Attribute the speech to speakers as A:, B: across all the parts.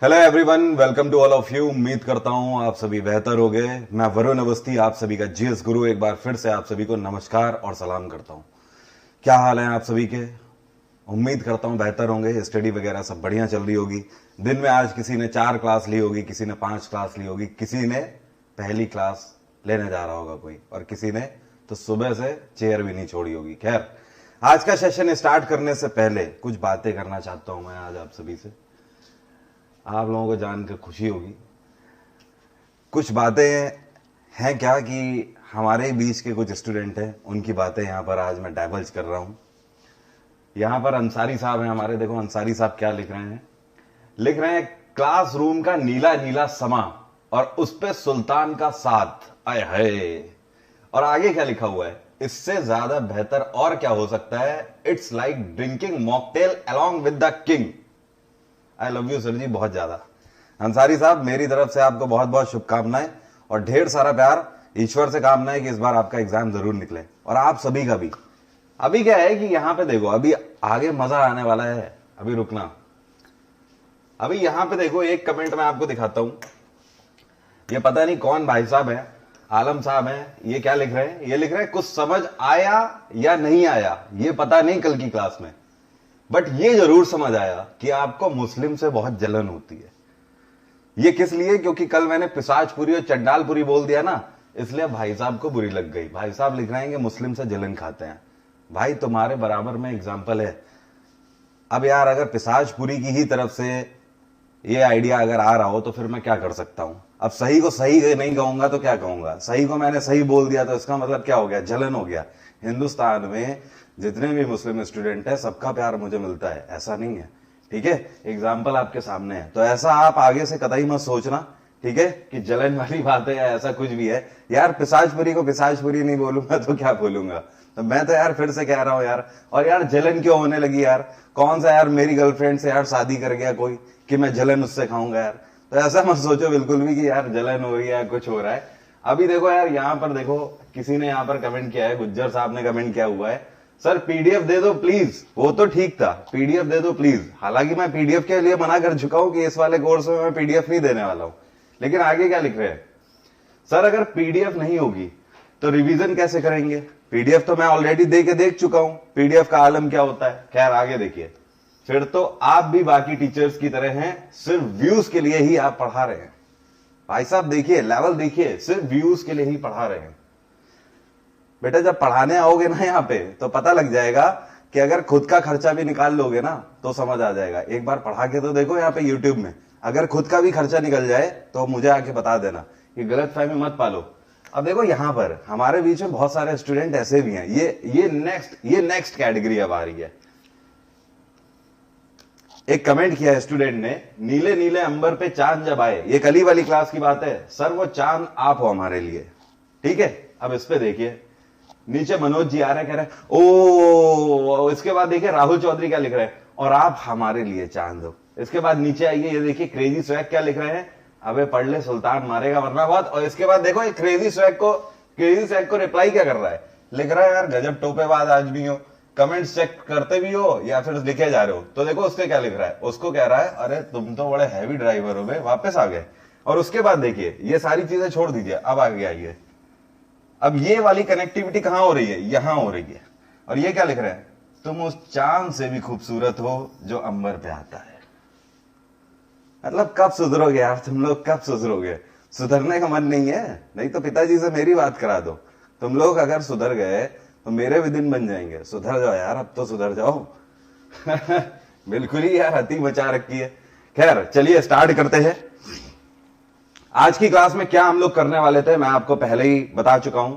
A: Hello everyone, welcome to all of you. उम्मीद करता हूं आप सभी बेहतर हो गए। मैं वरुण अवस्थी, आप सभी का जीएस गुरु, एक बार फिर से आप सभी को नमस्कार और सलाम करता हूं। क्या हाल है आप सभी के? उम्मीद करता हूं बेहतर होंगे। स्टडी वगैरह सब बढ़िया चल रही होगी। दिन में आज किसी ने 4 क्लास ली होगी, किसी ने 5 क्लास ली होगी, किसी ने पहली क्लास लेने जा रहा होगा कोई, और किसी ने तो सुबह से चेयर भी नहीं छोड़ी होगी। खैर, आज का सेशन स्टार्ट करने से पहले कुछ बातें करना चाहता हूं मैं आज आप सभी से। आप लोगों को जानकर खुशी होगी। कुछ बातें हैं क्या कि हमारे बीच के कुछ स्टूडेंट हैं, उनकी बातें यहां पर आज मैं डाइवर्ज कर रहा हूं। यहां पर अंसारी साहब हैं हमारे। देखो अंसारी साहब क्या लिख रहे हैं। लिख रहे हैं क्लासरूम का नीला नीला समा और उस पे सुल्तान का साथ। आय हाय। और आगे क्या लिखा हुआ है, इससे ज्यादा बेहतर और क्या हो सकता है। It's like drinking mocktail along with the king. I love you sir ji, बहुत ज्यादा। अंसारी साहब, मेरी तरफ से आपको बहुत बहुत शुभकामनाएं और ढेर सारा प्यार। ईश्वर से कामना है कि इस बार आपका एग्जाम जरूर निकले, और आप सभी का भी। अभी क्या है कि यहां पे देखो, अभी आगे मजा आने वाला है। अभी रुकना। अभी यहां पे देखो, एक कमेंट मैं आपको दिखाता हूं। ये पता नहीं कौन भाई साहब है, आलम साहब हैं। ये क्या लिख रहे हैं? ये लिख रहे हैं कुछ समझ आया या नहीं आया ये पता नहीं कल की क्लास में, बट ये जरूर समझ आया कि आपको मुस्लिम से बहुत जलन होती है। ये किस लिए? क्योंकि कल मैंने पिशाचपुरी और चंडालपुरी बोल दिया ना, इसलिए भाई साहब को बुरी लग गई। भाई साहब लिख रहे हैं कि मुस्लिम से जलन खाते हैं। भाई तुम्हारे बराबर में एग्जाम्पल है। अब यार, अगर पिशाचपुरी की ही तरफ से ये आइडिया अगर आ रहा हो तो फिर मैं क्या कर सकता हूं। अब सही को सही नहीं कहूंगा तो क्या कहूंगा। सही को मैंने सही बोल दिया तो इसका मतलब क्या हो गया? जलन हो गया। हिंदुस्तान में जितने भी मुस्लिम स्टूडेंट है सबका प्यार मुझे मिलता है, ऐसा नहीं है। ठीक है, एग्जाम्पल आपके सामने है, तो ऐसा आप आगे से कतई मत सोचना, ठीक है, कि जलन वाली बात है या ऐसा कुछ भी है। यार पिशाचपुरी को पिशाचपुरी नहीं बोलूंगा तो क्या बोलूंगा। तो मैं तो यार फिर से कह रहा हूं यार। और यार जलन क्यों होने लगी यार? कौन सा यार मेरी गर्लफ्रेंड से यार शादी कर गया कोई कि मैं जलन उससे खाऊंगा यार? तो ऐसा मत सोचो बिल्कुल भी कि यार जलन हो रही है, कुछ हो रहा है। अभी देखो यार, यहां पर देखो, किसी ने यहां पर कमेंट किया है, गुज्जर साहब ने कमेंट किया हुआ है, सर पीडीएफ दे दो प्लीज। वो तो ठीक था, पीडीएफ दे दो प्लीज। हालांकि मैं पीडीएफ के लिए मना कर चुका हूं कि इस वाले कोर्स में मैं पीडीएफ नहीं देने वाला हूं। लेकिन आगे क्या लिख रहे हैं, सर अगर पीडीएफ नहीं होगी तो रिवीजन कैसे करेंगे? पीडीएफ तो मैं ऑलरेडी दे के देख चुका हूं, पीडीएफ का आलम क्या होता है। खैर आगे देखिए, फिर तो आप भी बाकी टीचर्स की तरह हैं, सिर्फ व्यूज के लिए ही आप पढ़ा रहे हैं। भाई साहब देखिए, लेवल देखिए, सिर्फ व्यूज के लिए ही पढ़ा रहे हैं। बेटा जब पढ़ाने आओगे ना यहाँ पे तो पता लग जाएगा कि अगर खुद का खर्चा भी निकाल लोगे ना तो समझ आ जाएगा। एक बार पढ़ा के तो देखो यहाँ पे यूट्यूब में, अगर खुद का भी खर्चा निकल जाए तो मुझे आके बता देना। ये गलतफहमी मत पालो। अब देखो यहाँ पर हमारे बीच में बहुत सारे स्टूडेंट ऐसे भी हैं। ये नेक्स्ट कैटेगरी अब आ रही है। एक कमेंट किया है स्टूडेंट ने, नीले नीले अंबर पे चांद जब आए। ये कली वाली क्लास की बात है। सर वो चांद आप हो हमारे लिए, ठीक है। अब इस पे देखिए, नीचे मनोज जी आ रहे हैं, कह रहे हैं ओ। इसके बाद देखिए राहुल चौधरी क्या लिख रहे हैं, और आप हमारे लिए चांद हो। इसके बाद नीचे आइए, ये देखिए क्रेजी स्वैग क्या लिख रहे हैं, अबे पढ़ ले सुल्तान मारेगा वरना बात। और इसके बाद देखो क्रेजी स्वैग को रिप्लाई क्या कर रहा है, लिख रहा है यार गजब टोपेबाज आदमी हो, कमेंट्स चेक करते भी हो या फिर लिखे जा रहे हो। तो देखो उसके क्या लिख रहा है, उसको कह रहा है अरे तुम तो बड़े हैवी ड्राइवर हो बे, वापस आ गए। और उसके बाद देखिए, ये सारी चीजें छोड़ दीजिए, अब आगे आइए। अब ये वाली कनेक्टिविटी कहां हो रही है? यहां हो रही है। और ये क्या लिख रहे हैं, तुम उस चांद से भी खूबसूरत हो जो अंबर पे आता है। मतलब कब सुधरोगे यार तुम लोग, कब सुधरोगे? सुधरने का मन नहीं है? नहीं तो पिताजी से मेरी बात करा दो। तुम लोग अगर सुधर गए तो मेरे भी दिन बन जाएंगे। सुधर जाओ यार, अब तो सुधर जाओ। बिल्कुल ही यार हती मचा रखी है। खैर चलिए स्टार्ट करते हैं। आज की क्लास में क्या हम लोग करने वाले थे मैं आपको पहले ही बता चुका हूं।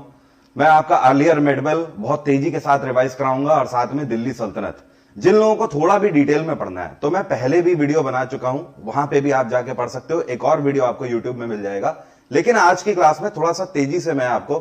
A: मैं आपका अर्लियर मेडबल बहुत तेजी के साथ रिवाइज कराऊंगा, और साथ में दिल्ली सल्तनत। जिन लोगों को थोड़ा भी डिटेल में पढ़ना है तो मैं पहले भी वीडियो बना चुका हूं, वहां पे भी आप जाके पढ़ सकते हो। एक और वीडियो आपको यूट्यूब में मिल जाएगा। लेकिन आज की क्लास में थोड़ा सा तेजी से मैं आपको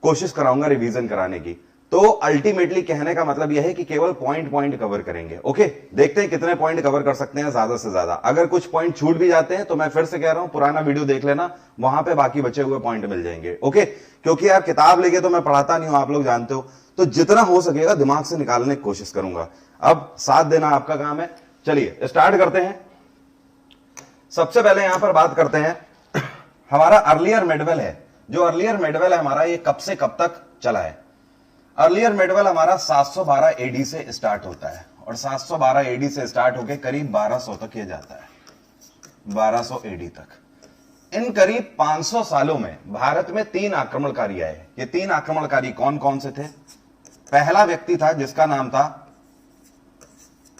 A: कोशिश कराऊंगा रिवीजन कराने की। तो अल्टीमेटली कहने का मतलब यह है कि केवल पॉइंट कवर करेंगे। ओके, देखते हैं कितने पॉइंट कवर कर सकते हैं ज्यादा से ज्यादा। अगर कुछ पॉइंट छूट भी जाते हैं तो मैं फिर से कह रहा हूं, पुराना वीडियो देख लेना, वहां पे बाकी बचे हुए पॉइंट मिल जाएंगे। ओके, क्योंकि यार किताब लेके तो मैं पढ़ाता नहीं हूं, आप लोग जानते हो, तो जितना हो सकेगा दिमाग से निकालने की कोशिश करूंगा। अब साथ देना आपका काम है। चलिए स्टार्ट करते हैं। सबसे पहले यहां पर बात करते हैं, हमारा अर्लियर मेडवेल है, जो अर्लियर मेडवेल है हमारा, ये कब से कब तक चला है। अर्लियर मेडवेल हमारा 712 एडी से स्टार्ट होता है और 712 एडी से स्टार्ट होकर करीब 1200 तक ये जाता है, 1200 एडी तक। इन करीब 500 सालों में भारत में 3 आक्रमणकारी आए। ये 3 आक्रमणकारी कौन कौन से थे? पहला व्यक्ति था जिसका नाम था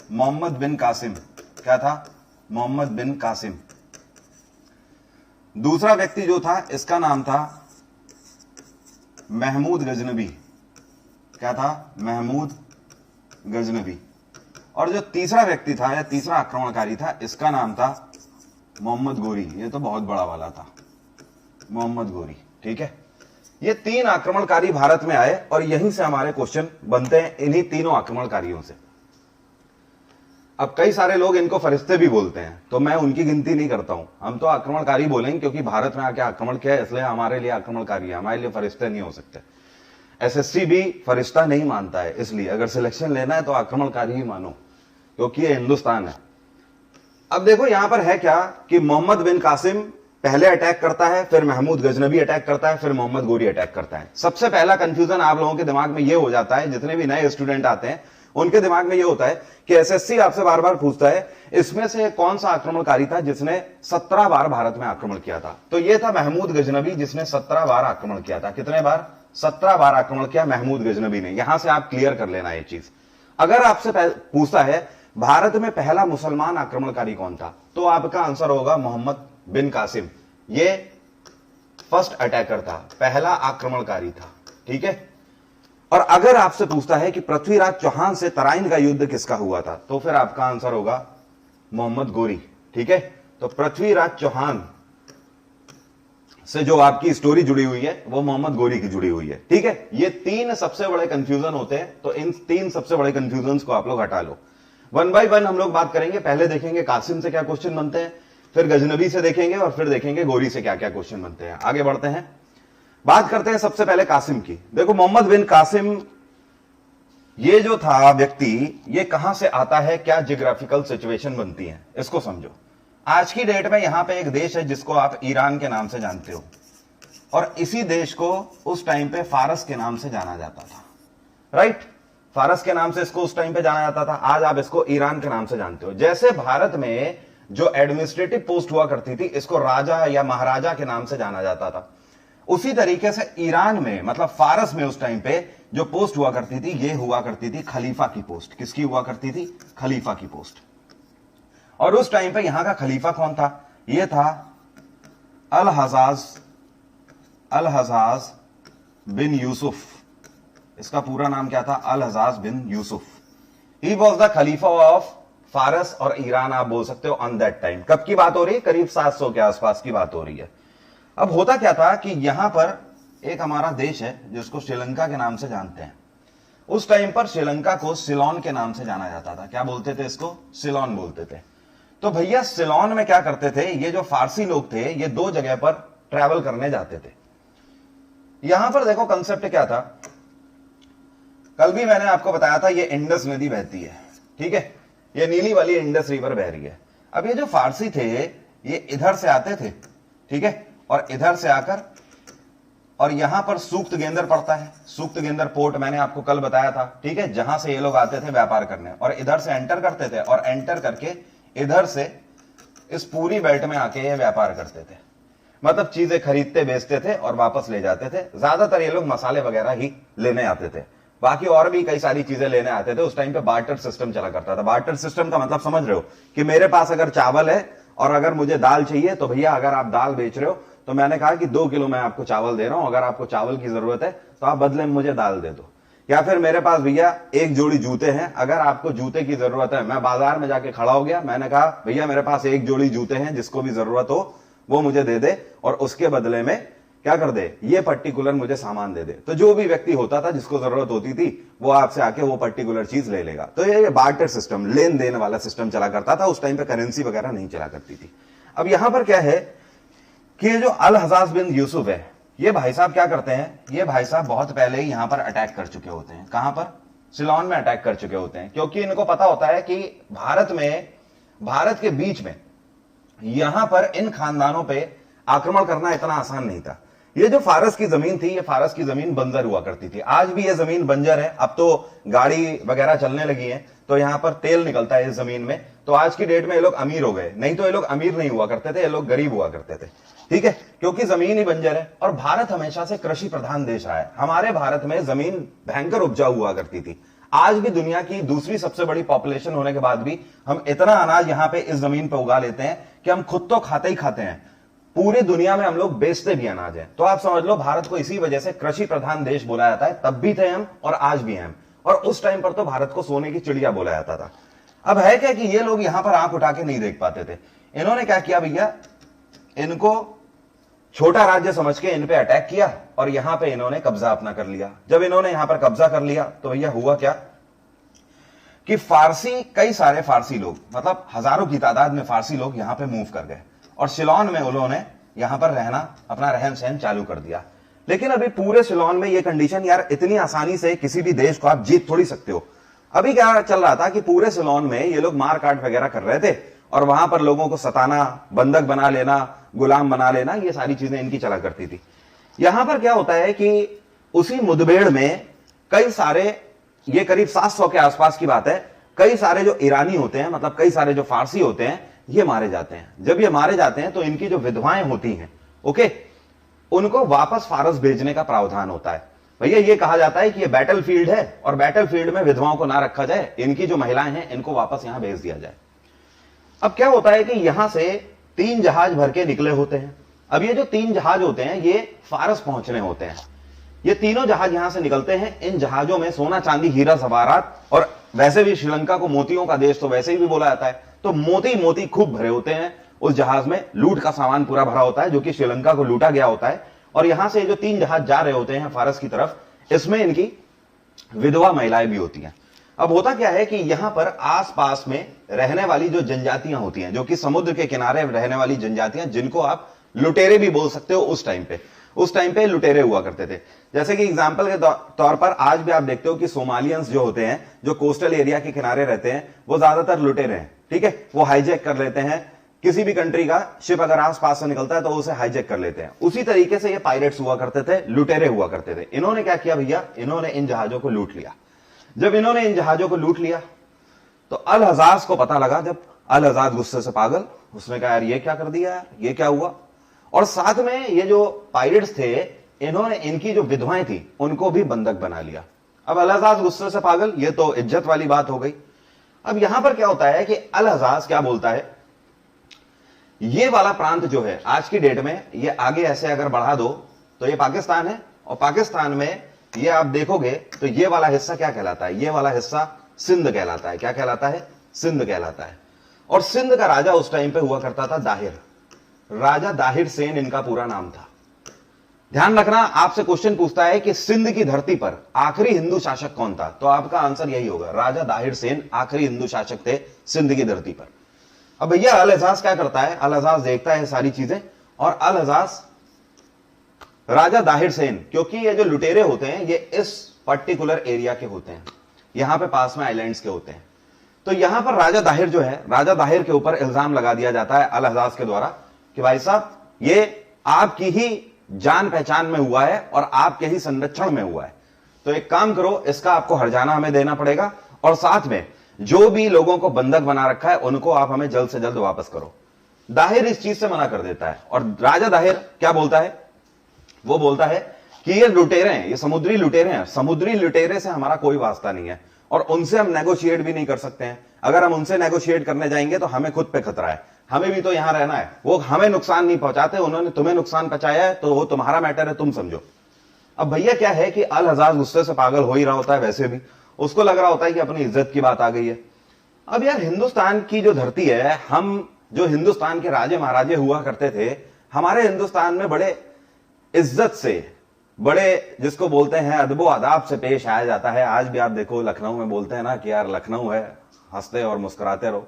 A: मोहम्मद बिन कासिम। क्या था? मोहम्मद बिन कासिम। दूसरा व्यक्ति जो था इसका नाम था महमूद गजनबी। क्या था? महमूद गजनबी। और जो तीसरा व्यक्ति था या तीसरा आक्रमणकारी था, इसका नाम था मोहम्मद गोरी। ये तो बहुत बड़ा वाला था, मोहम्मद गोरी। ठीक है, ये 3 आक्रमणकारी भारत में आए और यहीं से हमारे क्वेश्चन बनते हैं, इन्हीं तीनों आक्रमणकारियों से। अब कई सारे लोग इनको फरिश्ते भी बोलते हैं, तो मैं उनकी गिनती नहीं करता हूं। हम तो आक्रमणकारी बोलेंगे क्योंकि भारत में आके आक्रमण किया है, इसलिए हमारे लिए आक्रमणकारी है, हमारे लिए फरिश्ते नहीं हो सकते। एसएससी भी फरिश्ता नहीं मानता है, इसलिए अगर सिलेक्शन लेना है तो आक्रमणकारी ही मानो, क्योंकि ये हिंदुस्तान है। अब देखो यहां पर है क्या कि मोहम्मद बिन कासिम पहले अटैक करता है, फिर महमूद गजनबी अटैक करता है, फिर मोहम्मद गोरी अटैक करता है। सबसे पहला कंफ्यूजन आप लोगों के दिमाग में यह हो जाता है, जितने भी नए स्टूडेंट आते हैं उनके दिमाग में यह होता है कि एसएससी आपसे बार बार पूछता है इसमें से कौन सा आक्रमणकारी था जिसने 17 बार भारत में आक्रमण किया था। तो यह था महमूद गजनबी, जिसने 17 बार आक्रमण किया था। कितने बार? 17 बार आक्रमण किया महमूद गजनबी ने। यहां से आप क्लियर कर लेना ये चीज। अगर आपसे पूछता है भारत में पहला मुसलमान आक्रमणकारी कौन था, तो आपका आंसर होगा मोहम्मद बिन कासिम। ये फर्स्ट अटैकर था, पहला आक्रमणकारी था। ठीक है, और अगर आपसे पूछता है कि पृथ्वीराज चौहान से तराइन का युद्ध किसका हुआ था, तो फिर आपका आंसर होगा मोहम्मद गोरी। ठीक है, तो पृथ्वीराज चौहान से जो आपकी स्टोरी जुड़ी हुई है वो मोहम्मद गोरी की जुड़ी हुई है। ठीक है, ये 3 सबसे बड़े कंफ्यूजन होते हैं, तो इन 3 सबसे बड़े कंफ्यूजन को आप लोग हटा लो। 1 बाय 1 हम लोग बात करेंगे। पहले देखेंगे कासिम से क्या क्वेश्चन बनते हैं, फिर गजनबी से देखेंगे और फिर देखेंगे गोरी से क्या क्या क्वेश्चन बनते हैं। आगे बढ़ते हैं, बात करते हैं सबसे पहले कासिम की। देखो मोहम्मद बिन कासिम ये जो था व्यक्ति, ये कहां से आता है, क्या जियोग्राफिकल सिचुएशन बनती है, इसको समझो। आज की डेट में यहां पे एक देश है जिसको आप ईरान के नाम से जानते हो, और इसी देश को उस टाइम पे फारस के नाम से जाना जाता था। राइट, फारस के नाम से इसको उस टाइम पे जाना जाता था, आज आप इसको ईरान के नाम से जानते हो। जैसे भारत में जो एडमिनिस्ट्रेटिव पोस्ट हुआ करती थी, इसको राजा या महाराजा के नाम से जाना जाता था, उसी तरीके से ईरान में मतलब फारस में उस टाइम पे जो पोस्ट हुआ करती थी, ये हुआ करती थी खलीफा की पोस्ट। किसकी हुआ करती थी? खलीफा की पोस्ट। और उस टाइम पे यहां का खलीफा कौन था? ये था अल हजाज बिन यूसुफ। इसका पूरा नाम क्या था? Al Hajjaj bin Yusuf. He was the खलीफा ऑफ फारस और ईरान, आप बोल सकते हो ऑन दैट टाइम। कब की बात हो रही है? करीब 700 के आसपास की बात हो रही है। अब होता क्या था कि यहां पर एक हमारा देश है जिसको श्रीलंका के नाम से जानते हैं। उस टाइम पर श्रीलंका को सिलोन के नाम से जाना जाता था। क्या बोलते थे इसको? सिलोन बोलते थे। तो भैया सिलोन में क्या करते थे, ये जो फारसी लोग थे ये 2 जगह पर ट्रैवल करने जाते थे। यहां पर देखो कंसेप्ट क्या था, कल भी मैंने आपको बताया था, ये इंडस नदी बहती है। ठीक है, ये नीली वाली इंडस रिवर बह रही है। अब ये जो फारसी थे ये इधर से आते थे, ठीक है, और इधर से आकर और यहां पर सूक्त गेंदर पड़ता है। सूक्त गेंदर पोर्ट मैंने आपको कल बताया था। ठीक है, जहां से ये लोग आते थे व्यापार करने, और इधर से एंटर करते थे और एंटर करके इधर से इस पूरी बेल्ट में आके ये व्यापार करते थे। मतलब चीजें खरीदते बेचते थे और वापस ले जाते थे। ज्यादातर ये लोग मसाले वगैरह ही लेने आते थे, बाकी और भी कई सारी चीजें लेने आते थे। उस टाइम पे बार्टर सिस्टम चला करता था। बार्टर सिस्टम का मतलब समझ रहे हो कि मेरे पास अगर चावल है और अगर मुझे दाल चाहिए, तो भैया अगर आप दाल बेच रहे हो तो मैंने कहा कि 2 किलो मैं आपको चावल दे रहा हूं, अगर आपको चावल की जरूरत है तो आप बदले में मुझे दाल दे दो। या फिर मेरे पास भैया 1 जोड़ी जूते हैं, अगर आपको जूते की जरूरत है, मैं बाजार में जाके खड़ा हो गया, मैंने कहा भैया मेरे पास 1 जोड़ी जूते हैं, जिसको भी जरूरत हो वो मुझे दे दे और उसके बदले में क्या कर दे, ये पर्टिकुलर मुझे सामान दे दे। तो जो भी व्यक्ति होता था जिसको जरूरत होती थी वो आपसे आके वो पर्टिकुलर चीज ले लेगा। तो ये बार्टर सिस्टम, लेन देन वाला सिस्टम चला करता था। उस टाइम पे करेंसी वगैरह नहीं चला करती थी। अब यहां पर क्या है कि ये जो अल हजाज बिन यूसुफ है, ये भाई साहब क्या करते हैं, ये भाई साहब बहुत पहले ही यहां पर अटैक कर चुके होते हैं। कहां पर? सिलोन में अटैक कर चुके होते हैं, क्योंकि इनको पता होता है कि भारत के बीच में यहां पर इन खानदानों पे आक्रमण करना इतना आसान नहीं था। ये जो फारस की जमीन थी, ये फारस की जमीन बंजर हुआ करती थी। आज भी ये जमीन बंजर है। अब तो गाड़ी वगैरह चलने लगी है, तो यहां पर तेल निकलता है इस जमीन में। तो आज की डेट में ये लोग अमीर हो गए, नहीं तो ये लोग अमीर नहीं हुआ करते थे, ये लोग गरीब हुआ करते थे। ठीक है, क्योंकि जमीन ही बंजर है। और भारत हमेशा से कृषि प्रधान देश रहा है। हमारे भारत में जमीन भयंकर उपजाऊ हुआ करती थी। आज भी दुनिया की दूसरी सबसे बड़ी पॉपुलेशन होने के बाद भी हम इतना अनाज यहां पे इस जमीन पे उगा लेते हैं कि हम खुद तो खाते ही खाते हैं, पूरी दुनिया में हम लोग बेचते भी अनाज है। तो आप समझ लो, भारत को इसी वजह से कृषि प्रधान देश बोला जाता है। तब भी थे हम और आज भी हैं हम। और उस टाइम पर तो भारत को सोने की चिड़िया बोला जाता था। अब है क्या कि ये लोग यहां पर आंख उठा के नहीं देख पाते थे। इन्होंने क्या किया भैया, इनको छोटा राज्य समझ के इन पे अटैक किया और यहां पे इन्होंने कब्जा अपना कर लिया। जब इन्होंने यहां पर कब्जा कर लिया तो भैया हुआ क्या कि कई सारे फारसी लोग, मतलब हजारों की तादाद में फारसी लोग यहां पे मूव कर गए और सिलोन में उन्होंने यहां पर रहना, अपना रहन सहन चालू कर दिया। लेकिन अभी पूरे सिलोन में ये कंडीशन, यार इतनी आसानी से किसी भी देश को आप जीत थोड़ी सकते हो। अभी क्या चल रहा था कि पूरे सिलोन में ये लोग मार काट वगैरह कर रहे थे और वहां पर लोगों को सताना, बंधक बना लेना, गुलाम बना लेना, ये सारी चीजें इनकी चला करती थी। यहां पर क्या होता है कि उसी मुठभेड़ में कई सारे, ये करीब 700 के आसपास की बात है, कई सारे जो ईरानी होते हैं, मतलब कई सारे जो फारसी होते हैं, ये मारे जाते हैं। जब ये मारे जाते हैं तो इनकी जो विधवाएं होती हैं, ओके, उनको वापस फारस भेजने का प्रावधान होता है। भैया ये कहा जाता है कि ये बैटल फील्ड है और बैटल फील्ड में विधवाओं को ना रखा जाए, इनकी जो महिलाएं हैं इनको वापस यहां भेज दिया जाए। अब क्या होता है कि यहां से 3 जहाज भर के निकले होते हैं। अब ये जो 3 जहाज होते हैं ये फारस पहुंचने होते हैं। ये तीनों जहाज यहां से निकलते हैं। इन जहाजों में सोना चांदी हीरा जवाहरात, और वैसे भी श्रीलंका को मोतियों का देश तो वैसे ही भी बोला जाता है, तो मोती मोती खूब भरे होते हैं उस जहाज में। लूट का सामान पूरा भरा होता है जो कि श्रीलंका को लूटा गया होता है। और यहां से जो 3 जहाज जा रहे होते हैं फारस की तरफ, इसमें इनकी विधवा महिलाएं भी होती हैं। अब होता क्या है कि यहां पर आसपास में रहने वाली जो जनजातियां होती हैं, जो कि समुद्र के किनारे रहने वाली जनजातियां, जिनको आप लुटेरे भी बोल सकते हो, उस टाइम पे लुटेरे हुआ करते थे। जैसे कि एग्जांपल के तौर पर आज भी आप देखते हो कि सोमालियंस जो होते हैं, जो कोस्टल एरिया के किनारे रहते हैं, वो ज्यादातर लुटेरे हैं। ठीक है, वो हाईजैक कर लेते हैं किसी भी कंट्री का शिप, अगर आसपास से निकलता है तो उसे हाईजैक कर लेते हैं। उसी तरीके से ये पायरेट्स हुआ करते थे, लुटेरे हुआ करते थे। इन्होंने क्या किया भैया, इन्होंने इन जहाजों को लूट लिया। जब इन्होंने इन जहाजों को लूट लिया तो अल हजाज को पता लगा। जब अल हजाज गुस्से से पागल, उसने कहा यार ये क्या कर दिया यार, ये क्या हुआ। और साथ में ये जो पायरेट्स थे, इन्होंने इनकी जो विधवाएं थी उनको भी बंधक बना लिया। अब अल हजाज गुस्से से पागल, ये तो इज्जत वाली बात हो गई। अब यहां पर क्या होता है कि अल हजाज क्या बोलता है, ये वाला प्रांत जो है आज की डेट में, ये आगे ऐसे अगर बढ़ा दो तो ये पाकिस्तान है, और पाकिस्तान में ये आप देखोगे तो ये वाला हिस्सा क्या कहलाता है, ये वाला हिस्सा सिंध कहलाता है। क्या कहलाता है, सिंध कहलाता है। और सिंध का राजा उस टाइम पे हुआ करता था दाहिर, राजा दाहिर सेन इनका पूरा नाम था। ध्यान रखना, आपसे क्वेश्चन पूछता है कि सिंध की धरती पर आखिरी हिंदू शासक कौन था, तो आपका आंसर यही होगा, राजा दाहिर सेन आखिरी हिंदू शासक थे सिंध की धरती पर। अब भैया अल हजाज क्या करता है, अल हजाज देखता है सारी चीजें, और अल हजाज राजा दाहिर सेन, क्योंकि ये जो लुटेरे होते हैं ये इस पर्टिकुलर एरिया के होते हैं, यहां पे पास में आइलैंड्स के होते हैं, तो यहां पर राजा दाहिर जो है, राजा दाहिर के ऊपर इल्जाम लगा दिया जाता है अल हजाज के द्वारा कि भाई साहब ये आपकी ही जान पहचान में हुआ है और आपके ही संरक्षण में हुआ है, तो एक काम करो, इसका आपको हर्जाना हमें देना पड़ेगा, और साथ में जो भी लोगों को बंधक बना रखा है उनको आप हमें जल्द से जल्द वापस करो। दाहिर इस चीज से मना कर देता है, और राजा दाहिर क्या बोलता है, वो बोलता है कि ये लुटेरे हैं, ये समुद्री लुटेरे हैं, समुद्री लुटेरे से हमारा कोई वास्ता नहीं है और उनसे हम नेगोशिएट भी नहीं कर सकते हैं। अगर हम उनसे नेगोशिएट करने जाएंगे तो हमें खुद पे खतरा है, हमें भी तो यहां रहना है। वो हमें नुकसान नहीं पहुंचाते, उन्होंने तुम्हें नुकसान पहुंचाया है तो वो तुम्हारा मैटर है, तुम समझो। अब भैया क्या है कि अल हजाज गुस्से से पागल हो ही रहा होता है, वैसे भी उसको लग रहा होता है कि अपनी इज्जत की बात आ गई है। अब यार हिंदुस्तान की जो धरती है, हम जो हिंदुस्तान के राजे महाराजे हुआ करते थे, हमारे हिंदुस्तान में बड़े इज्जत से, बड़े जिसको बोलते हैं अदबो आदाब से पेश आया जाता है। आज भी आप देखो लखनऊ में बोलते हैं ना कि यार लखनऊ है, हंसते और मुस्कुराते रहो,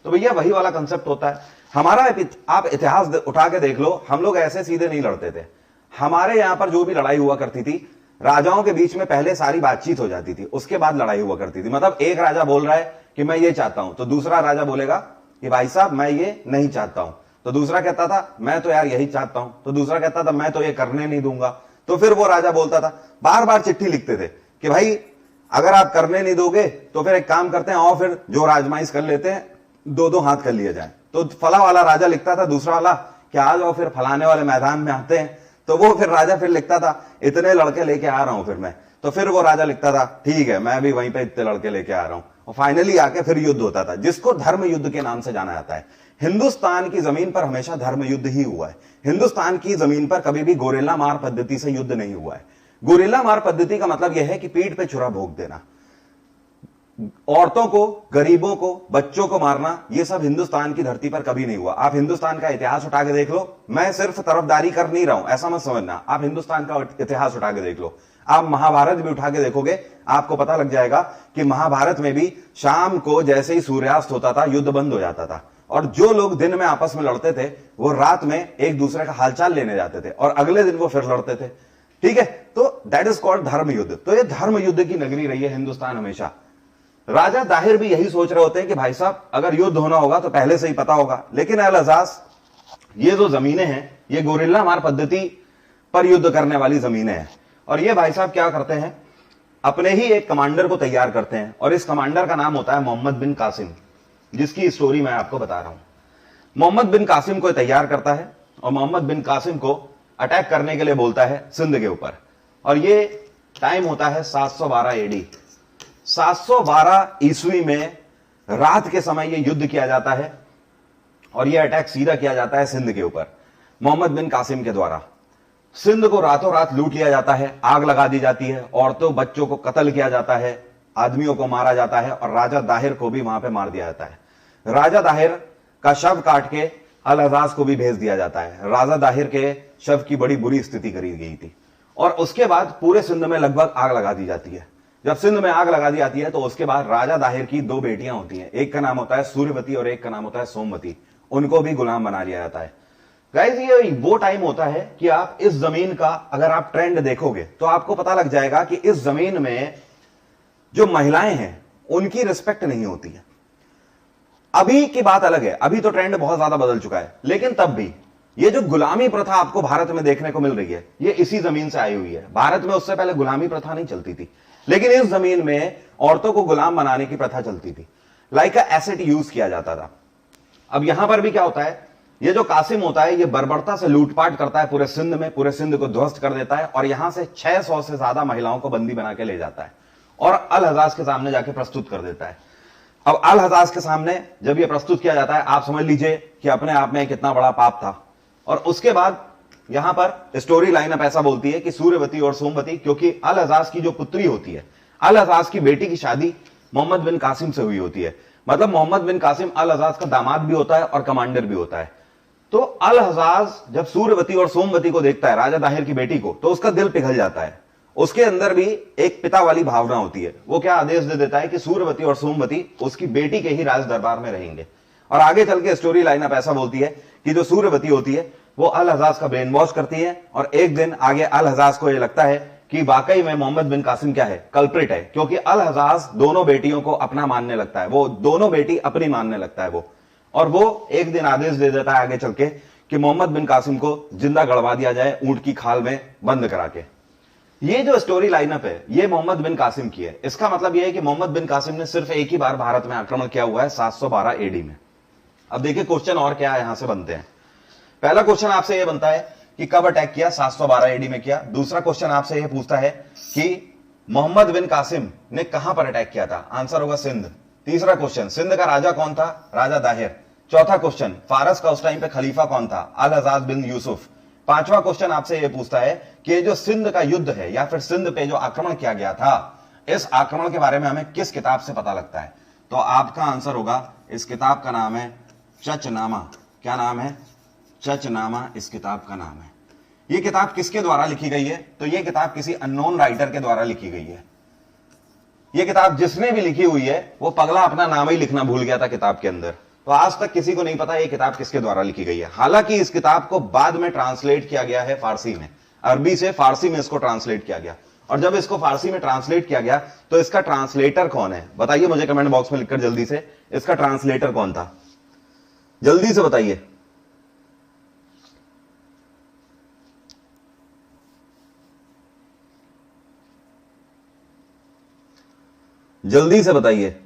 A: तो भैया वही वाला कंसेप्ट होता है हमारा। आप इतिहास उठा के देख लो, हम लोग ऐसे सीधे नहीं लड़ते थे। हमारे यहां पर जो भी लड़ाई हुआ करती थी, राजाओं के बीच में पहले सारी बातचीत हो जाती थी, उसके बाद लड़ाई हुआ करती थी। मतलब एक राजा बोल रहा है कि मैं ये चाहता हूं, तो दूसरा राजा बोलेगा कि भाई साहब मैं ये नहीं चाहता हूं, तो दूसरा कहता था मैं तो यार यही चाहता हूं, तो दूसरा कहता था मैं तो ये करने नहीं दूंगा। तो फिर वो राजा बोलता था, बार बार चिट्ठी लिखते थे कि भाई अगर आप करने नहीं दोगे तो फिर एक काम करते हैं और फिर जो आजमाइश कर लेते हैं, दो दो हाथ कर लिए जाए। तो फला वाला राजा लिखता था, दूसरा वाला कि आ जाओ फिर फलाने वाले मैदान में आते हैं। तो वो फिर राजा फिर लिखता था इतने लड़के लेके आ रहा हूं फिर मैं। तो फिर वो राजा लिखता था ठीक है मैं भी वहीं पे इतने लड़के लेके आ रहा हूं, और फाइनली आके फिर युद्ध होता था, जिसको धर्म युद्ध के नाम से जाना जाता है। हिंदुस्तान की जमीन पर हमेशा धर्म युद्ध ही हुआ है। हिंदुस्तान की जमीन पर कभी भी गोरेला मार पद्धति से युद्ध नहीं हुआ है। गोरेला मार पद्धति का मतलब यह है कि पीठ पे छुरा भोंक देना, औरतों को, गरीबों को, बच्चों को मारना, यह सब हिंदुस्तान की धरती पर कभी नहीं हुआ। आप हिंदुस्तान का इतिहास उठा के देख लो, मैं सिर्फ तरफदारी कर नहीं रहा हूं ऐसा मत समझना, आप हिंदुस्तान का इतिहास उठा के देख लो, आप महाभारत भी उठा के देखोगे, आपको पता लग जाएगा कि महाभारत में भी शाम को जैसे ही सूर्यास्त होता था युद्ध बंद हो जाता था, और जो लोग दिन में आपस में लड़ते थे वो रात में एक दूसरे का हालचाल लेने जाते थे और अगले दिन वो फिर लड़ते थे। ठीक है, तो दैट इज कॉल्ड धर्म युद्ध। तो ये धर्म युद्ध की नगरी रही है हिंदुस्तान हमेशा। राजा दाहिर भी यही सोच रहे होते हैं कि भाई साहब अगर युद्ध होना होगा तो पहले से ही पता होगा, लेकिन अल अज़ाज़ ये जो जमीनें हैं ये गोरिल्ला मार पद्धति पर युद्ध करने वाली जमीनें हैं। और ये भाई साहब क्या करते हैं, अपने ही एक कमांडर को तैयार करते हैं, और इस कमांडर का नाम होता है मोहम्मद बिन कासिम, जिसकी स्टोरी मैं आपको बता रहा हूं। मोहम्मद बिन कासिम को तैयार करता है और मोहम्मद बिन कासिम को अटैक करने के लिए बोलता है सिंध के ऊपर, और ये टाइम होता है 712 एडी। 712 ईस्वी में रात के समय यह युद्ध किया जाता है और यह अटैक सीधा किया जाता है सिंध के ऊपर मोहम्मद बिन कासिम के द्वारा। सिंध को रातों रात लूट लिया जाता है, आग लगा दी जाती है, औरतों बच्चों को कत्ल किया जाता है, आदमियों को मारा जाता है, और राजा दाहिर को भी वहां पे मार दिया जाता है। राजा दाहिर का शव काट के अल अज़ाज़ को भी भेज दिया जाता है। राजा दाहिर के शव की बड़ी बुरी स्थिति करी गई थी, और उसके बाद पूरे सिंध में लगभग आग लगा दी जाती है। जब सिंध में आग लगा दी जाती है तो उसके बाद राजा दाहिर की दो बेटियां होती हैं, एक का नाम होता है सूर्यवती और एक का नाम होता है सोमवती, उनको भी गुलाम बना लिया जाता है। गाइस ये वो टाइम होता है कि आप इस जमीन का अगर आप ट्रेंड देखोगे तो आपको पता लग जाएगा कि इस जमीन में जो महिलाएं हैं उनकी रिस्पेक्ट नहीं होती है। अभी की बात अलग है, अभी तो ट्रेंड बहुत ज्यादा बदल चुका है, लेकिन तब भी ये जो गुलामी प्रथा आपको भारत में देखने को मिल रही है ये इसी जमीन से आई हुई है। भारत में उससे पहले गुलामी प्रथा नहीं चलती थी, लेकिन इस जमीन में औरतों को गुलाम बनाने की प्रथा चलती थी, लाइक अ एसेट यूज किया जाता था। अब यहां पर भी क्या होता है, ये जो कासिम होता है ये बर्बरता से लूटपाट करता है पूरे सिंध में, पूरे सिंध को ध्वस्त कर देता है, और यहां से 600 से ज्यादा महिलाओं को बंदी बना के ले जाता है और अल हजाज के सामने जाके प्रस्तुत कर देता है। अब अल हजाज के सामने जब यह प्रस्तुत किया जाता है, आप समझ लीजिए कि अपने आप में कितना बड़ा पाप था। और उसके बाद यहां पर स्टोरी लाइन अप ऐसा बोलती है कि सूर्यवती और सोमवती, क्योंकि अल हजाज की जो पुत्री होती है, अल हजाज की बेटी की शादी मोहम्मद बिन कासिम से हुई होती है, मतलब मोहम्मद बिन कासिम अल हजाज का दामाद भी होता है और कमांडर भी होता है। तो अल हजाज जब सूर्यवती और सोमवती को देखता है, राजा दाहिर की बेटी को, तो उसका दिल पिघल जाता है। उसके अंदर भी एक पिता वाली भावना होती है। वो क्या आदेश दे देता है कि सूर्यवती और सोमवती उसकी बेटी के ही राज दरबार में रहेंगे। और आगे चल के स्टोरी लाइन अप ऐसा बोलती है कि जो सूर्यवती होती है वो अल हजाज का ब्रेन वॉश करती है, और एक दिन आगे अल हजाज को यह लगता है कि वाकई में मोहम्मद बिन कासिम क्या है, कल्प्रिट है, क्योंकि अल हजाज दोनों बेटियों को अपना मानने लगता है, वो दोनों बेटी अपनी मानने लगता है वो। और वो एक दिन आदेश दे देता है आगे चल के कि मोहम्मद बिन कासिम को जिंदा गड़वा दिया जाए ऊंट की खाल में बंद करा के। ये जो स्टोरी लाइनअप है ये मोहम्मद बिन कासिम की है। इसका मतलब यह है कि मोहम्मद बिन कासिम ने सिर्फ एक ही बार भारत में आक्रमण किया हुआ है 712 एडी में। अब देखिए क्वेश्चन और क्या यहां से बनते हैं। पहला क्वेश्चन आपसे यह बनता है कि कब अटैक किया, 712 एडी में किया। दूसरा क्वेश्चन आपसे यह पूछता है कि मोहम्मद बिन कासिम ने कहां पर अटैक किया था, आंसर होगा सिंध। तीसरा क्वेश्चन, सिंध का राजा कौन था, राजा दाहिर। चौथा क्वेश्चन, फारस का उस टाइम पे खलीफा कौन था, अल हजाज बिन यूसुफ। पांचवा क्वेश्चन आपसे यह पूछता है कि ये जो सिंध का युद्ध है या फिर सिंध पे जो आक्रमण किया गया था, इस आक्रमण के बारे में हमें किस किताब से पता लगता है। तो आपका आंसर होगा, इस किताब का नाम है चचनामा। क्या नाम है, चचनामा इस किताब का नाम है। यह किताब किसके द्वारा लिखी गई है, तो यह किताब किसी अननोन राइटर के द्वारा लिखी गई है। यह किताब जिसने भी लिखी हुई है वो पगला अपना नाम ही लिखना भूल गया था किताब के अंदर, तो आज तक किसी को नहीं पता यह किताब किसके द्वारा लिखी गई है। हालांकि इस किताब को बाद में ट्रांसलेट किया गया है फारसी में, अरबी से फारसी में इसको ट्रांसलेट किया गया, और जब इसको फारसी में ट्रांसलेट किया गया तो इसका ट्रांसलेटर कौन है, बताइए मुझे कमेंट बॉक्स में लिखकर जल्दी से, इसका ट्रांसलेटर कौन था, जल्दी से बताइए। जल्दी से बताइए।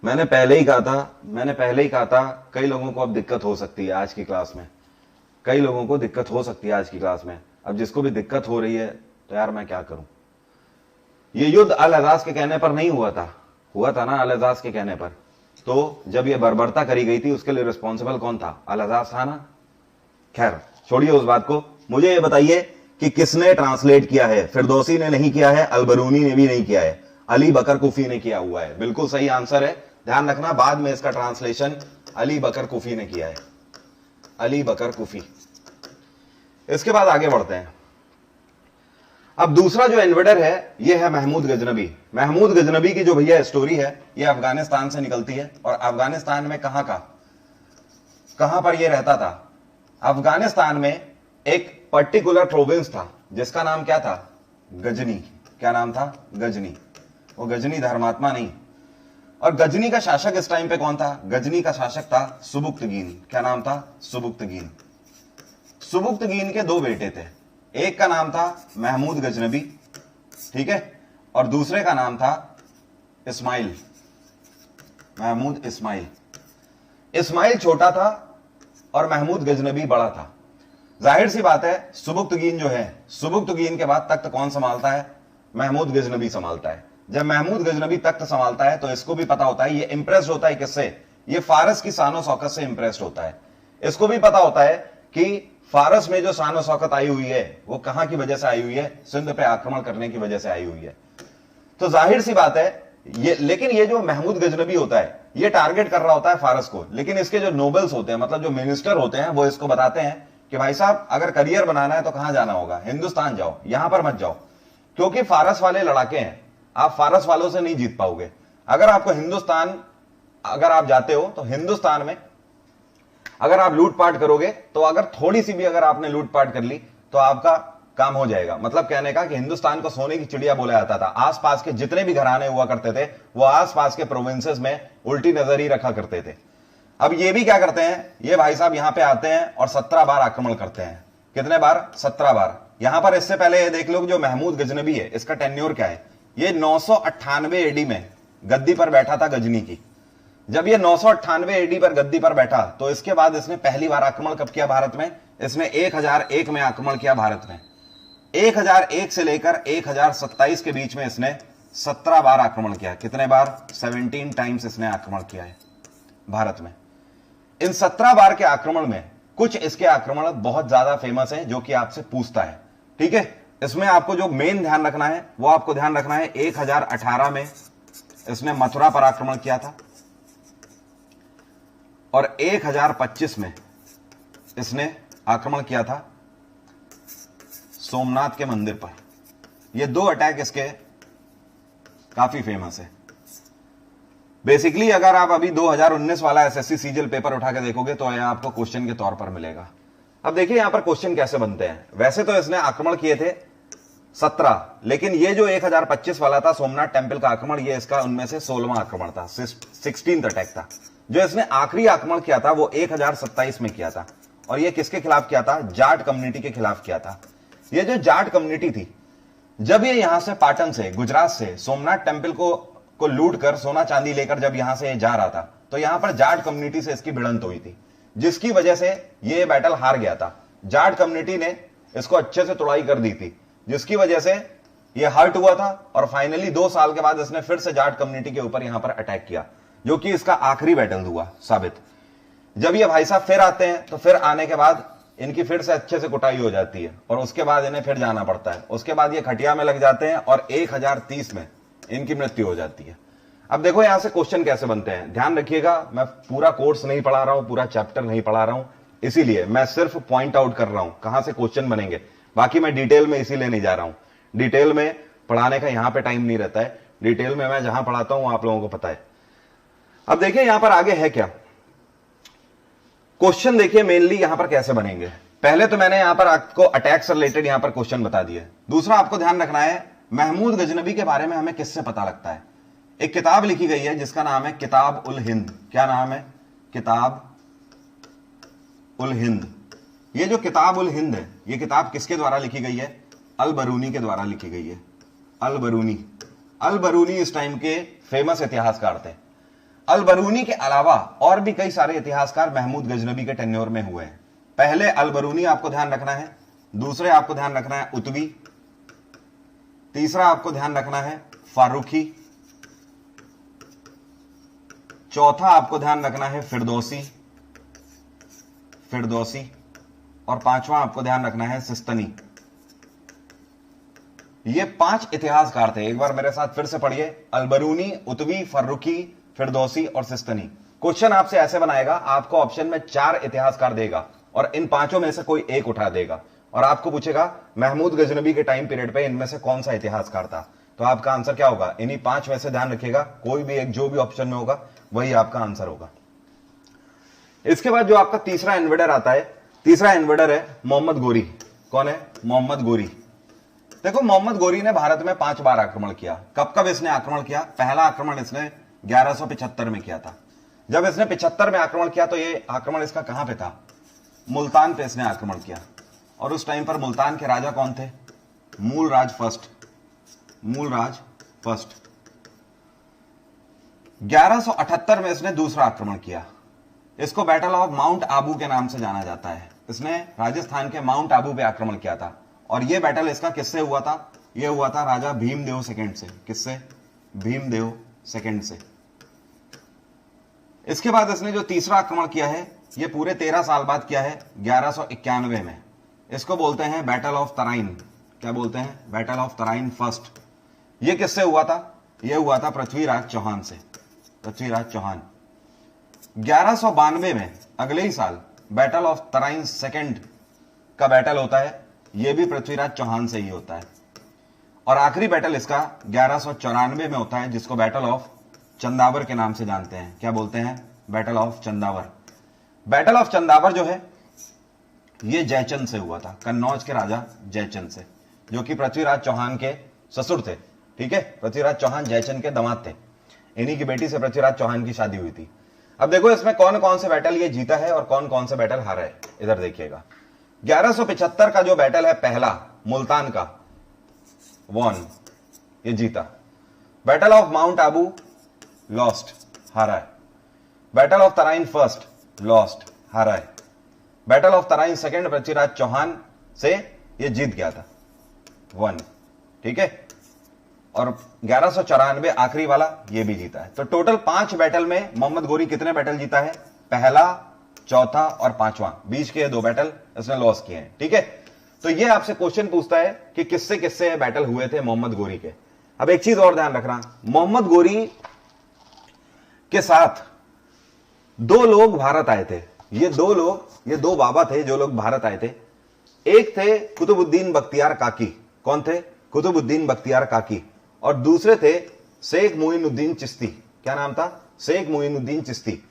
A: मैंने पहले ही कहा था कई लोगों को अब दिक्कत हो सकती है आज की क्लास में, कई लोगों को दिक्कत हो सकती है आज की क्लास में। अब जिसको भी दिक्कत हो रही है तो यार मैं क्या करूं। ये युद्ध अल हजाज के कहने पर नहीं हुआ था ना, अल हजाज के कहने पर। तो जब ये बर्बरता करी गई थी उसके लिए रिस्पॉन्सिबल कौन था? अल हजाज था ना। खैर छोड़िए उस बात को, मुझे ये बताइए कि किसने ट्रांसलेट किया है? फिरदौसी ने नहीं किया है, अलबरूनी ने भी नहीं किया है, अली बकर कुफी ने किया हुआ है। बिल्कुल सही आंसर है, ध्यान रखना बाद में इसका ट्रांसलेशन अली बकर कुफी ने किया है, अली बकर कुफी। इसके बाद आगे बढ़ते हैं। अब दूसरा जो इन्वेडर है ये है महमूद गजनबी। महमूद गजनबी की जो भैया स्टोरी है ये अफगानिस्तान से निकलती है। और अफगानिस्तान में कहां पर ये रहता था? अफगानिस्तान में एक पर्टिकुलर प्रोविंस था जिसका नाम क्या था? गजनी। क्या नाम था? गजनी। वो गजनी धर्मात्मा नहीं। और गजनी का शासक इस टाइम पे कौन था? गजनी का शासक था सुबुक्तगीन। क्या नाम था? सुबुक्तगीन। सुबुक्तगीन के दो बेटे थे, एक का नाम था महमूद गजनबी, ठीक है, और दूसरे का नाम था इस्माइल, महमूद इस्माइल। इस्माइल छोटा था और महमूद गजनबी बड़ा था। जाहिर सी बात है सुबुक्तगीन जो है, सुबुक्तगीन के बाद तख्त कौन संभालता है? महमूद गजनबी संभालता है। जब महमूद गजनबी तख्त संभालता है तो इसको भी पता होता है, ये इंप्रेस्ड होता है किससे? ये फारस की शान शौकत से इंप्रेस्ड होता है। इसको भी पता होता है कि फारस में जो शान शौकत आई हुई है वो कहां की वजह से आई हुई है? सिंध पे आक्रमण करने की वजह से आई हुई है। तो जाहिर सी बात है ये, लेकिन ये जो महमूद गजनबी होता है ये टारगेट कर रहा होता है फारस को। लेकिन इसके जो नोबल्स होते हैं, मतलब जो मिनिस्टर होते हैं, वो इसको बताते हैं कि भाई साहब अगर करियर बनाना है तो कहां जाना होगा? हिंदुस्तान जाओ, यहां पर मत जाओ, क्योंकि फारस वाले लड़ाके हैं, आप फारस वालों से नहीं जीत पाओगे। अगर आपको हिंदुस्तान, अगर आप जाते हो तो हिंदुस्तान में अगर आप लूटपाट करोगे तो अगर थोड़ी सी भी अगर आपने लूटपाट कर ली तो आपका काम हो जाएगा। मतलब कहने का कि हिंदुस्तान को सोने की चिड़िया बोला जाता था। आसपास के जितने भी घराने हुआ करते थे वो आसपास के प्रोविंसेस में उल्टी नजर ही रखा करते थे। अब ये भी क्या करते हैं, ये भाई साहब यहां पे आते हैं और 17 बार आक्रमण करते हैं। कितने बार? 17 बार। यहां पर इससे पहले ये देख लो जो महमूद गजनबी है इसका टेन्योर क्या है? ये 998 एडी में गद्दी पर बैठा था गजनी की। जब ये 998 एडी पर गद्दी पर बैठा तो इसके बाद इसने पहली बार आक्रमण कब किया भारत में? इसने 1001 में आक्रमण किया भारत में। 1001 से लेकर 1027 के बीच में इसने 17 बार आक्रमण किया। कितने बार? 17 टाइम्स इसने आक्रमण किया है भारत में। इन 17 बार के आक्रमण में कुछ इसके आक्रमण बहुत ज्यादा फेमस है जो कि आपसे पूछता है, ठीक है। इसमें आपको जो मेन ध्यान रखना है वो आपको ध्यान रखना है 1018 में इसने मथुरा पर आक्रमण किया था और 1025 में इसने आक्रमण किया था सोमनाथ के मंदिर पर। ये दो अटैक इसके काफी फेमस है। बेसिकली अगर आप अभी 2019 वाला एसएससी सीजीएल पेपर उठा के देखोगे तो यह आपको क्वेश्चन के तौर पर मिलेगा। अब देखिए यहां पर क्वेश्चन कैसे बनते हैं। वैसे तो इसने आक्रमण किए थे 17, लेकिन ये जो 1025 वाला था सोमनाथ टेंपल का आक्रमण, ये इसका उनमें से 16वां आक्रमण था, 16th अटैक था। जो इसने आखिरी आक्रमण किया था वो 1027 में किया था और ये किसके खिलाफ किया था? जाट कम्युनिटी के खिलाफ किया था। ये जो जाट कम्युनिटी थी, जब ये यहां से पाटन से, गुजरात से सोमनाथ टेंपल को लूट कर सोना चांदी लेकर जब यहां से जा रहा था तो यहां पर जाट कम्युनिटी से इसकी भिड़ंत हुई थी, जिसकी वजह से ये बैटल हार गया था। जाट कम्युनिटी ने इसको अच्छे से तोड़ाई कर दी थी, जिसकी वजह से ये हर्ट हुआ था और फाइनली 2 साल के बाद इसने फिर से जाट कम्युनिटी के ऊपर यहां पर अटैक किया, जो कि इसका आखिरी बैटल हुआ साबित। जब ये भाई साहब फिर आते हैं तो फिर आने के बाद इनकी फिर से अच्छे से कुटाई हो जाती है और उसके बाद इन्हें फिर जाना पड़ता है। उसके बाद ये खटिया में लग जाते हैं और 1030 में इनकी मृत्यु हो जाती है। अब देखो यहां से क्वेश्चन कैसे बनते हैं, ध्यान रखिएगा। मैं पूरा कोर्स नहीं पढ़ा रहा हूं, पूरा चैप्टर नहीं पढ़ा रहा हूं, इसीलिए मैं सिर्फ पॉइंट आउट कर रहा हूं कहां से क्वेश्चन बनेंगे। बाकी मैं डिटेल में इसीलिए नहीं जा रहा हूं, डिटेल में पढ़ाने का यहां पे टाइम नहीं रहता है। डिटेल में मैं जहां पढ़ाता हूं आप लोगों को पता है। अब देखिए यहां पर आगे है क्या क्वेश्चन, देखिए मेनली यहां पर कैसे बनेंगे। पहले तो मैंने यहां पर आपको अटैक से रिलेटेड यहां पर क्वेश्चन बता दिए। दूसरा आपको ध्यान रखना है महमूद गजनबी के बारे में हमें किससे पता लगता है। एक किताब लिखी गई है जिसका नाम है किताब उल हिंद। क्या नाम है? किताब उल हिंद। ये जो किताब उल हिंद है, ये किताब किसके द्वारा लिखी गई है? अल बरूनी के द्वारा लिखी गई है। अल बरूनी अल बरूनी इस टाइम के फेमस इतिहासकार थे। अल बरूनी के अलावा और भी कई सारे इतिहासकार महमूद गजनबी के टेन्योर में हुए हैं। पहले अल बरूनी आपको ध्यान रखना है, दूसरे आपको ध्यान रखना है उतवी, तीसरा आपको ध्यान रखना है फारूकी, चौथा आपको ध्यान रखना है फिरदौसी, और पांचवा आपको ध्यान रखना है सिस्तनी। ये 5 इतिहासकार थे। एक बार मेरे साथ फिर से पढ़िए, अलबरूनी, उतवी, फर्रुखी, फिरदौसी और सिस्तनी। क्वेश्चन आपसे ऐसे बनाएगा, आपको ऑप्शन में 4 इतिहासकार देगा और इन पांचों में से कोई एक उठा देगा और आपको पूछेगा महमूद गजनबी के टाइम पीरियड पे इनमें से कौन सा इतिहासकार था। तो आपका आंसर क्या होगा? इन्हीं 5 में से ध्यान रखिएगा, कोई भी एक जो भी ऑप्शन में होगा वही आपका आंसर होगा। इसके बाद जो आपका तीसरा इन्वेडर आता है, तीसरा इन्वेडर है मोहम्मद गोरी। कौन है? मोहम्मद गोरी। देखो, मोहम्मद गोरी ने भारत में 5 बार आक्रमण किया। कब कब इसने आक्रमण किया? पहला आक्रमण इसने 1175 में किया था। जब इसने 75 में आक्रमण किया तो ये आक्रमण इसका कहां पे था? मुल्तान पे इसने आक्रमण किया। और उस टाइम पर मुल्तान के राजा कौन थे? मूलराज फर्स्ट। 1178 में इसने दूसरा आक्रमण किया। इसको बैटल ऑफ माउंट आबू के नाम से जाना जाता है। इसने राजस्थान के माउंट आबू पे आक्रमण किया था और यह बैटल इसका किससे हुआ था? यह हुआ था राजा भीमदेव सेकंड से। किससे? भीमदेव सेकंड से। इसके बाद इसने जो तीसरा आक्रमण किया है यह पूरे 13 साल बाद किया है, 1191 में। इसको बोलते हैं बैटल ऑफ तराइन। क्या बोलते हैं? Battle of Tarain first. यह किससे हुआ था? यह हुआ था पृथ्वीराज चौहान से। पृथ्वीराज चौहान। 1192 में अगले ही साल बैटल ऑफ तराइन सेकंड का बैटल होता है। यह भी पृथ्वीराज चौहान से ही होता है। और आखिरी बैटल इसका 1194 में होता है, जिसको बैटल ऑफ चंदावर के नाम से जानते हैं। क्या बोलते हैं? Battle of Chandawar. Battle of Chandawar जो है यह जयचंद से हुआ था, कन्नौज के राजा जयचंद से, जो कि पृथ्वीराज चौहान के ससुर थे। ठीक है, पृथ्वीराज चौहान जयचंद के दामाद थे। इन्हीं की बेटी से पृथ्वीराज चौहान की शादी हुई थी। अब देखो इसमें कौन कौन से बैटल ये जीता है और कौन कौन से बैटल हारा है। इधर देखिएगा, 1175 का जो बैटल है पहला मुल्तान का, वॉन, ये जीता। Battle of mount Abu lost, हारा है। Battle of Tarain first lost, हारा है। Battle of Tarain second Prithviraj Chauhan से ये जीत गया था, वन। ठीक है, और 1194 आखिरी वाला ये भी जीता है। तो टोटल 5 बैटल में मोहम्मद गोरी कितने बैटल जीता है? पहला, चौथा और 5वां। बीच के 2 बैटल इसने लॉस किए हैं। ठीक है, तो ये आपसे क्वेश्चन पूछता है कि किससे किससे बैटल हुए थे मोहम्मद गोरी के। अब एक चीज और ध्यान रखना, मोहम्मद गोरी के साथ 2 लोग भारत आए थे। ये 2 लोग, ये 2 बाबा थे जो लोग भारत आए थे। एक थे कुतुबुद्दीन बख्तियार काकी। कौन थे? कुतुबुद्दीन बख्तियार काकी। और दूसरे थे शेख मोइनुद्दीन चिश्ती। क्या नाम था? शेख मोइनुद्दीन चिश्ती।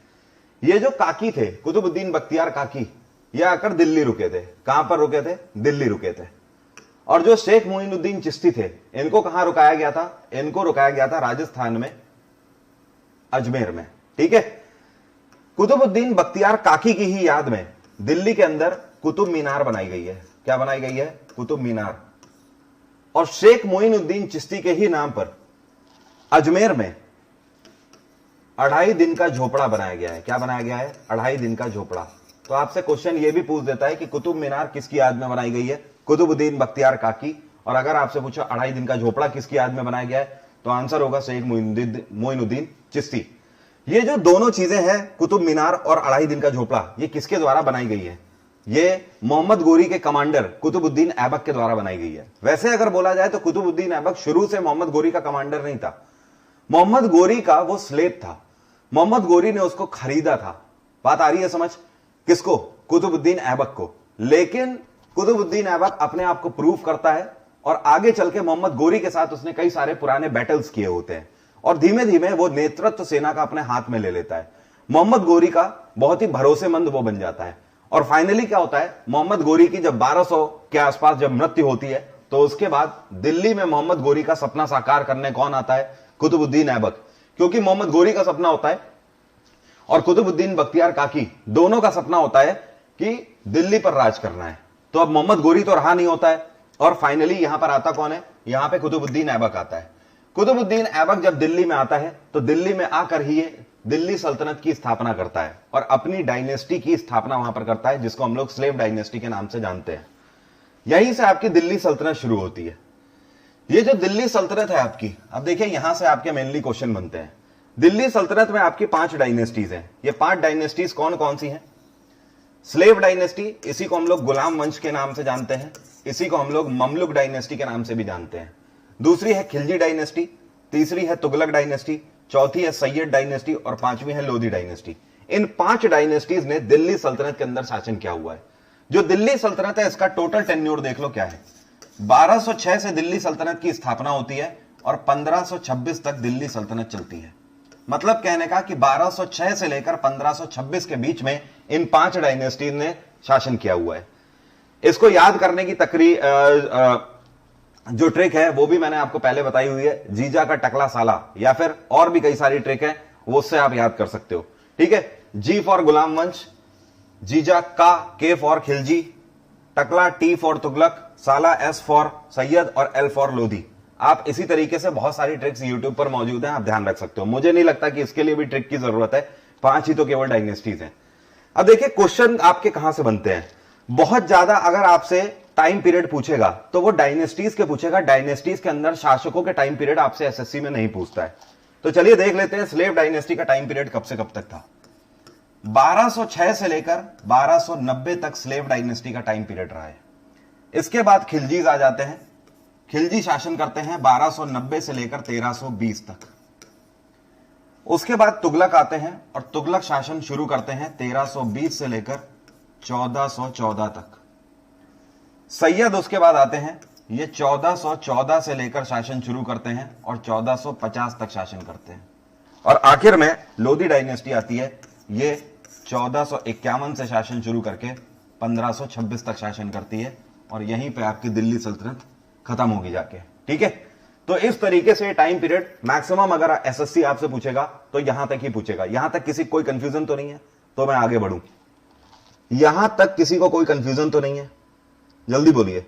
A: ये जो काकी थे, कुतुबुद्दीन बख्तियार काकी, ये आकर दिल्ली रुके थे। कहां पर रुके थे? दिल्ली रुके थे। और जो शेख मोइनुद्दीन चिश्ती थे, इनको कहां रुकाया गया था? इनको रुकाया गया था राजस्थान में, अजमेर में। ठीक है, कुतुबुद्दीन बख्तियार काकी की ही याद में दिल्ली के अंदर कुतुब मीनार बनाई गई है। क्या बनाई गई है? कुतुब मीनार। और शेख मोइनुद्दीन चिश्ती के ही नाम पर अजमेर में 2.5 दिन का झोपड़ा बनाया गया है। क्या बनाया गया है? 2.5 दिन का झोपड़ा। तो आपसे क्वेश्चन यह भी पूछ देता है कि कुतुब मीनार किसकी याद में बनाई गई है? कुतुबुद्दीन बख्तियार काकी। और अगर आपसे पूछा 2.5 दिन का झोपड़ा किसकी याद में बनाया गया है, तो आंसर होगा शेख मोइनुद्दीन चिश्ती। ये जो दोनों चीजें हैं, कुतुब मीनार और 2.5 दिन का झोपड़ा, ये किसके द्वारा बनाई गई है? ये मोहम्मद गोरी के कमांडर कुतुबुद्दीन ऐबक के द्वारा बनाई गई है। वैसे अगर बोला जाए तो कुतुबुद्दीन ऐबक शुरू से मोहम्मद गोरी का कमांडर नहीं था। मोहम्मद गोरी का वो स्लेव था। मोहम्मद गोरी ने उसको खरीदा था। बात आ रही है समझ? किसको? कुतुबुद्दीन ऐबक को। लेकिन कुतुबुद्दीन ऐबक अपने आप को प्रूव करता है और आगे चल के मोहम्मद गोरी के साथ उसने कई सारे पुराने बैटल्स किए होते हैं और धीमे धीमे वो नेतृत्व सेना का अपने हाथ में ले लेता है। मोहम्मद गोरी का बहुत ही भरोसेमंद वो बन जाता है। और फाइनली क्या होता है? मोहम्मद गोरी की जब 1200 के आसपास जब मृत्यु होती है, तो उसके बाद दिल्ली में मोहम्मद गोरी का सपना साकार करने कौन आता है? कुतुबुद्दीन ऐबक। क्योंकि मोहम्मद गोरी का सपना होता है और कुतुबुद्दीन बख्तियार काकी दोनों का सपना होता है कि दिल्ली पर राज करना है। तो अब मोहम्मद गोरी तो रहा नहीं होता है और फाइनली यहां पर आता कौन है? यहां पे कुतुबुद्दीन ऐबक आता है। कुतुबुद्दीन ऐबक जब दिल्ली में आता है तो दिल्ली में आकर ही ये दिल्ली सल्तनत की स्थापना करता है और अपनी डायनेस्टी की स्थापना वहां पर करता है, जिसको हम लोग स्लेव डायनेस्टी के नाम से जानते हैं। यहीं से आपकी दिल्ली सल्तनत शुरू होती है। ये जो दिल्ली सल्तनत है आपकी, अब देखिए यहां से आपके मेनली क्वेश्चन बनते हैं। दिल्ली सल्तनत में आपकी 5 डायनेस्टीज हैं। ये 5 डायनेस्टीज कौन कौन सी हैं? स्लेव डायनेस्टी, इसी को हम लोग गुलाम वंश के नाम से जानते हैं, इसी को हम लोग ममलुक डायनेस्टी के नाम से भी जानते हैं। दूसरी है खिलजी डायनेस्टी, तीसरी है तुगलक डायनेस्टी, चौथी है सैयद डायनेस्टी और 5वीं है लोधी डायनेस्टी। इन 5 डायनेस्टीज ने दिल्ली सल्तनत के अंदर शासन किया हुआ है। जो दिल्ली सल्तनत है इसका टोटल टेन्योर देख लो क्या है। 1206 से दिल्ली सल्तनत की स्थापना होती है और 1526 तक दिल्ली सल्तनत चलती है। मतलब कहने का कि 1206 से लेकर 1526 के बीच में इन 5 डायनेस्टीज ने शासन किया हुआ है। इसको याद करने की जो ट्रिक है वो भी मैंने आपको पहले बताई हुई है। जीजा का टकला साला या फिर और भी कई सारी ट्रिक है, वो उससे आप याद कर सकते हो। ठीक है, जी फॉर गुलाम वंश, जीजा का के फॉर खिलजी, टकला टी फॉर तुगलक, साला एस फॉर सैयद और एल फॉर लोधी। आप इसी तरीके से बहुत सारी ट्रिक्स यूट्यूब पर मौजूद हैं, आप ध्यान रख सकते हो। मुझे नहीं लगता कि इसके लिए भी ट्रिक की जरूरत है, 5 ही तो केवल डायनेस्टीज हैं। अब देखिए क्वेश्चन आपके कहां से बनते हैं। बहुत ज्यादा अगर आपसे टाइम पीरियड पूछेगा तो वो डायनेस्टीज के पूछेगा। डायनेस्टीज के अंदर शासकों के टाइम पीरियड आपसे एसएससी में नहीं पूछता है। तो चलिए देख लेते हैं स्लेव डायनेस्टी का टाइम पीरियड कब से कब तक था। 1206 से लेकर 1290 तक स्लेव डायनेस्टी का टाइम पीरियड रहा है। इसके बाद खिलजीज आ जाते हैं। खिलजी शासन करते हैं 1290 से लेकर 1320 तक। उसके बाद तुगलक आते हैं और तुगलक शासन शुरू करते हैं 1320 से लेकर 1414 तक। सैयद उसके बाद आते हैं, ये 1414 से लेकर शासन शुरू करते हैं और 1450 तक शासन करते हैं। और आखिर में लोधी डायनेस्टी आती है, ये 1451 से शासन शुरू करके 1526 तक शासन करती है और यहीं पे आपकी दिल्ली सल्तनत खत्म होगी जाके। ठीक है, तो इस तरीके से टाइम पीरियड मैक्सिमम अगर एसएससी आपसे पूछेगा तो यहां तक ही पूछेगा। यहां तक किसी कोई कंफ्यूजन तो नहीं है? तो मैं आगे बढ़ूं। यहां तक किसी को कोई कंफ्यूजन तो नहीं है? जल्दी बोलिए,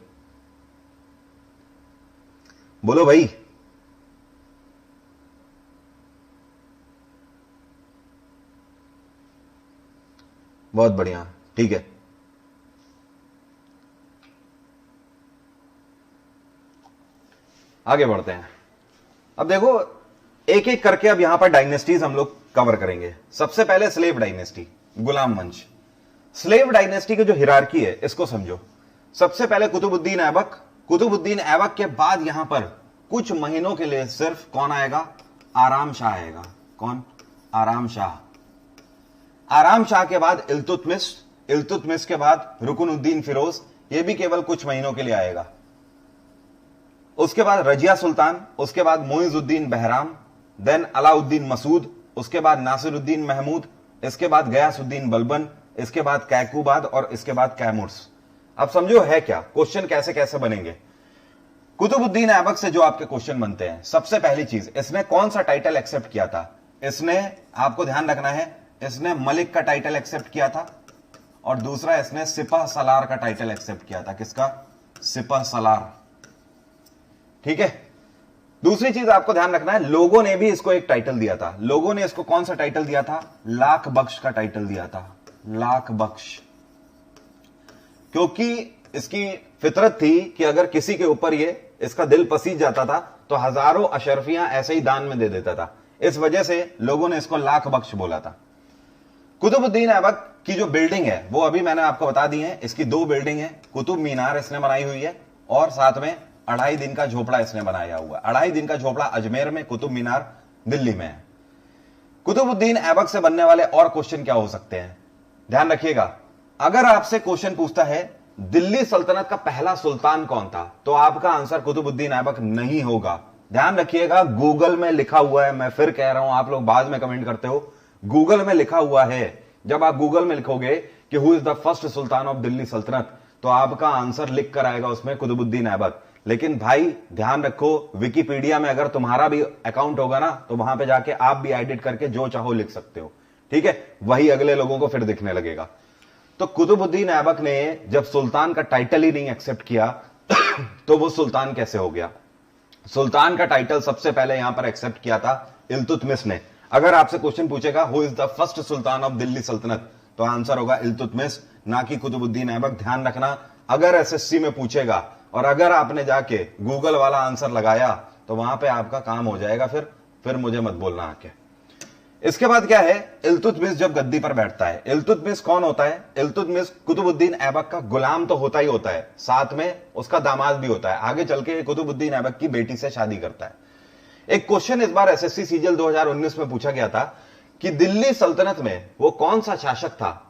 A: बोलो भाई। बहुत बढ़िया, ठीक है। आगे बढ़ते हैं। अब देखो एक एक करके अब यहां पर डायनेस्टीज हम लोग कवर करेंगे। सबसे पहले स्लेव डायनेस्टी, गुलाम वंश। स्लेव डायनेस्टी की जो हिरार्की है इसको समझो। सबसे पहले कुतुबुद्दीन ऐबक। कुतुबुद्दीन ऐबक के बाद यहां पर कुछ महीनों के लिए सिर्फ कौन आएगा? आराम शाह आएगा। कौन? आराम शाह। आराम शाह के बाद इल्तुतमिश। इल्तुतमिश के बाद रुकनुद्दीन फिरोज, ये भी केवल कुछ महीनों के लिए आएगा। उसके बाद रजिया सुल्तान, उसके बाद मोइजुद्दीन बहराम, देन अलाउद्दीन मसूद, उसके बाद नासिरुद्दीन महमूद, इसके बाद गयासुद्दीन बलबन, इसके बाद कैकूबाद और इसके बाद कैमुर्स। अब समझो है क्या, क्वेश्चन कैसे कैसे बनेंगे। कुतुबुद्दीन ऐबक से जो आपके क्वेश्चन बनते हैं, सबसे पहली चीज, इसने कौन सा टाइटल एक्सेप्ट किया था? इसने, आपको ध्यान रखना है, इसने मलिक का टाइटल एक्सेप्ट किया था और दूसरा इसने सिपह सलार का टाइटल एक्सेप्ट किया था। किसका? सिपह सलार। ठीक है। दूसरी चीज आपको ध्यान रखना है, लोगों ने भी इसको एक टाइटल दिया था। लोगों ने इसको कौन सा टाइटल दिया था? लाख बख्श का टाइटल दिया था। लाख बख्श, क्योंकि इसकी फितरत थी कि अगर किसी के ऊपर ये इसका दिल पसीज जाता था तो हजारों अशरफियां ऐसे ही दान में दे देता था। इस वजह से लोगों ने इसको लाख बख्श बोला था। कुतुबुद्दीन ऐबक की जो बिल्डिंग है वो अभी मैंने आपको बता दी है। इसकी 2 बिल्डिंग है। कुतुब मीनार इसने बनाई हुई है और साथ में 2.5 दिन का झोपड़ा इसने बनाया हुआ। 2.5 दिन का झोपड़ा अजमेर में, कुतुब मीनार दिल्ली में है। कुतुबुद्दीन ऐबक से बनने वाले और क्वेश्चन क्या हो सकते हैं? ध्यान रखिएगा, अगर आपसे क्वेश्चन पूछता है दिल्ली सल्तनत का पहला सुल्तान कौन था, तो आपका आंसर कुतुबुद्दीन ऐबक नहीं होगा। ध्यान रखिएगा, गूगल में लिखा हुआ है, मैं फिर कह रहा हूं, आप लोग बाद में कमेंट करते हो, गूगल में लिखा हुआ है। जब आप गूगल में लिखोगे कि who is the first sultan of Delhi Sultanate, तो आपका आंसर लिख कर आएगा उसमें कुतुबुद्दीन ऐबक। लेकिन भाई ध्यान रखो, विकिपीडिया में अगर तुम्हारा भी अकाउंट होगा ना, तो वहां पे जाके आप भी एडिट करके जो चाहो लिख सकते हो। ठीक है, वही अगले लोगों को फिर दिखने लगेगा। तो कुतुबुद्दीन ऐबक ने जब सुल्तान का टाइटल ही नहीं एक्सेप्ट किया तो वो सुल्तान कैसे हो गया? सुल्तान का टाइटल सबसे पहले यहां पर एक्सेप्ट किया था इल्तुतमिश ने। अगर आपसे क्वेश्चन पूछेगा who is the first sultan of Delhi Sultanate, तो आंसर होगा इल्तुतमिश, ना कि कुतुबुद्दीन ऐबक। ध्यान रखना, अगर एसएससी में पूछेगा और अगर आपने जाके गूगल वाला आंसर लगाया तो वहां पे आपका काम हो जाएगा, फिर मुझे मत बोलना आके। इसके बाद क्या है, इल्तुतमिश जब गद्दी पर बैठता है, इल्तुतमिश कौन होता है? इल्तुतमिश कुतुबुद्दीन ऐबक का गुलाम तो होता ही होता है, साथ में उसका दामाद भी होता है। आगे चल के कुतुबुद्दीन ऐबक की बेटी से शादी करता है। एक क्वेश्चन इस बार एसएससी सीजीएल 2019 में पूछा गया था कि दिल्ली सल्तनत में वो कौन सा शासक था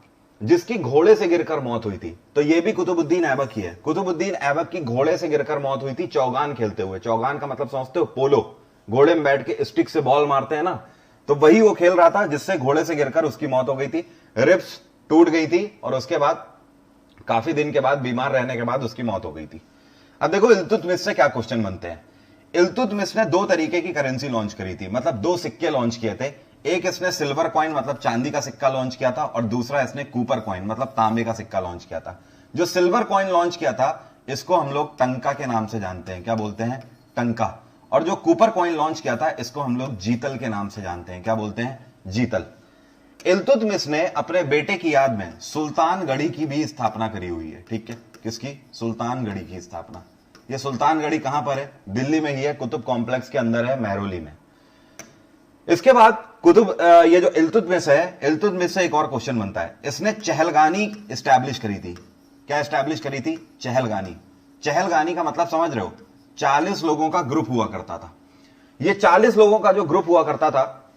A: जिसकी घोड़े से गिरकर मौत हुई थी? तो ये भी कुतुबुद्दीन ऐबक ही है। कुतुबुद्दीन ऐबक की घोड़े से गिरकर मौत हुई थी चौगान खेलते हुए। चौगान का मतलब समझते हो? पोलो। घोड़े में बैठ के स्टिक से बॉल मारते हैं ना, तो वही वो खेल रहा था जिससे घोड़े से गिरकर उसकी मौत हो गई थी। रिब्स टूट गई थी और उसके बाद काफी दिन के बाद, बीमार रहने के बाद उसकी मौत हो गई थी। अब देखो इल्तुतमिश से क्या क्वेश्चन बनते हैं। इल्तुतमिश ने 2 तरीके की करेंसी लॉन्च करी थी, मतलब 2 सिक्के लॉन्च किए थे। एक इसने सिल्वर कॉइन मतलब चांदी का सिक्का लॉन्च किया था और दूसरा इसने कूपर कॉइन मतलब तांबे का सिक्का लॉन्च किया था। जो सिल्वर कॉइन लॉन्च किया था इसको हम लोग टंका के नाम से जानते हैं। क्या बोलते हैं? टंका। और जो कूपर कॉइन लॉन्च किया था इसको हम लोग जीतल के नाम से जानते हैं। क्या बोलते हैं? जीतल। इल्तुतमिश ने अपने बेटे की याद में सुल्तानगढ़ी की भी स्थापना करी हुई है। ठीक है, किसकी? सुल्तानगढ़ी की स्थापना। ये सुल्तानगढ़ी कहां पर है? दिल्ली में ही है, कुतुब कॉम्प्लेक्स के अंदर है, मेहरौली में। इसके बाद ये जो इल्तुतमिश है, इल्तुतमिश से एक और क्वेश्चन बनता है। इसने चहलगानी स्टैब्लिश करी थी। क्या स्टैब्लिश करी थी? चहलगानी। चहलगानी का मतलब समझ रहे हो? 40 लोगों का ग्रुप हुआ करता था। ये 40 लोगों का जो ग्रुप हुआ करता था,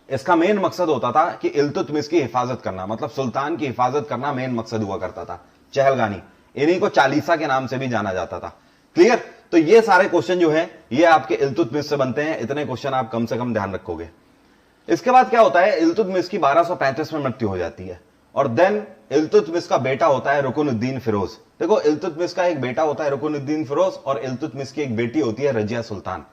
A: इसका मेन मकसद होता था कि इल्तुतमिश की हिफाजत करना, मतलब सुल्तान की हिफाजत करना मेन मकसद हुआ करता था। चहलगानी, इन्हीं को चालीसा के नाम से भी जाना जाता था। क्लियर? तो ये सारे क्वेश्चन जो है ये आपके इल्तुतमिश से बनते हैं। इतने क्वेश्चन आप कम से कम ध्यान रखोगे। इसके बाद क्या होता है, इल्तुतमिश की 1235 में मृत्यु हो जाती है और देन इल्तुतमिश का बेटा होता है रुकनुद्दीन फिरोज। देखो, इल्तुतमिश का एक बेटा होता है रुकनुद्दीन फिरोज और इल्तुतमिश की एक बेटी होती है रजिया सुल्तान।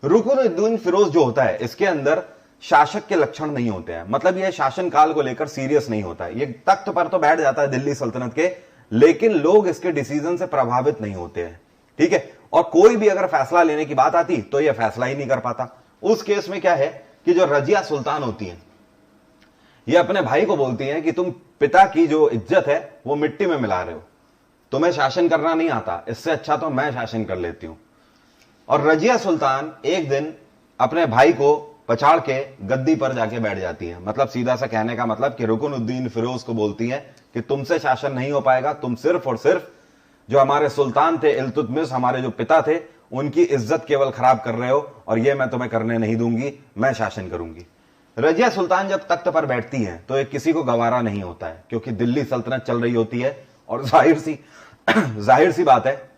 A: रुकनुद्दीन फिरोज जो होता है इसके अंदर शासक के लक्षण नहीं होते हैं, मतलब यह शासन काल को लेकर सीरियस नहीं होता है। ये तख्त पर तो बैठ जाता है दिल्ली सल्तनत के, लेकिन लोग इसके डिसीजन से प्रभावित नहीं होते हैं। ठीक है, और कोई भी अगर फैसला लेने की बात आती तो यह फैसला ही नहीं कर पाता। उस केस में क्या है कि जो रजिया सुल्तान होती है ये अपने भाई को बोलती है कि तुम पिता की जो इज्जत है वो मिट्टी में मिला रहे हो, तुम्हें शासन करना नहीं आता, इससे अच्छा तो मैं शासन कर लेती हूं। और रजिया सुल्तान एक दिन अपने भाई को पछाड़ के गद्दी पर जाके बैठ जाती है। मतलब सीधा सा कहने का मतलब कि रुकनुद्दीन फिरोज को बोलती है कि तुमसे शासन नहीं हो पाएगा, तुम सिर्फ और सिर्फ जो हमारे सुल्तान थे इल्तुतमिश, हमारे जो पिता थे, उनकी इज्जत केवल खराब कर रहे हो और ये मैं तुम्हें करने नहीं दूंगी, मैं शासन करूंगी। रजिया सुल्तान जब तख्त पर बैठती है तो ये किसी को गवारा नहीं होता है, क्योंकि दिल्ली सल्तनत चल रही होती है और जाहिर सी बात है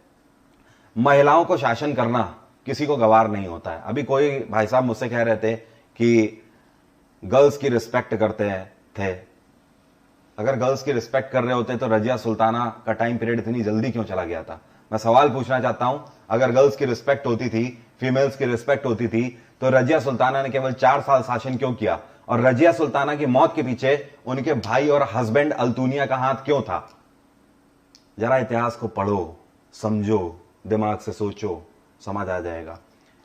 A: महिलाओं को शासन करना किसी को गवार नहीं होता है। अभी कोई भाई साहब मुझसे कह रहे थे कि गर्ल्स की रिस्पेक्ट करते थे। अगर गर्ल्स की रिस्पेक्ट कर रहे होते तो रजिया सुल्ताना का टाइम पीरियड इतनी जल्दी क्यों चला गया था? मैं सवाल पूछना चाहता हूं, अगर गर्ल्स की रिस्पेक्ट होती थी, फीमेल्स की रिस्पेक्ट होती थी, तो रजिया सुल्ताना ने केवल 4 साल शासन क्यों किया? और रजिया सुल्ताना की मौत के पीछे उनके भाई और हस्बैंड अल्तुनिया का हाथ क्यों था? जरा इतिहास को पढ़ो, समझो, दिमाग से सोचो, समझ आ जाएगा।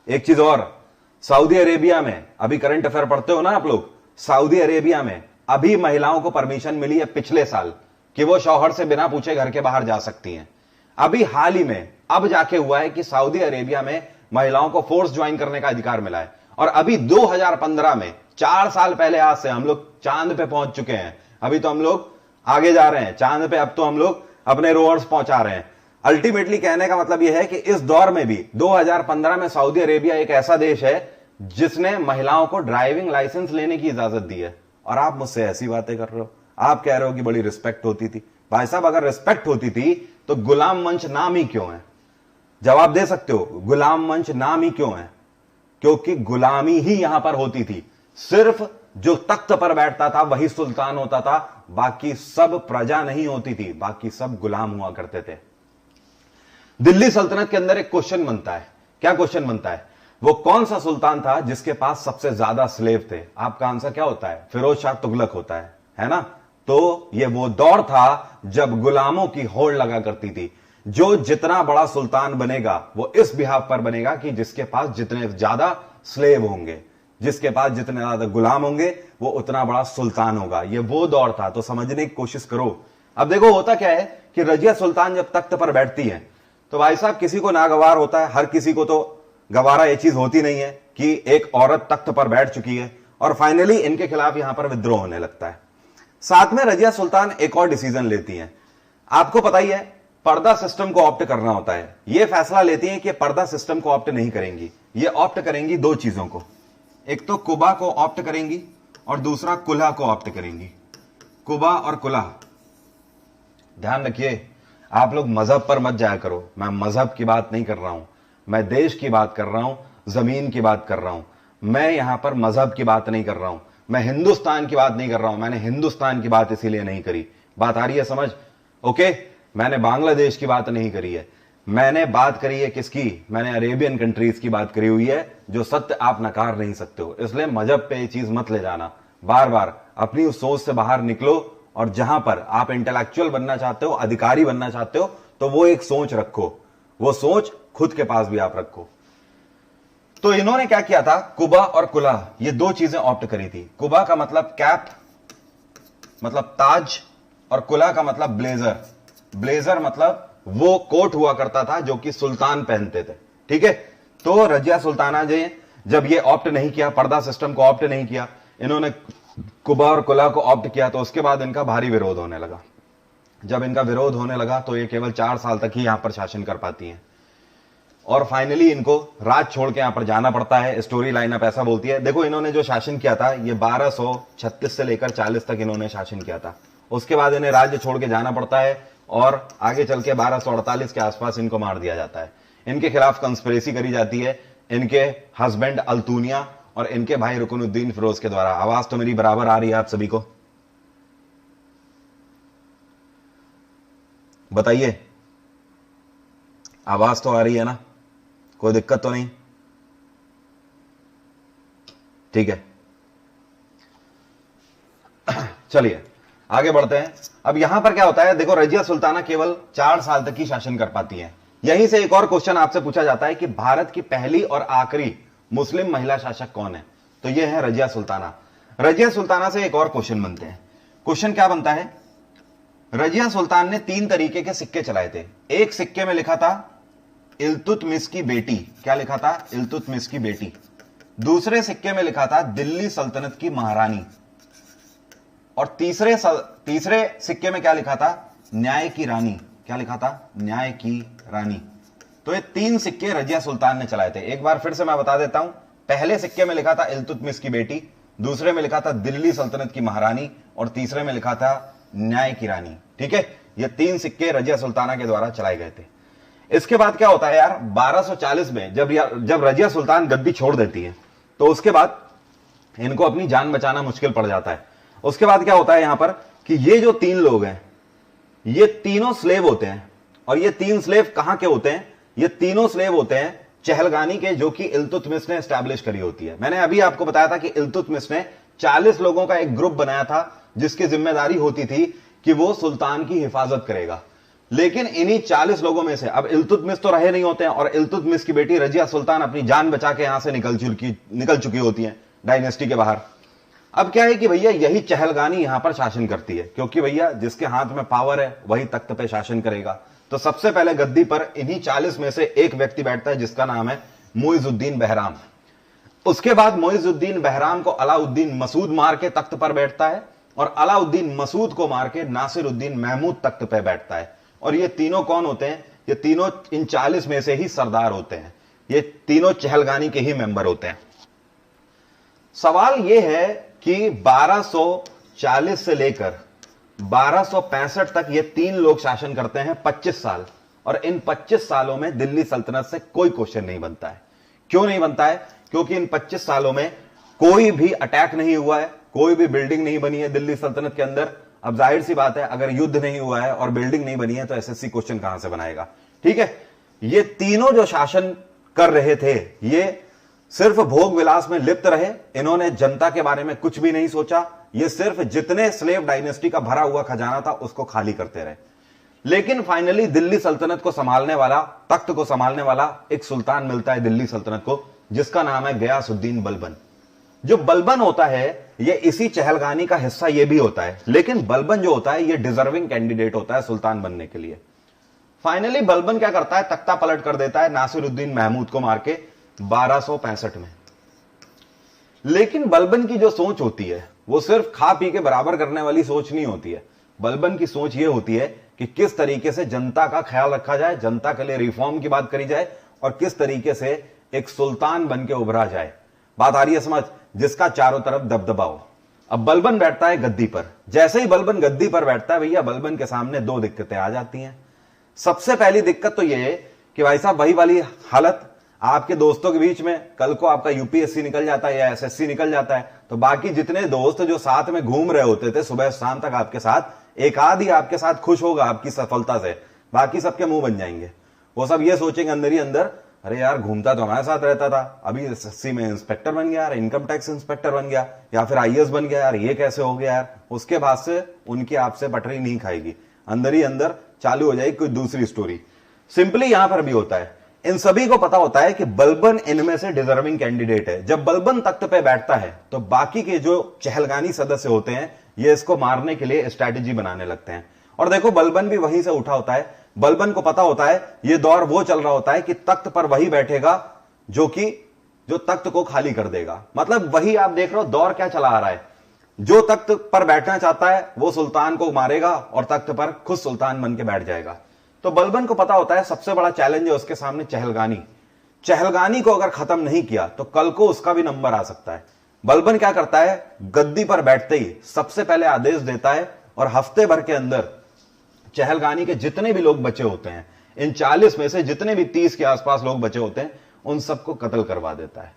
A: एक चीज और, सऊदी अरेबिया में अभी करंट अफेयर पढ़ते हो ना आप लोग, सऊदी अरेबिया में अभी महिलाओं को परमिशन मिली है पिछले साल कि वो शौहर से बिना पूछे घर के बाहर जा सकती हैं। अभी हाल ही में अब जाके हुआ है कि सऊदी अरेबिया में महिलाओं को फोर्स ज्वाइन करने का अधिकार मिला है। और अभी 2015 में, 4 साल पहले आज से हम लोग चांद पे पहुंच चुके हैं। अभी तो हम लोग आगे जा रहे हैं चांद पे, अब तो हम लोग अपने रोवर्स पहुंचा रहे हैं। अल्टीमेटली कहने का मतलब यह है कि इस दौर में भी 2015 में सऊदी अरेबिया एक ऐसा देश है जिसने महिलाओं को ड्राइविंग लाइसेंस लेने की इजाजत दी है। और आप मुझसे ऐसी बातें कर रहे हो, आप कह रहे हो कि बड़ी रिस्पेक्ट होती थी। भाई साहब, अगर रिस्पेक्ट होती थी तो गुलाम मंच नाम ही क्यों है? जवाब दे सकते हो, गुलाम मंच नाम ही क्यों है? क्योंकि गुलामी ही यहां पर होती थी। सिर्फ जो तख्त पर बैठता था वही सुल्तान होता था, बाकी सब प्रजा नहीं होती थी, बाकी सब गुलाम हुआ करते थे। दिल्ली सल्तनत के अंदर एक क्वेश्चन बनता है। क्या क्वेश्चन बनता है? वो कौन सा सुल्तान था जिसके पास सबसे ज्यादा स्लेव थे? आपका आंसर क्या होता है? फिरोज शाह तुगलक होता है ना? तो ये वो दौर था जब गुलामों की होड़ लगा करती थी। जो जितना बड़ा सुल्तान बनेगा वो इस बिहाफ पर बनेगा कि जिसके पास जितने ज्यादा स्लेव होंगे, जिसके पास जितने ज्यादा गुलाम होंगे, वो उतना बड़ा सुल्तान होगा। ये वो दौर था। तो समझने की कोशिश करो। अब देखो होता क्या है कि रजिया सुल्तान जब तख्त पर बैठती है तो भाई साहब किसी को नागवार होता है, हर किसी को तो गवारा ये चीज होती नहीं है कि एक औरत तख्त पर बैठ चुकी है, और फाइनली इनके खिलाफ यहां पर विद्रोह होने लगता है। साथ में रजिया सुल्तान एक और डिसीजन लेती हैं। आपको पता ही है पर्दा सिस्टम को ऑप्ट करना होता है। यह फैसला लेती हैं कि पर्दा सिस्टम को ऑप्ट नहीं करेंगी, ये ऑप्ट करेंगी दो चीजों को, एक तो कुबा को ऑप्ट करेंगी और दूसरा कुल्हा को ऑप्ट करेंगी। कुबा और कुल्हा, ध्यान रखिए आप लोग मजहब पर मत जाया करो। मैं मजहब की बात नहीं कर रहा हूं, मैं देश की बात कर रहा हूं, जमीन की बात कर रहा हूं। मैं यहां पर मजहब की बात नहीं कर रहा हूं, मैं हिंदुस्तान की बात नहीं कर रहा हूं। मैंने हिंदुस्तान की बात इसीलिए नहीं करी, बात आ रही है समझ? ओके, मैंने बांग्लादेश की बात नहीं करी है, मैंने बात करी है किसकी? मैंने अरेबियन कंट्रीज की बात करी हुई है, जो सत्य आप नकार नहीं सकते हो। इसलिए मजहब पे ये चीज मत ले जाना। बार बार अपनी उस सोच से बाहर निकलो, और जहां पर आप इंटेलेक्चुअल बनना चाहते हो, अधिकारी बनना चाहते हो, तो वो एक सोच रखो, वो सोच खुद के पास भी आप रखो। तो इन्होंने क्या किया था, कुबा और कुल्हा ये दो चीजें ऑप्ट करी थी। कुबा का मतलब कैप, मतलब ताज, और कुल्हा का मतलब ब्लेजर। ब्लेजर मतलब वो कोट हुआ करता था जो कि सुल्तान पहनते थे। ठीक है, तो रजिया सुल्ताना जी जब ये ऑप्ट नहीं किया, पर्दा सिस्टम को ऑप्ट नहीं किया, इन्होंने कुबा और कुल्हा को ऑप्ट किया, तो उसके बाद इनका भारी विरोध होने लगा। जब इनका विरोध होने लगा तो ये केवल 4 साल तक ही यहां पर शासन कर पाती हैं, और फाइनली इनको राज छोड़ के यहां पर जाना पड़ता है। स्टोरी लाइन आप ऐसा बोलती है। देखो इन्होंने जो शासन किया था ये 1236 से लेकर 40 तक इन्होंने शासन किया था। उसके बाद इन्हें राज्य छोड़ के जाना पड़ता है, और आगे चल के 1248 के आसपास इनको मार दिया जाता है। इनके खिलाफ कंस्पिरेसी करी जाती है इनके हस्बैंड अल्तुनिया और इनके भाई रुकनुद्दीन फिरोज के द्वारा। आवाज तो मेरी बराबर आ रही है आप सभी को? बताइए, आवाज तो आ रही है ना? कोई दिक्कत तो नहीं? ठीक है, चलिए आगे बढ़ते हैं। अब यहां पर क्या होता है, देखो रजिया सुल्ताना केवल 4 साल तक ही शासन कर पाती हैं। यहीं से एक और क्वेश्चन आपसे पूछा जाता है कि भारत की पहली और आखिरी मुस्लिम महिला शासक कौन है? तो यह है रजिया सुल्ताना। रजिया सुल्ताना से एक और क्वेश्चन बनते हैं। क्वेश्चन क्या बनता है, रजिया सुल्तान ने 3 तरीके के सिक्के चलाए थे। एक सिक्के में लिखा था इल्तुतमिश की बेटी, क्या लिखा था? इल्तुतमिश की बेटी। दूसरे सिक्के में लिखा था दिल्ली सल्तनत की महारानी, और तीसरे सिक्के में क्या लिखा था? न्याय की रानी। क्या लिखा था? न्याय की रानी। तो ये 3 सिक्के रजिया सुल्तान ने चलाए थे। एक बार फिर से मैं बता देता हूं, पहले सिक्के में लिखा था इल्तुतमिश की बेटी, दूसरे में लिखा था दिल्ली सल्तनत की महारानी, और तीसरे में लिखा था न्याय की रानी। ठीक है, ये 3 सिक्के रजिया सुल्ताना के द्वारा चलाए गए थे। इसके बाद क्या होता है यार, 1240 में जब रजिया सुल्तान गद्दी छोड़ देती है, तो उसके बाद इनको अपनी जान बचाना मुश्किल पड़ जाता है। उसके बाद क्या होता है यहां पर कि ये जो 3 लोग हैं, ये तीनों स्लेव होते हैं, और ये 3 स्लेव कहां के होते हैं? ये तीनों स्लेव होते हैं चहलगानी के, जो कि इल्तुतमिश ने एस्टैब्लिश करी होती है। मैंने अभी आपको बताया था कि इल्तुतमिश ने 40 लोगों का एक ग्रुप बनाया था, जिसकी जिम्मेदारी होती थी कि वो सुल्तान की हिफाजत करेगा। लेकिन इन्हीं 40 लोगों में से अब इल्तुतमिश तो रहे नहीं होते हैं, और इल्तुतमिश की बेटी रजिया सुल्तान अपनी जान बचा के यहां से निकल चुकी होती है डायनेस्टी के बाहर। अब क्या है कि भैया यही चहलगानी यहां पर शासन करती है, क्योंकि भैया जिसके हाथ में पावर है वही तख्त पे शासन करेगा। तो सबसे पहले गद्दी पर इन्हीं 40 में से एक व्यक्ति बैठता है, जिसका नाम है मुइजुद्दीन बहराम। उसके बाद मुइजुद्दीन बहराम को अलाउद्दीन मसूद मार के तख्त पर बैठता है, और अलाउद्दीन मसूद को मार के नासिरुद्दीन महमूद तख्त पर बैठता है। और ये तीनों कौन होते हैं? ये तीनों इन 40 में से ही सरदार होते हैं, ये तीनों चहलगानी के ही मेंबर होते हैं। सवाल यह है कि 1240 से लेकर 1265 तक ये 3 लोग शासन करते हैं 25 साल, और इन 25 सालों में दिल्ली सल्तनत से कोई क्वेश्चन नहीं बनता है। क्यों नहीं बनता है? क्योंकि इन 25 सालों में कोई भी अटैक नहीं हुआ है, कोई भी बिल्डिंग नहीं बनी है दिल्ली सल्तनत के अंदर। अब जाहिर सी बात है, अगर युद्ध नहीं हुआ है और बिल्डिंग नहीं बनी है तो एसएससी क्वेश्चन कहां से बनाएगा? ठीक है, ये तीनों जो शासन कर रहे थे, ये सिर्फ भोग विलास में लिप्त रहे। इन्होंने जनता के बारे में कुछ भी नहीं सोचा। ये सिर्फ जितने स्लेव डायनेस्टी का भरा हुआ खजाना था उसको खाली करते रहे। लेकिन फाइनली दिल्ली सल्तनत को संभालने वाला, तख्त को संभालने वाला एक सुल्तान मिलता है दिल्ली सल्तनत को, जिसका नाम है गयासुद्दीन बलबन। जो बलबन होता है ये इसी चहलगानी का हिस्सा ये भी होता है, लेकिन बलबन जो होता है ये डिजर्विंग कैंडिडेट होता है सुल्तान बनने के लिए। फाइनली बलबन क्या करता है, तख्ता पलट कर देता है नासिरुद्दीन महमूद को मार के 1265 में। लेकिन बलबन की जो सोच होती है वो सिर्फ खा पी के बराबर करने वाली सोच नहीं होती है। बलबन की सोच ये होती है कि किस तरीके से जनता का ख्याल रखा जाए, जनता के लिए रिफॉर्म की बात करी जाए और किस तरीके से एक सुल्तान बन के उभरा जाए। बात आ रही है समझ, जिसका चारों तरफ दबदबा हो। अब बलबन बैठता है गद्दी पर। जैसे ही बलबन गद्दी पर बैठता है भैया, बलबन के सामने दो दिक्कतें आ जाती हैं। सबसे पहली दिक्कत तो यह है कि भाई साहब वही वाली हालत, आपके दोस्तों के बीच में कल को आपका यूपीएससी निकल जाता है या एसएससी निकल जाता है, तो बाकी जितने दोस्त जो साथ में घूम रहे होते थे सुबह शाम तक आपके साथ, एक आध ही आपके साथ खुश होगा आपकी सफलता से, बाकी सबके मुंह बन जाएंगे। वो सब ये सोचेंगे अंदर ही अंदर, अरे यार घूमता तो हमारे साथ रहता था, अभी एसएससी में इंस्पेक्टर बन गया यार, इनकम टैक्स इंस्पेक्टर बन गया या फिर आईएएस बन गया यार, ये कैसे हो गया यार। उसके बाद से उनकी आपसे पटरी नहीं खाएगी, अंदर ही अंदर चालू हो जाएगी कोई दूसरी स्टोरी। सिंपली यहां पर भी होता है, इन सभी को पता होता है कि बलबन इनमें से डिजर्विंग कैंडिडेट है। जब बलबन तख्त पे बैठता है तो बाकी के जो चहलगानी सदस्य होते हैं ये इसको मारने के लिए स्ट्रैटेजी बनाने लगते हैं। और देखो बलबन भी वहीं से उठा होता है। बलबन को पता होता है ये दौर वो चल रहा होता है कि तख्त पर वही बैठेगा जो तख्त को खाली कर देगा। मतलब वही आप देख रहे हो दौर क्या चला आ रहा है, जो तख्त पर बैठना चाहता है वो सुल्तान को मारेगा और तख्त पर खुद सुल्तान बन के बैठ जाएगा। तो बलबन को पता होता है सबसे बड़ा चैलेंज है उसके सामने चहलगानी। चहलगानी को अगर खत्म नहीं किया तो कल को उसका भी नंबर आ सकता है। बलबन क्या करता है, गद्दी पर बैठते ही सबसे पहले आदेश देता है और हफ्ते भर के अंदर चहलगानी के जितने भी लोग बचे होते हैं, इन 40 में से जितने भी 30 के आसपास लोग बचे होते हैं, उन सबको कत्ल करवा देता है।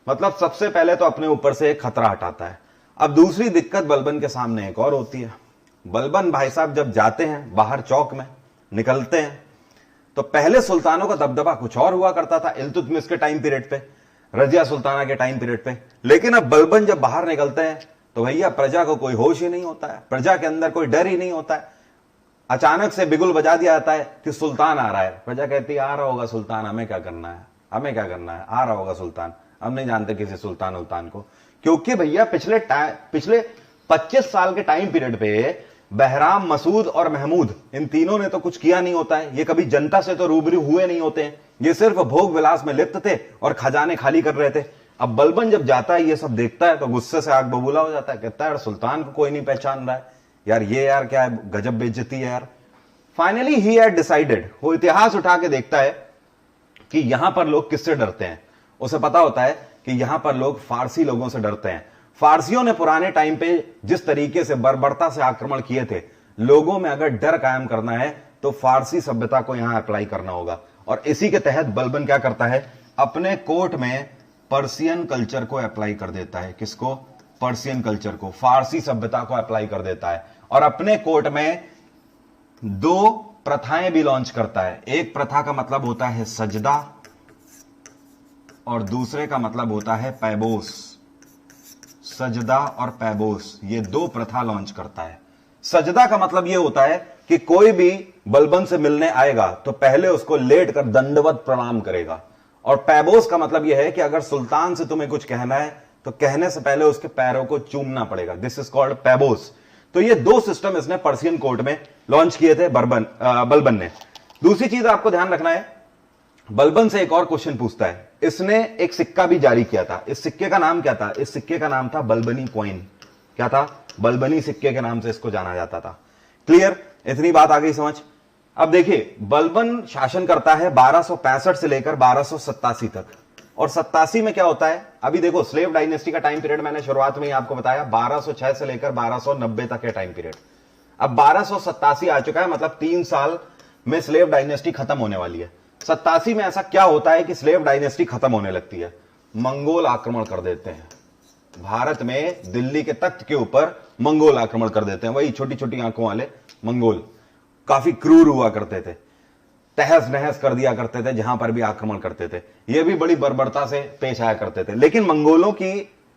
A: मतलब सबसे पहले तो अपने ऊपर से एक खतरा हटाता है। अब दूसरी दिक्कत बलबन के सामने एक और होती है। बलबन भाई साहब जब जाते हैं बाहर चौक में निकलते हैं तो पहले सुल्तानों का दबदबा कुछ और हुआ करता था, इल्तुतमिश के टाइम पीरियड पे, रजिया सुल्ताना के टाइम पीरियड पे। लेकिन अब बलबन जब बाहर निकलते हैं तो भैया प्रजा को कोई होश ही नहीं होता है, प्रजा के अंदर कोई डर ही नहीं होता है। अचानक से बिगुल बजा दिया जाता है कि सुल्तान आ रहा है। प्रजा कहती है आ रहा होगा सुल्तान, हमें क्या करना है, हमें क्या करना है, आ रहा होगा सुल्तान। हम नहीं जानते किसी सुल्तान उल्तान को, क्योंकि भैया पिछले 25 साल के टाइम पीरियड पे बहराम, मसूद और महमूद, इन तीनों ने तो कुछ किया नहीं होता है। ये कभी जनता से तो रूबरू हुए नहीं होते हैं, ये सिर्फ भोग विलास में लिप्त थे और खजाने खाली कर रहे थे। अब बलबन जब जाता है ये सब देखता है तो गुस्से से आग बबूला हो जाता है, कहता है यार सुल्तान को कोई नहीं पहचान रहा है यार, ये यार क्या है, गजब बेइज्जती है यार। फाइनली ही हैड डिसाइडेड, वो इतिहास उठा के देखता है कि यहां पर लोग किससे डरते हैं। उसे पता होता है कि यहां पर लोग फारसी लोगों से डरते हैं। फारसियों ने पुराने टाइम पे जिस तरीके से बर्बरता से आक्रमण किए थे, लोगों में अगर डर कायम करना है तो फारसी सभ्यता को यहां अप्लाई करना होगा। और इसी के तहत बलबन क्या करता है, अपने कोर्ट में पर्सियन कल्चर को अप्लाई कर देता है। किसको? पर्सियन कल्चर को, फारसी सभ्यता को अप्लाई कर देता है। और अपने कोर्ट में 2 प्रथाएं भी लॉन्च करता है। एक प्रथा का मतलब होता है सजदा और दूसरे का मतलब होता है पैबोस। सजदा और पैबोस, ये 2 प्रथा लॉन्च करता है। सजदा का मतलब यह होता है कि कोई भी बलबन से मिलने आएगा तो पहले उसको लेट कर दंडवत प्रणाम करेगा। और पैबोस का मतलब यह है कि अगर सुल्तान से तुम्हें कुछ कहना है तो कहने से पहले उसके पैरों को चूमना पड़ेगा। दिस इज कॉल्ड पैबोस। तो ये 2 सिस्टम इसने पर्सियन कोर्ट में लॉन्च किए थे बलबन ने। दूसरी चीज आपको ध्यान रखना है, बलबन से एक और क्वेश्चन पूछता है। इसने एक सिक्का भी जारी किया था। इस सिक्के का नाम क्या था? इस सिक्के का नाम था बलबनी कॉइन। क्या था? बलबनी सिक्के के नाम से इसको जाना जाता था। क्लियर? इतनी बात आ गई समझ। अब देखिए बलबन शासन करता है 1265 से लेकर 1287 तक। और 87 में क्या होता है, अभी देखो स्लेव डायनेस्टी का टाइम पीरियड मैंने शुरुआत में ही आपको बताया, 1206 से लेकर 1290 तक के टाइम पीरियड। अब 1287 आ चुका है, मतलब 3 साल में स्लेव डायनेस्टी खत्म होने वाली है। 87 में ऐसा क्या होता है कि स्लेव डायनेस्टी खत्म होने लगती है? मंगोल आक्रमण कर देते हैं भारत में, दिल्ली के तख्त के ऊपर मंगोल आक्रमण कर देते हैं। वही छोटी छोटी आंखों वाले मंगोल, काफी क्रूर हुआ करते थे, तहस नहस कर दिया करते थे जहां पर भी आक्रमण करते थे। ये भी बड़ी बर्बरता से पेश आया करते थे। लेकिन मंगोलों की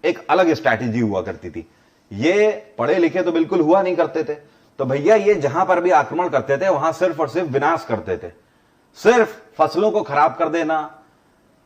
A: एक अलग स्ट्रैटेजी हुआ करती थी। ये पढ़े लिखे तो बिल्कुल हुआ नहीं करते थे, तो भैया ये जहां पर भी आक्रमण करते थे वहां सिर्फ और सिर्फ विनाश करते थे, सिर्फ फसलों को खराब कर देना,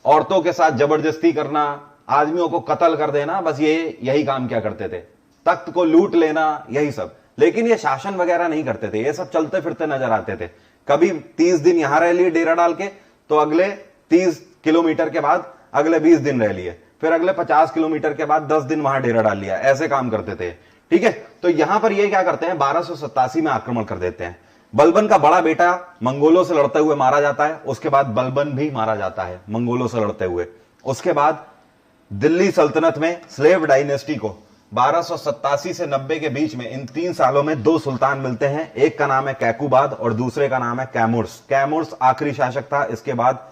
A: औरतों के साथ जबरदस्ती करना, आदमियों को कत्ल कर देना, बस यही काम क्या करते थे, तख्त को लूट लेना, यही सब। लेकिन ये शासन वगैरह नहीं करते थे, ये सब चलते फिरते नजर आते थे। कभी 30 दिन यहां रह लिए डेरा डाल के, तो अगले 30 किलोमीटर के बाद अगले 20 दिन रह लिए, फिर अगले 50 किलोमीटर के बाद 10 दिन वहां डेरा डाल लिया, ऐसे काम करते थे। ठीक है, तो यहां पर ये क्या करते हैं, 1287 में आक्रमण कर देते हैं। बलबन का बड़ा बेटा मंगोलों से लड़ते हुए मारा जाता है, उसके बाद बलबन भी मारा जाता है मंगोलों से लड़ते हुए। उसके बाद दिल्ली सल्तनत में स्लेव डायनेस्टी को 1287 से 90 के बीच में इन 3 सालों में 2 सुल्तान मिलते हैं, एक का नाम है कैकुबाद और दूसरे का नाम है कैमुर्स। कैमुर्स आखिरी शासक था, इसके बाद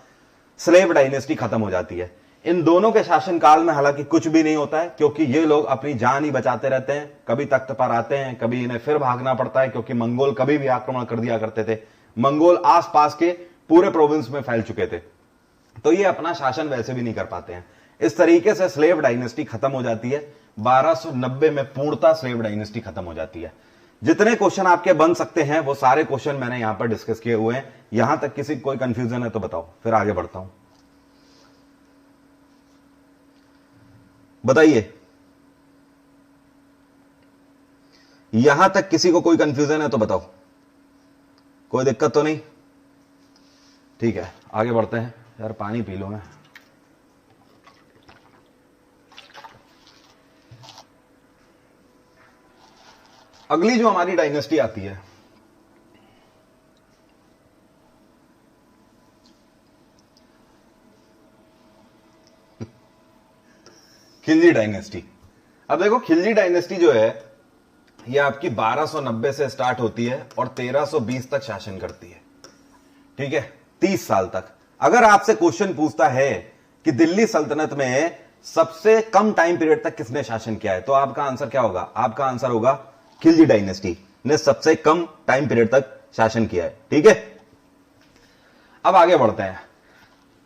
A: स्लेव डायनेस्टी खत्म हो जाती है। इन दोनों के शासनकाल में हालांकि कुछ भी नहीं होता है, क्योंकि ये लोग अपनी जान ही बचाते रहते हैं, कभी तख्त पर आते हैं, कभी इन्हें फिर भागना पड़ता है, क्योंकि मंगोल कभी भी आक्रमण कर दिया करते थे। मंगोल आसपास के पूरे प्रोविंस में फैल चुके थे, तो ये अपना शासन वैसे भी नहीं कर पाते हैं। इस तरीके से स्लेव डायनेस्टी खत्म हो जाती है। 1290 में पूर्णतः स्लेव डायनेस्टी खत्म हो जाती है। जितने क्वेश्चन आपके बन सकते हैं वो सारे क्वेश्चन मैंने यहां पर डिस्कस किए हुए हैं। यहां तक किसी कोई कंफ्यूजन है तो बताओ, फिर आगे बढ़ता हूं। बताइए, यहां तक किसी को कोई कंफ्यूजन है तो बताओ, कोई दिक्कत तो नहीं? ठीक है, आगे बढ़ते हैं। यार पानी पी लो मैं। अगली जो हमारी डायनेस्टी आती है खिलजी डायनेस्टी। अब देखो, खिलजी डायनेस्टी जो है ये आपकी 1290 से स्टार्ट होती है और 1320 तक शासन करती है। ठीक है, 30 साल तक। अगर आपसे क्वेश्चन पूछता है कि दिल्ली सल्तनत में सबसे कम टाइम पीरियड तक किसने शासन किया है, तो आपका आंसर क्या होगा? आपका आंसर होगा खिलजी डायनेस्टी ने सबसे कम टाइम पीरियड तक शासन किया है। ठीक है, अब आगे बढ़ते हैं।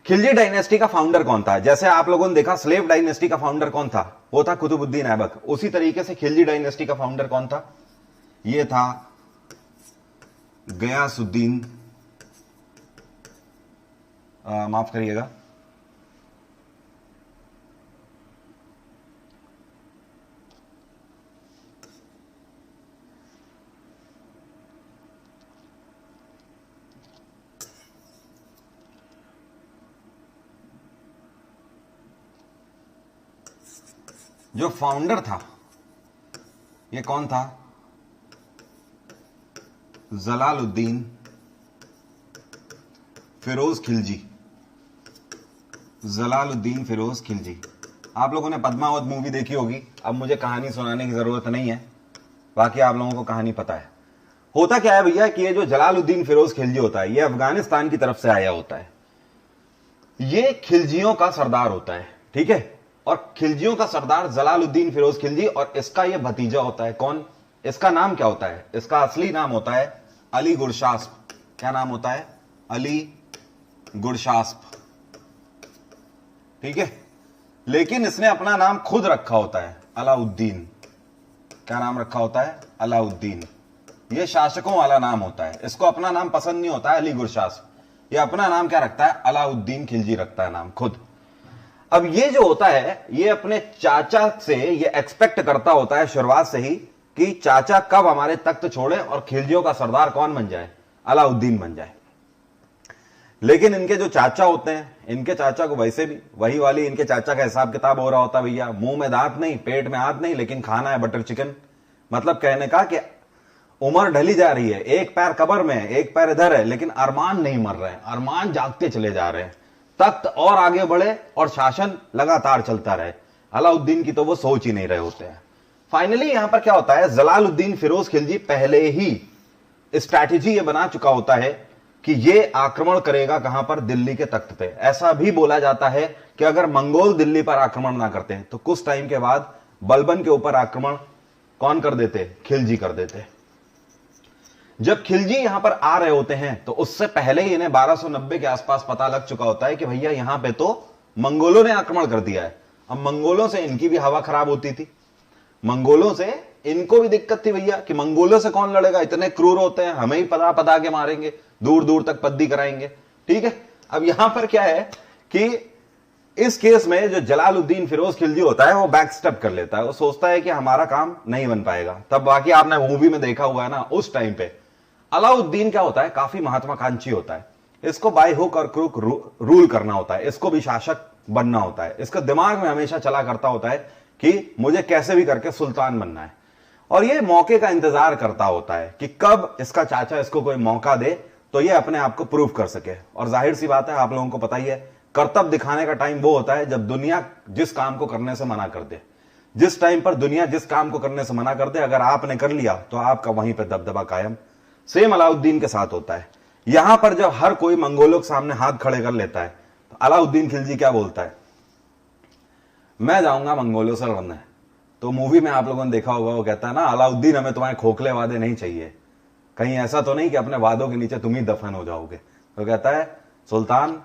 A: खिलजी डायनेस्टी का फाउंडर कौन था? जैसे आप लोगों ने देखा स्लेव डायनेस्टी का फाउंडर कौन था, वो था कुतुबुद्दीन ऐबक। उसी तरीके से खिलजी डायनेस्टी का फाउंडर कौन था? ये था गयासुद्दीन, माफ करिएगा, जो फाउंडर था ये कौन था? जलालुद्दीन फिरोज खिलजी। जलालुद्दीन फिरोज खिलजी। आप लोगों ने पद्मावत मूवी देखी होगी, अब मुझे कहानी सुनाने की जरूरत नहीं है, बाकी आप लोगों को कहानी पता है। होता क्या है भैया कि ये जो जलालुद्दीन फिरोज खिलजी होता है ये अफगानिस्तान की तरफ से आया होता है। ये खिलजियों का सरदार होता है। ठीक है, और खिलजियों का सरदार जलालुद्दीन फिरोज खिलजी, और इसका ये भतीजा होता है कौन? इसका नाम क्या होता है? इसका असली नाम होता है अली गुरशास्प। क्या नाम होता है? अली गुरशास्प। ठीक है, लेकिन इसने अपना नाम खुद रखा होता है अलाउद्दीन। क्या नाम रखा होता है? अलाउद्दीन। ये शासकों वाला नाम होता है, इसको अपना नाम पसंद नहीं होता है अली गुरशास्प। ये अपना नाम क्या रखता है? अलाउद्दीन खिलजी रखता है नाम खुद। अब ये जो होता है ये अपने चाचा से ये एक्सपेक्ट करता होता है शुरुआत से ही कि चाचा कब हमारे तख्त छोड़े और खिलजियों का सरदार कौन बन जाए? अलाउद्दीन बन जाए। लेकिन इनके जो चाचा होते हैं, इनके चाचा को वैसे भी वही वाली इनके चाचा का हिसाब किताब हो रहा होता भैया, मुंह में दांत नहीं, पेट में हाथ नहीं, लेकिन खाना है बटर चिकन। मतलब कहने का कि उम्र ढली जा रही है, एक पैर कब्र में है, एक पैर इधर है, लेकिन अरमान नहीं मर रहे हैं, अरमान जागते चले जा रहे हैं, तख्त और आगे बढ़े और शासन लगातार चलता रहे। अलाउद्दीन की तो वो सोच ही नहीं रहे होते हैं। फाइनली यहां पर क्या होता है, जलालुद्दीन फिरोज खिलजी पहले ही स्ट्रैटेजी ये बना चुका होता है कि ये आक्रमण करेगा कहां पर? दिल्ली के तख्त पे। ऐसा भी बोला जाता है कि अगर मंगोल दिल्ली पर आक्रमण ना करते तो कुछ टाइम के बाद बलबन के ऊपर आक्रमण कौन कर देते? खिलजी कर देते। जब खिलजी यहां पर आ रहे होते हैं तो उससे पहले ही इन्हें 1290 के आसपास पता लग चुका होता है कि भैया यहां पे तो मंगोलों ने आक्रमण कर दिया है। अब मंगोलों से इनकी भी हवा खराब होती थी, मंगोलों से इनको भी दिक्कत थी भैया कि मंगोलों से कौन लड़ेगा, इतने क्रूर होते हैं, हमें ही पता पता के मारेंगे, दूर दूर तक पद्दी कराएंगे। ठीक है, अब यहां पर क्या है कि इस केस में जो जलालुद्दीन फिरोज खिलजी होता है वो बैक स्टेप कर लेता है, वो सोचता है कि हमारा काम नहीं बन पाएगा। तब बाकी आपने मूवी में देखा हुआ है ना, उस टाइम पे अलाउद्दीन क्या होता है, काफी महात्माकांक्षी होता है, इसको बाय हुक और क्रुक रूल करना होता है, इसको भी शासक बनना होता है, इसका दिमाग में हमेशा चला करता होता है कि मुझे कैसे भी करके सुल्तान बनना है, और ये मौके का इंतजार करता होता है कि कब इसका चाचा इसको कोई मौका दे तो ये अपने आप को प्रूव कर सके। और जाहिर सी बात है, आप लोगों को पता ही है, कर्तव्य दिखाने का टाइम वो होता है जब दुनिया जिस काम को करने से मना कर दे। जिस टाइम पर दुनिया जिस काम को करने से मना कर दे, अगर आपने कर लिया तो आपका वहीं पर दबदबा कायम। सेम अलाउद्दीन के साथ होता है। यहां पर जब हर कोई मंगोलों के सामने हाथ खड़े कर लेता है तो अलाउद्दीन खिलजी क्या बोलता है, मैं जाऊंगा मंगोलों से लड़ने। तो मूवी में आप लोगों ने देखा होगा, वो कहता है ना, अलाउद्दीन हमें तुम्हारे खोखले वादे नहीं चाहिए, कहीं ऐसा तो नहीं कि अपने वादों के नीचे तुम ही दफन हो जाओगे। तो कहता है सुल्तान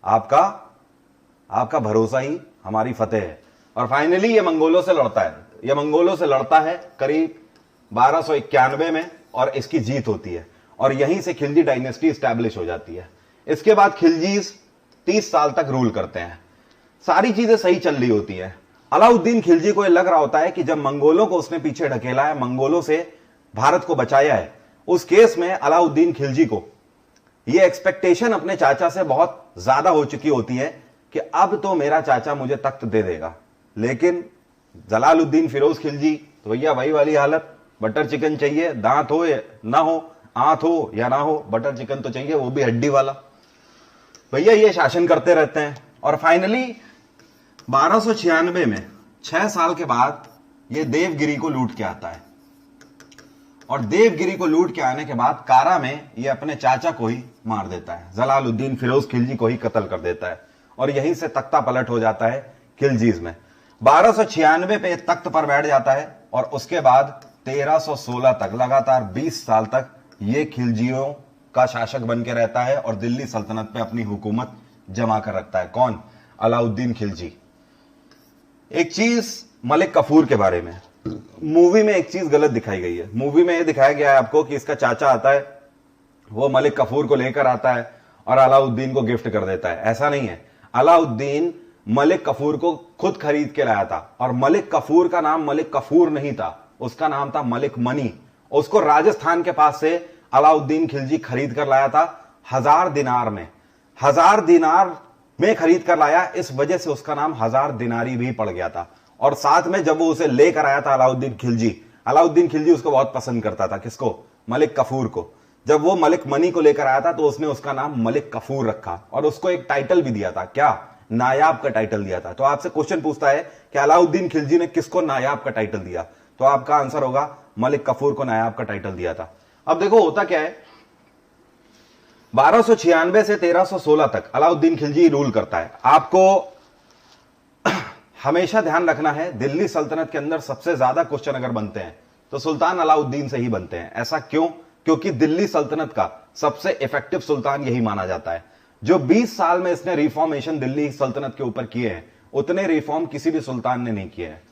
A: आपका भरोसा ही हमारी फतेह है। और फाइनली ये मंगोलों से लड़ता है, ये मंगोलों से लड़ता है करीब 1291 में, और इसकी जीत होती है, और यहीं से खिलजी डायनेस्टी स्टैब्लिश हो जाती है। इसके बाद खिलजीज 30 साल तक रूल करते हैं, सारी चीजें सही चल रही होती है। अलाउद्दीन खिलजी को यह लग रहा होता है कि जब मंगोलों को उसने पीछे ढकेला है, मंगोलों से भारत को बचाया है, उस केस में अलाउद्दीन खिलजी को यह एक्सपेक्टेशन अपने चाचा से बहुत ज्यादा हो चुकी होती है कि अब तो मेरा चाचा मुझे तख्त दे देगा। लेकिन जलालुद्दीन फिरोज खिलजी तो भैया वही वाली हालत, बटर चिकन चाहिए, दांत हो या ना हो, आंत हो या ना हो, बटर चिकन तो चाहिए, वो भी हड्डी वाला। भैया ये शासन करते रहते हैं, और फाइनली 1296 में 6 साल के बाद ये देवगिरी को लूट के आता है, और देवगिरी को लूट के आने के बाद कारा में ये अपने चाचा को ही मार देता है, जलालुद्दीन फिरोज खिलजी को ही कत्ल कर देता है, और यहीं से तख्ता पलट हो जाता है खिलजीज में। 1296 पे तख्त पर बैठ जाता है, और उसके बाद 1316 तक लगातार 20 साल तक ये खिलजियों का शासक बन के रहता है, और दिल्ली सल्तनत पे अपनी हुकूमत जमा कर रखता है। कौन? अलाउद्दीन खिलजी। एक चीज मलिक कफूर के बारे में, मूवी में एक चीज गलत दिखाई गई है। मूवी में यह दिखाया गया है आपको कि इसका चाचा आता है, वो मलिक कफूर को लेकर आता है और अलाउद्दीन को गिफ्ट कर देता है। ऐसा नहीं है, अलाउद्दीन मलिक कफूर को खुद खरीद के लाया था, और मलिक कफूर का नाम मलिक कफूर नहीं था, उसका नाम था मलिक मनी। उसको राजस्थान के पास से अलाउद्दीन खिलजी खरीद कर लाया था 1000 दिनार में। 1000 दिनार में खरीद कर लाया, इस वजह से उसका नाम 1000 दिनारी भी पड़ गया था। और साथ में जब वो उसे लेकर आया था अलाउद्दीन खिलजी उसको बहुत पसंद करता था। किसको? मलिक कफूर को। जब वो मलिक मनी को लेकर आया था तो उसने उसका नाम मलिक कफूर रखा, और उसको एक टाइटल भी दिया था। क्या? नायाब का टाइटल दिया था। तो आपसे क्वेश्चन पूछता है कि अलाउद्दीन खिलजी ने किसको नायाब का टाइटल दिया, तो आपका आंसर होगा मलिक कफूर को नायाब का टाइटल दिया था। अब देखो होता क्या है, 1296 से 1316 तक अलाउद्दीन खिलजी रूल करता है। आपको हमेशा ध्यान रखना है, दिल्ली सल्तनत के अंदर सबसे ज्यादा क्वेश्चन अगर बनते हैं तो सुल्तान अलाउद्दीन से ही बनते हैं। ऐसा क्यों? क्योंकि दिल्ली सल्तनत का सबसे इफेक्टिव सुल्तान यही माना जाता है। जो 20 साल में इसने रिफॉर्मेशन दिल्ली सल्तनत के ऊपर किए हैं, उतने रिफॉर्म किसी भी सुल्तान ने नहीं किए हैं।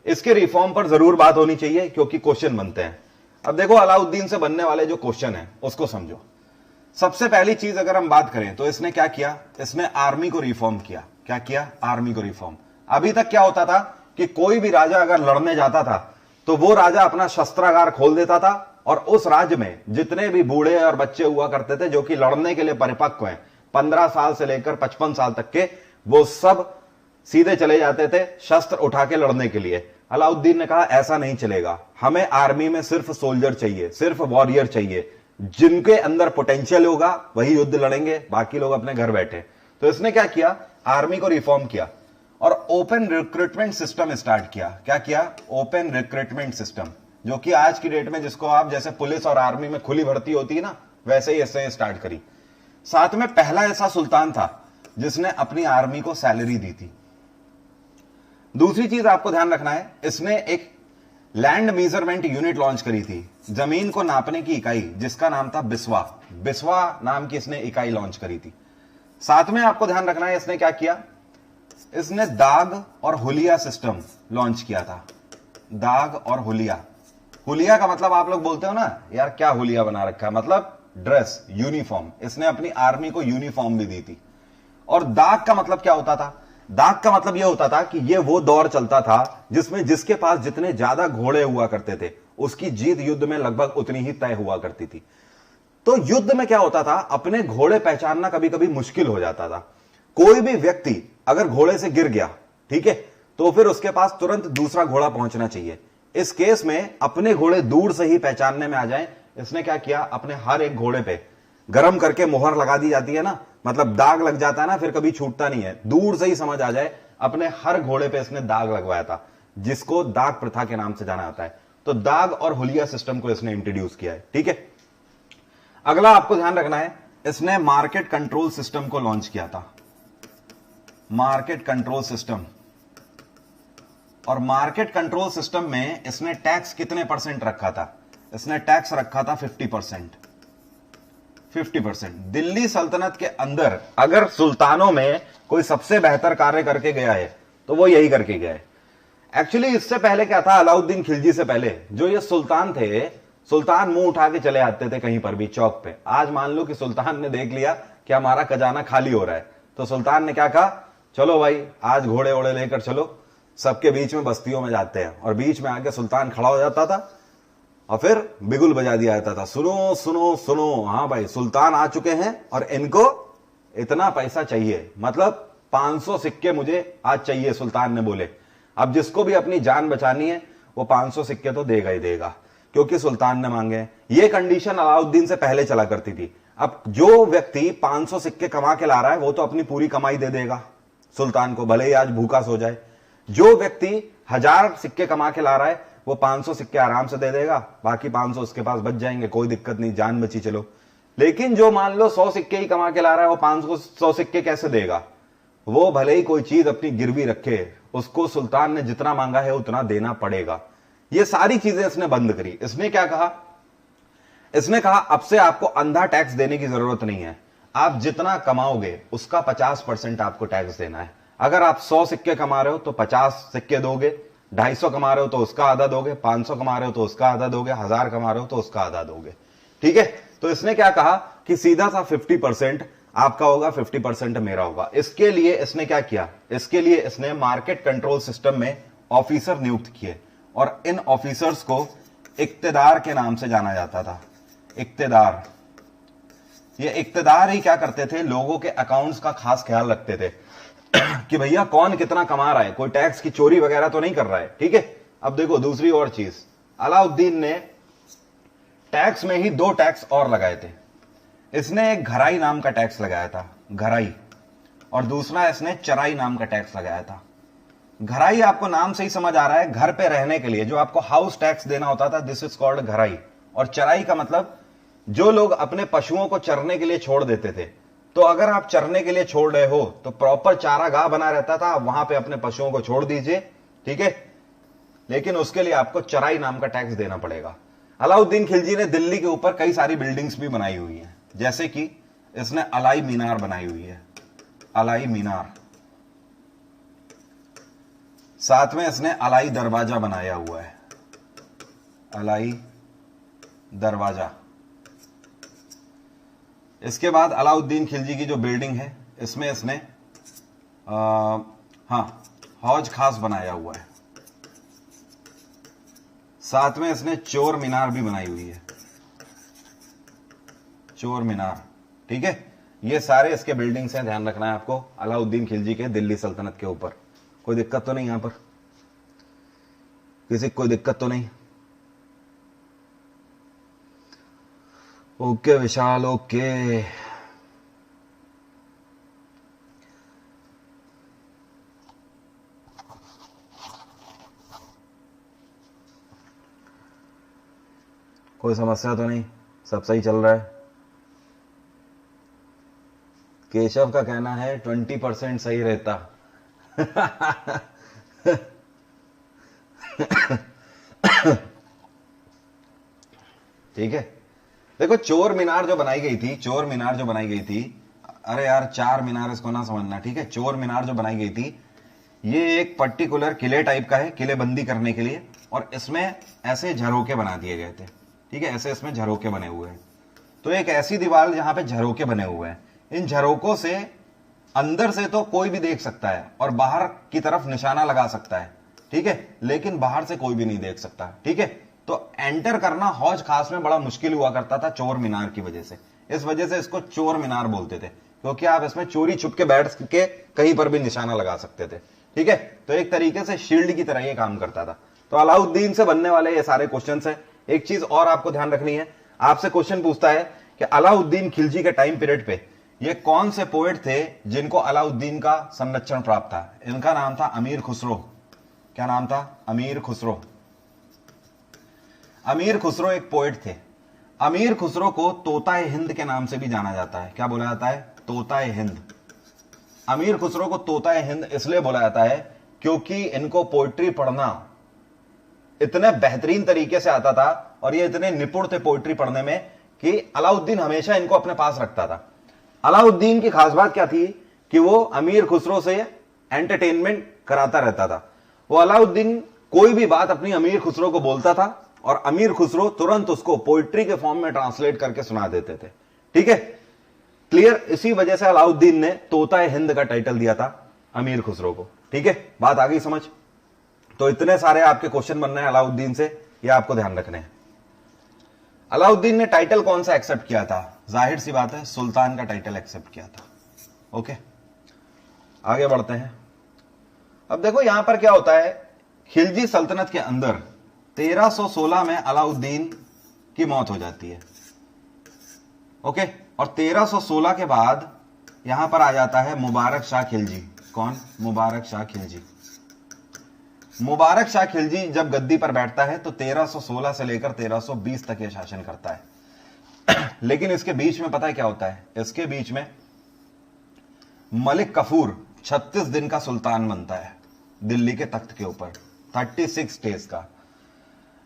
A: इसके रिफॉर्म पर जरूर बात होनी चाहिए क्योंकि क्वेश्चन बनते हैं। अब देखो अलाउद्दीन से बनने वाले जो क्वेश्चन है उसको समझो। सबसे पहली चीज अगर हम बात करें तो इसने क्या किया, इसने आर्मी को रिफॉर्म किया। क्या किया? आर्मी को रिफॉर्म। अभी तक क्या होता था कि कोई भी राजा अगर लड़ने जाता था तो वो राजा अपना शस्त्रागार खोल देता था, और उस राज्य में जितने भी बूढ़े और बच्चे हुआ करते थे जो कि लड़ने के लिए परिपक्व हैं, 15 साल से लेकर 55 साल तक के, वो सब सीधे चले जाते थे शस्त्र उठा के लड़ने के लिए। अलाउद्दीन ने कहा ऐसा नहीं चलेगा, हमें आर्मी में सिर्फ सोल्जर चाहिए, सिर्फ वॉरियर चाहिए, जिनके अंदर पोटेंशियल होगा वही युद्ध लड़ेंगे, बाकी लोग अपने घर बैठे। तो इसने क्या किया? आर्मी को रिफॉर्म किया और ओपन रिक्रूटमेंट सिस्टम स्टार्ट किया। क्या किया? ओपन रिक्रूटमेंट सिस्टम, जो कि आज की डेट में जिसको आप जैसे पुलिस और आर्मी में खुली भर्ती होती है ना, वैसे ही इसने स्टार्ट करी। साथ में पहला ऐसा सुल्तान था जिसने अपनी आर्मी को सैलरी दी थी। दूसरी चीज आपको ध्यान रखना है, इसने एक लैंड मेजरमेंट यूनिट लॉन्च करी थी, जमीन को नापने की इकाई, जिसका नाम था बिस्वा। बिस्वा नाम की इसने इकाई लॉन्च करी थी। साथ में आपको ध्यान रखना है इसने क्या किया, इसने दाग और हुलिया सिस्टम लॉन्च किया था। दाग और हुलिया हुलिया का मतलब आप लोग बोलते हो ना यार क्या हुलिया बना रखा है, मतलब ड्रेस, यूनिफॉर्म। इसने अपनी आर्मी को यूनिफॉर्म भी दी थी। और दाग का मतलब क्या होता था? दाग का मतलब यह होता था कि यह वो दौर चलता था जिसमें जिसके पास जितने ज्यादा घोड़े हुआ करते थे उसकी जीत युद्ध में लगभग उतनी ही तय हुआ करती थी। तो युद्ध में क्या होता था, अपने घोड़े पहचानना कभी कभी मुश्किल हो जाता था। कोई भी व्यक्ति अगर घोड़े से गिर गया, ठीक है, तो फिर उसके पास तुरंत दूसरा घोड़ा पहुंचना चाहिए। इस केस में अपने घोड़े दूर से ही पहचानने में आ जाएं, इसने क्या किया, अपने हर एक घोड़े पे गरम करके मोहर लगा दी जाती है ना, मतलब दाग लग जाता है ना, फिर कभी छूटता नहीं है, दूर से ही समझ आ जाए। अपने हर घोड़े पे इसने दाग लगवाया था, जिसको दाग प्रथा के नाम से जाना जाता है। तो दाग और हुलिया सिस्टम को इसने इंट्रोड्यूस किया है, ठीक है। अगला आपको ध्यान रखना है, इसने मार्केट कंट्रोल सिस्टम को लॉन्च किया था, मार्केट कंट्रोल सिस्टम। और मार्केट कंट्रोल सिस्टम में इसने टैक्स कितने परसेंट रखा था? इसने टैक्स रखा था 50%। 50%। दिल्ली सल्तनत के अंदर अगर सुल्तानों में कोई सबसे बेहतर कार्य करके गया है तो वो यही करके गया है। एक्चुअली इससे पहले क्या था, अलाउद्दीन खिलजी से पहले जो ये सुल्तान थे, सुल्तान मुंह उठा के चले आते थे कहीं पर भी चौक पे। आज मान लो कि सुल्तान ने देख लिया कि हमारा खजाना खाली हो रहा है, तो सुल्तान ने क्या कहा, चलो भाई आज घोड़े ओड़े लेकर चलो, सबके बीच में बस्तियों में जाते हैं। और बीच में आके सुल्तान खड़ा हो जाता था और फिर बिगुल बजा दिया जाता था, सुनो सुनो सुनो, हाँ भाई सुल्तान आ चुके हैं और इनको इतना पैसा चाहिए, मतलब 500 सिक्के मुझे आज चाहिए, सुल्तान ने बोले। अब जिसको भी अपनी जान बचानी है वो 500 सिक्के तो देगा ही देगा, क्योंकि सुल्तान ने मांगे। ये कंडीशन अलाउद्दीन से पहले चला करती थी। अब जो व्यक्ति 500 सिक्के कमा के ला रहा है वो तो अपनी पूरी कमाई दे देगा सुल्तान को, भले ही आज भूखा सो जाए। जो व्यक्ति 1000 सिक्के कमा के ला रहा है वो 500 सिक्के आराम से दे देगा, बाकी 500 उसके पास बच जाएंगे, कोई दिक्कत नहीं, जान बची चलो। लेकिन जो मान लो 100 सिक्के ही कमा के ला रहा है वो 500 सिक्के कैसे देगा? वो भले ही कोई चीज अपनी गिरवी रखे, उसको सुल्तान ने जितना मांगा है उतना देना पड़ेगा। ये सारी चीजें इसने बंद करी। इसने क्या कहा, इसने कहा अब से आपको अंधा टैक्स देने की जरूरत नहीं है, आप जितना कमाओगे उसका 50% आपको टैक्स देना है। अगर आप 100 सिक्के कमा रहे हो तो 50 सिक्के दोगे, 250 कमा रहे हो तो उसका आधा दोगे, 500 कमा रहे हो तो उसका आधा दोगे, 1000 कमा रहे हो तो उसका आधा दोगे, ठीक है। तो इसने क्या कहा कि सीधा सा 50% आपका होगा, 50% मेरा होगा। इसके लिए इसने क्या किया, इसके लिए इसने मार्केट कंट्रोल सिस्टम में ऑफिसर नियुक्त किए, और इन ऑफिसर्स को इक्तेदार के नाम से जाना जाता था। इक्तेदार, ये इक्तेदार ही क्या करते थे, लोगों के अकाउंट्स का खास ख्याल रखते थे कि भैया कौन कितना कमा रहा है, कोई टैक्स की चोरी वगैरह तो नहीं कर रहा है, ठीक है। अब देखो दूसरी और चीज, अलाउद्दीन ने टैक्स में ही 2 टैक्स और लगाए थे। इसने एक घराई नाम का टैक्स लगाया था, घराई, और दूसरा इसने चराई नाम का टैक्स लगाया था। घराई आपको नाम से ही समझ आ रहा है, घर पे रहने के लिए जो आपको हाउस टैक्स देना होता था, दिस इज कॉल्ड घराई। और चराई का मतलब जो लोग अपने पशुओं को चरने के लिए छोड़ देते थे, तो अगर आप चरने के लिए छोड़ रहे हो तो प्रॉपर चारागाह बना रहता था, वहां पे अपने पशुओं को छोड़ दीजिए, ठीक है, लेकिन उसके लिए आपको चराई नाम का टैक्स देना पड़ेगा। अलाउद्दीन खिलजी ने दिल्ली के ऊपर कई सारी बिल्डिंग्स भी बनाई हुई हैं, जैसे कि इसने अलाई मीनार बनाई हुई है, अलाई मीनार। साथ में इसने अलाई दरवाजा बनाया हुआ है, अलाई दरवाजा। इसके बाद अलाउद्दीन खिलजी की जो बिल्डिंग है इसमें इसने हौज खास बनाया हुआ है। साथ में इसने चोर मीनार भी बनाई हुई है, चोर मीनार, ठीक है। ये सारे इसके बिल्डिंग्स हैं, ध्यान रखना है आपको, अलाउद्दीन खिलजी के दिल्ली सल्तनत के ऊपर। कोई दिक्कत तो नहीं, यहां पर किसी कोई दिक्कत तो नहीं? ओके विशाल, ओके। कोई समस्या तो नहीं, सब सही चल रहा है। केशव का कहना है 20% सही रहता। ठीक है। देखो चोर मीनार जो बनाई गई थी, चोर मीनार जो बनाई गई थी, अरे यार 4 मीनार इसको ना समझना, ठीक है। चोर मीनार जो बनाई गई थी ये एक पर्टिकुलर किले टाइप का है, किले बंदी करने के लिए, और इसमें ऐसे झरोके बना दिए गए थे। ठीक है, ऐसे इसमें झरोके बने हुए हैं। तो एक ऐसी दीवार जहां पे झरोके बने हुए हैं, इन झरोकों से अंदर से तो कोई भी देख सकता है और बाहर की तरफ निशाना लगा सकता है। ठीक है, लेकिन बाहर से कोई भी नहीं देख सकता। ठीक है, तो एंटर करना हौज खास में बड़ा मुश्किल हुआ करता था चोर मीनार की वजह से। इस वजह से इसको चोर मीनार बोलते थे, क्योंकि आप इसमें चोरी छुप के बैठ के कहीं पर भी निशाना लगा सकते थे। ठीक है, तो एक तरीके से शील्ड की तरह ये काम करता था। तो अलाउद्दीन से बनने वाले ये सारे क्वेश्चन है। एक चीज और आपको ध्यान रखनी है, आपसे क्वेश्चन पूछता है कि अलाउद्दीन खिलजी के टाइम पीरियड पे ये कौन से पोएट थे जिनको अलाउद्दीन का संरक्षण प्राप्त था। इनका नाम था अमीर खुसरो। क्या नाम था? अमीर खुसरो। अमीर खुसरो एक पोएट थे। अमीर खुसरो को तोताए हिंद के नाम से भी जाना जाता है। क्या बोला जाता है? तोताए हिंद। अमीर खुसरो को तोताए हिंद इसलिए बोला जाता है क्योंकि इनको पोएट्री पढ़ना इतने बेहतरीन तरीके से आता था और ये इतने निपुण थे पोएट्री पढ़ने में कि अलाउद्दीन हमेशा इनको अपने पास रखता था। अलाउद्दीन की खास बात क्या थी कि वो अमीर खुसरो से एंटरटेनमेंट कराता रहता था। वो अलाउद्दीन कोई भी बात अपनी अमीर खुसरो को बोलता था और अमीर खुसरो तुरंत उसको पोएट्री के फॉर्म में ट्रांसलेट करके सुना देते थे। ठीक है, क्लियर? इसी वजह से अलाउद्दीन ने तोताए हिंद का टाइटल दिया था अमीर खुसरो को। ठीक है, बात आ गई समझ? तो इतने सारे आपके क्वेश्चन बनने हैं अलाउद्दीन से, ये आपको ध्यान रखने हैं। अलाउद्दीन ने टाइटल कौन सा एक्सेप्ट किया था? जाहिर सी बात है, सुल्तान का टाइटल एक्सेप्ट किया था। ओके, आगे बढ़ते हैं। अब देखो यहां पर क्या होता है, खिलजी सल्तनत के अंदर 1316 में अलाउद्दीन की मौत हो जाती है। ओके, और 1316 के बाद यहां पर आ जाता है मुबारक शाह खिलजी। कौन? मुबारक शाह खिलजी। मुबारक शाह खिलजी जब गद्दी पर बैठता है तो 1316 से लेकर 1320 तक यह शासन करता है। लेकिन इसके बीच में पता है क्या होता है? इसके बीच में मलिक कफूर 36 दिन का सुल्तान बनता है दिल्ली के तख्त के ऊपर, 36 डेज का।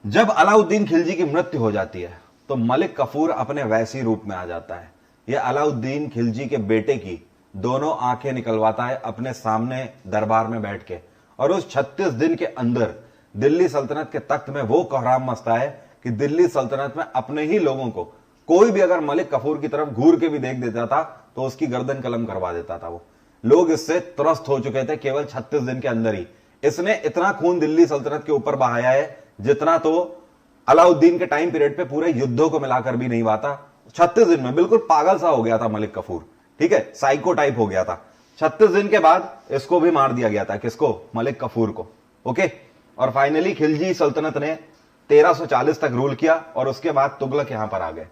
A: जब अलाउद्दीन खिलजी की मृत्यु हो जाती है तो मलिक कफूर अपने वैसी रूप में आ जाता है। यह अलाउद्दीन खिलजी के बेटे की दोनों आंखें निकलवाता है अपने सामने दरबार में बैठ के, और उस 36 दिन के अंदर दिल्ली सल्तनत के तख्त में वो कोहराम मचता है कि दिल्ली सल्तनत में अपने ही लोगों को कोई भी अगर मलिक कफूर की तरफ घूर के भी देख देता था तो उसकी गर्दन कलम करवा देता था। वो लोग इससे त्रस्त हो चुके थे केवल 36 दिन के अंदर ही। इसने इतना खून दिल्ली सल्तनत के ऊपर बहाया है जितना तो अलाउद्दीन के टाइम पीरियड पे पूरे युद्धों को मिलाकर भी नहीं हुआ था। 36 दिन में बिल्कुल पागल सा हो गया था मलिक कफूर। ठीक है, साइको टाइप हो गया था। 36 दिन के बाद इसको भी मार दिया गया था। किसको? मलिक कफूर को। ओके, और फाइनली खिलजी सल्तनत ने 1340 तक रूल किया और उसके बाद तुगलक यहां पर आ गए।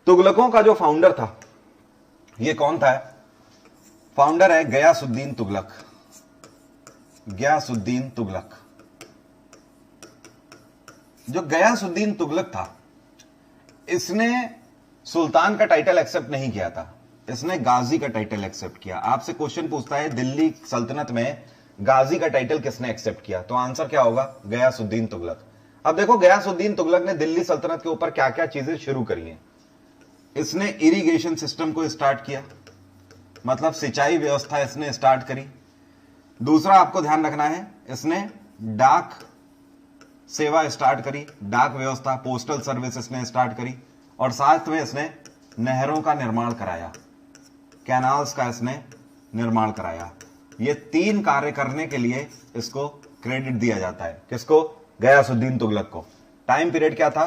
A: तुगलकों का जो फाउंडर था, ये कौन था? फाउंडर है गयासुद्दीन तुगलक। गयासुद्दीन तुगलक। जो गयासुद्दीन तुगलक था, इसने सुल्तान का टाइटल एक्सेप्ट नहीं किया था, इसने गाजी का टाइटल एक्सेप्ट किया। आपसे क्वेश्चन पूछता है दिल्ली सल्तनत में गाजी का टाइटल किसने एक्सेप्ट किया, तो आंसर क्या होगा? गयासुद्दीन तुगलक। अब देखो गयासुद्दीन तुगलक ने दिल्ली सल्तनत के ऊपर क्या क्या चीजें शुरू करी हैं। इसने इरिगेशन सिस्टम को स्टार्ट किया, मतलब सिंचाई व्यवस्था इसने स्टार्ट करी। दूसरा आपको ध्यान रखना है, इसने डाक सेवा स्टार्ट करी, डाक व्यवस्था, पोस्टल सर्विस इसने स्टार्ट करी, और साथ में इसने नहरों का निर्माण कराया, कैनाल्स का इसने निर्माण कराया। ये 3 कार्य करने के लिए इसको क्रेडिट दिया जाता है। किसको? गयासुद्दीन तुगलक को। टाइम पीरियड क्या था?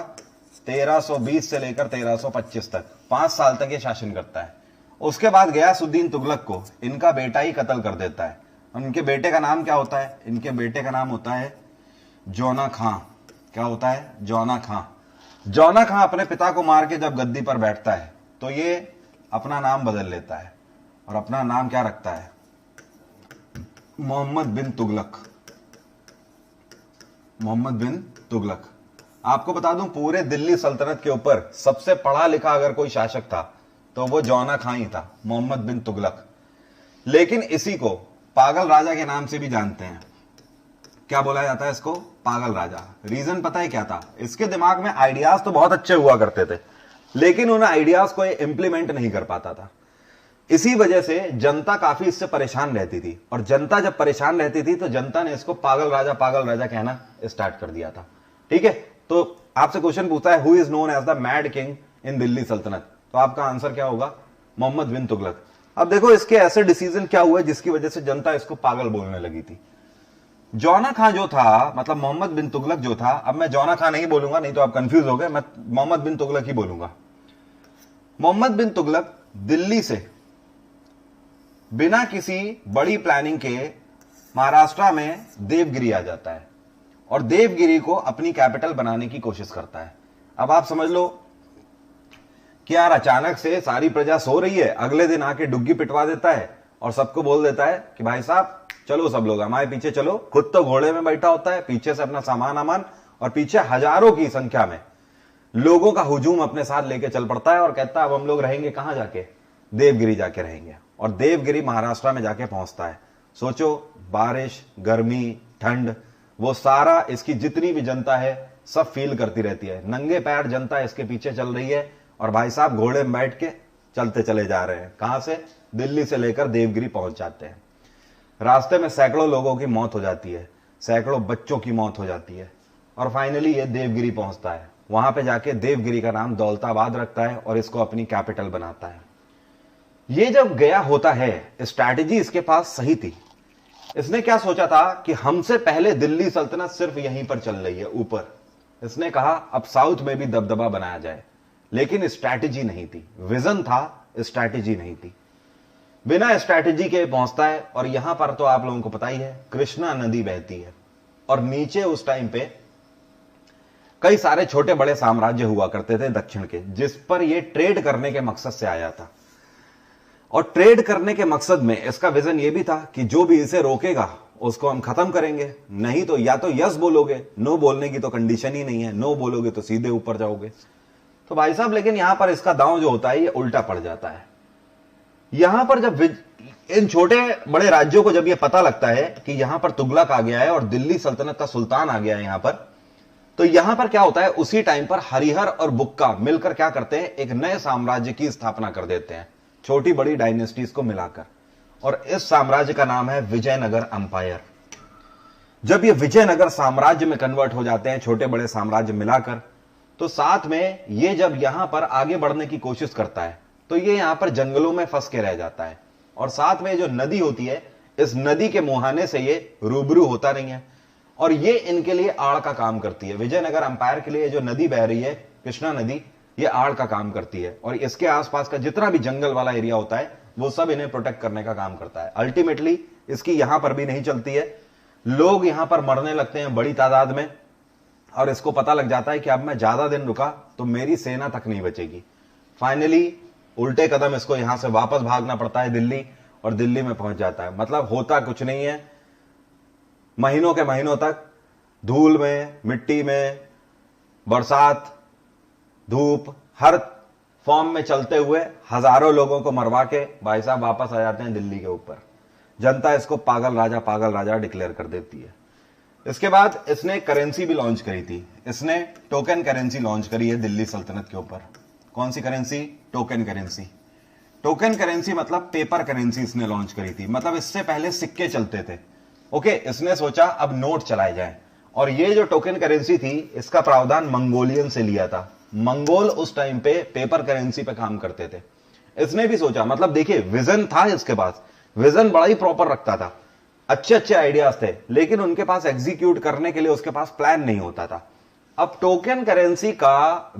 A: 1320 से लेकर 1325 तक, 5 साल तक ये शासन करता है। उसके बाद गयासुद्दीन तुगलक को इनका बेटा ही कत्ल कर देता है। उनके बेटे का नाम क्या होता है? इनके बेटे का नाम होता है जौना खां। क्या होता है? जौना खां। जौना खां अपने पिता को मार के जब गद्दी पर बैठता है तो ये अपना नाम बदल लेता है और अपना नाम क्या रखता है? मोहम्मद बिन तुगलक। मोहम्मद बिन तुगलक। आपको बता दूं, पूरे दिल्ली सल्तनत के ऊपर सबसे पढ़ा लिखा अगर कोई शासक था तो वो जौना खां ही था, मोहम्मद बिन तुगलक। लेकिन इसी को पागल राजा के नाम से भी जानते हैं। क्या बोला जाता है इसको? पागल राजा। रीजन पता है क्या था? इसके दिमाग में आइडियाज तो बहुत अच्छे हुआ करते थे, लेकिन उन आइडियाज को इंप्लीमेंट नहीं कर पाता था। इसी वजह से जनता काफी इससे परेशान रहती थी, और जनता जब परेशान रहती थी तो जनता ने इसको पागल राजा कहना स्टार्ट कर दिया था। ठीक है, तो आपसे क्वेश्चन पूछता है who is known as the mad king in Delhi Sultanate, तो आपका आंसर क्या होगा? मोहम्मद बिन तुगलक। अब देखो इसके ऐसे डिसीजन क्या हुए जिसकी वजह से जनता इसको पागल बोलने लगी थी। जौना खां जो था, मतलब मोहम्मद बिन तुगलक जो था, अब मैं जौना खां नहीं बोलूंगा, नहीं तो आप कंफ्यूज हो गए, मैं मोहम्मद बिन तुगलक ही बोलूंगा। मोहम्मद बिन तुगलक दिल्ली से बिना किसी बड़ी प्लानिंग के महाराष्ट्र में देवगिरी आ जाता है और देवगिरी को अपनी कैपिटल बनाने की कोशिश करता है। अब आप समझ लो कि यार अचानक से सारी प्रजा सो रही है, अगले दिन आके डुग्गी पिटवा देता है और सबको बोल देता है कि भाई साहब चलो सब लोग हमारे पीछे चलो। खुद तो घोड़े में बैठा होता है, पीछे से अपना सामान अमान, और पीछे हजारों की संख्या में लोगों का हुजूम अपने साथ लेके चल पड़ता है और कहता है अब हम लोग रहेंगे कहां जाके? देवगिरी जाके रहेंगे। और देवगिरी महाराष्ट्र में जाके पहुंचता है। सोचो, बारिश, गर्मी, ठंड, वो सारा इसकी जितनी भी जनता है सब फील करती रहती है। नंगे पैर जनता इसके पीछे चल रही है और भाई साहब घोड़े में बैठ के चलते चले जा रहे हैं। कहां से? दिल्ली से लेकर देवगिरी पहुंच जाते हैं। रास्ते में सैकड़ों लोगों की मौत हो जाती है, सैकड़ों बच्चों की मौत हो जाती है, और फाइनली ये देवगिरी पहुंचता है। वहां पे जाके देवगिरी का नाम दौलताबाद रखता है और इसको अपनी कैपिटल बनाता है। ये जब गया होता है, स्ट्रैटेजी इसके पास सही थी। इसने क्या सोचा था कि हमसे पहले दिल्ली सल्तनत सिर्फ यहीं पर चल रही है ऊपर। इसने कहा अब साउथ में भी दबदबा बनाया जाए, लेकिन स्ट्रैटेजी नहीं थी। विजन था, स्ट्रैटेजी नहीं थी। बिना स्ट्रैटेजी के पहुंचता है, और यहां पर तो आप लोगों को पता ही है कृष्णा नदी बहती है, और नीचे उस टाइम पे कई सारे छोटे बड़े साम्राज्य हुआ करते थे दक्षिण के, जिस पर यह ट्रेड करने के मकसद से आया था। और ट्रेड करने के मकसद में इसका विजन यह भी था कि जो भी इसे रोकेगा उसको हम खत्म करेंगे। नहीं तो या तो यस बोलोगे, नो बोलने की तो कंडीशन ही नहीं है, नो बोलोगे तो सीधे ऊपर जाओगे। तो भाई साहब लेकिन यहां पर इसका दांव जो होता है ये उल्टा पड़ जाता है। यहां पर जब इन छोटे बड़े राज्यों को जब यह पता लगता है कि यहां पर तुगलक आ गया है और दिल्ली सल्तनत का सुल्तान आ गया है यहां पर, तो यहां पर क्या होता है, उसी टाइम पर हरिहर और बुक्का मिलकर क्या करते हैं, एक नए साम्राज्य की स्थापना कर देते हैं, छोटी बड़ी डायनेस्टीज को मिलाकर। और इस साम्राज्य का नाम है विजयनगर अंपायर। जब ये विजयनगर साम्राज्य में कन्वर्ट हो जाते हैं छोटे बड़े साम्राज्य मिलाकर, तो साथ में ये जब यहां पर आगे बढ़ने की कोशिश करता है तो ये यहां पर जंगलों में फंस के रह जाता है। और साथ में जो नदी होती है, इस नदी के मुहाने से ये रूबरू होता नहीं है, और ये इनके लिए आड़ का काम करती है। विजयनगर अंपायर के लिए जो नदी बह रही है, कृष्णा नदी, ये आड़ का काम करती है, और इसके आसपास का जितना भी जंगल वाला एरिया होता है वो सब इन्हें प्रोटेक्ट करने का काम करता है। अल्टीमेटली इसकी यहां पर भी नहीं चलती है, लोग यहां पर मरने लगते हैं बड़ी तादाद में, और इसको पता लग जाता है कि अब मैं ज्यादा दिन रुका तो मेरी सेना तक नहीं बचेगी। फाइनली उल्टे कदम इसको यहां से वापस भागना पड़ता है दिल्ली, और दिल्ली में पहुंच जाता है। मतलब होता कुछ नहीं है, महीनों के महीनों तक धूल में, मिट्टी में, बरसात, धूप, हर फॉर्म में चलते हुए हजारों लोगों को मरवा के भाई साहब वापस आ जाते हैं दिल्ली के ऊपर। जनता इसको पागल राजा डिक्लेयर कर देती है। इसके बाद इसने करेंसी भी लॉन्च करी थी। इसने टोकन करेंसी लॉन्च करी है दिल्ली सल्तनत के ऊपर। कौन सी currency? Token currency. Token currency मतलब पेपर करेंसी इसने लॉन्च करी थी। मतलब इससे पहले सिक्के चलते थे। ओके, इसने सोचा अब नोट चलाए जाएं, और ये जो टोकन करेंसी थी इसका प्रावधान मंगोलियन से लिया था। मंगोल उस टाइम पे पेपर करेंसी पे काम करते थे। इसने भी सोचा, मतलब देखिए विजन था इसके पास, विजन बड़ा ही प्रॉपर रखता था, अच्छे अच्छे आइडियाज थे, लेकिन उनके पास एग्जीक्यूट करने के लिए उसके पास प्लान नहीं होता था। अब टोकन करेंसी का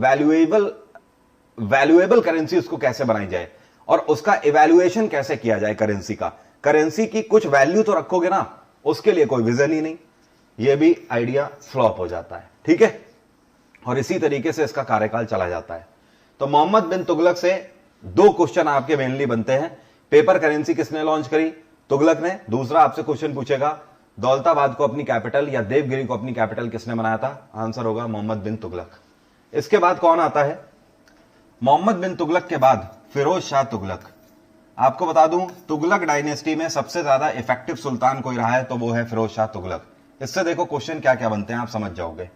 A: वैल्यूएबल करेंसी उसको कैसे बनाई जाए और उसका इवैल्यूएशन कैसे किया जाए करेंसी का, करेंसी की कुछ वैल्यू तो रखोगे ना, उसके लिए कोई विजन ही नहीं। यह भी आइडिया फ्लॉप हो जाता है। ठीक है, और इसी तरीके से इसका कार्यकाल चला जाता है। तो मोहम्मद बिन तुगलक से दो क्वेश्चन आपके मेनली बनते हैं। पेपर करेंसी किसने लॉन्च करी? तुगलक ने। दूसरा आपसे क्वेश्चन पूछेगा दौलताबाद को अपनी कैपिटल या देवगिरी को अपनी कैपिटल किसने बनाया था? आंसर होगा मोहम्मद बिन तुगलक। इसके बाद कौन आता है? मोहम्मद बिन तुगलक के बाद फिरोज शाह तुगलक। आपको बता दूं, तुगलक डायनेस्टी में सबसे ज्यादा इफेक्टिव सुल्तान कोई रहा है तो वो है फिरोज शाह तुगलक। इससे देखो क्वेश्चन क्या क्या बनते हैं, आप समझ जाओगे।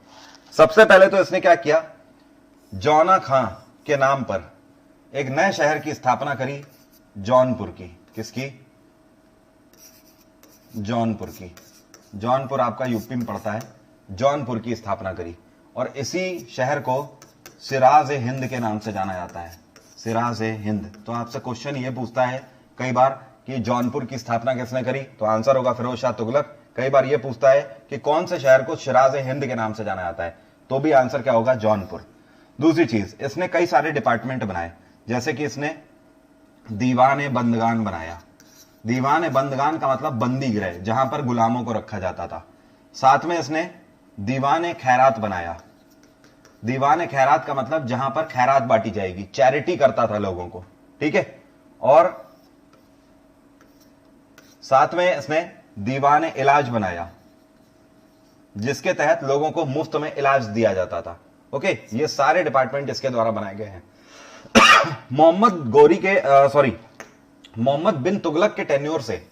A: सबसे पहले तो इसने क्या किया, जौना खां के नाम पर एक नए शहर की स्थापना करी जौनपुर की। किसकी? जौनपुर की। जौनपुर आपका यूपी में पड़ता है। जौनपुर की स्थापना करी और इसी शहर को सिराज ए हिंद के नाम से जाना जाता है। सिराज ए हिंद। तो आपसे क्वेश्चन ये पूछता है कई बार कि जौनपुर की स्थापना किसने करी, तो आंसर होगा फिरोज शाह तुगलक। कई बार ये पूछता है कि कौन से शहर को सिराज ए हिंद के नाम से जाना जाता है, तो भी आंसर क्या होगा? जौनपुर। दूसरी चीज, इसने कई सारे डिपार्टमेंट बनाए, जैसे कि इसने दीवान ए बंदगान बनाया। दीवान ए बंदगान का मतलब बंदी गृह, जहां पर गुलामों को रखा जाता था। साथ में इसने दीवान ए खैरात बनाया। दीवान ए खैरात का मतलब जहां पर खैरात बांटी जाएगी, चैरिटी करता था लोगों को, ठीक है। और साथ में इसने दीवान ए इलाज बनाया, जिसके तहत लोगों को मुफ्त में इलाज दिया जाता था। ओके, ये सारे डिपार्टमेंट इसके द्वारा बनाए गए हैं। मोहम्मद बिन तुगलक के टेन्योर से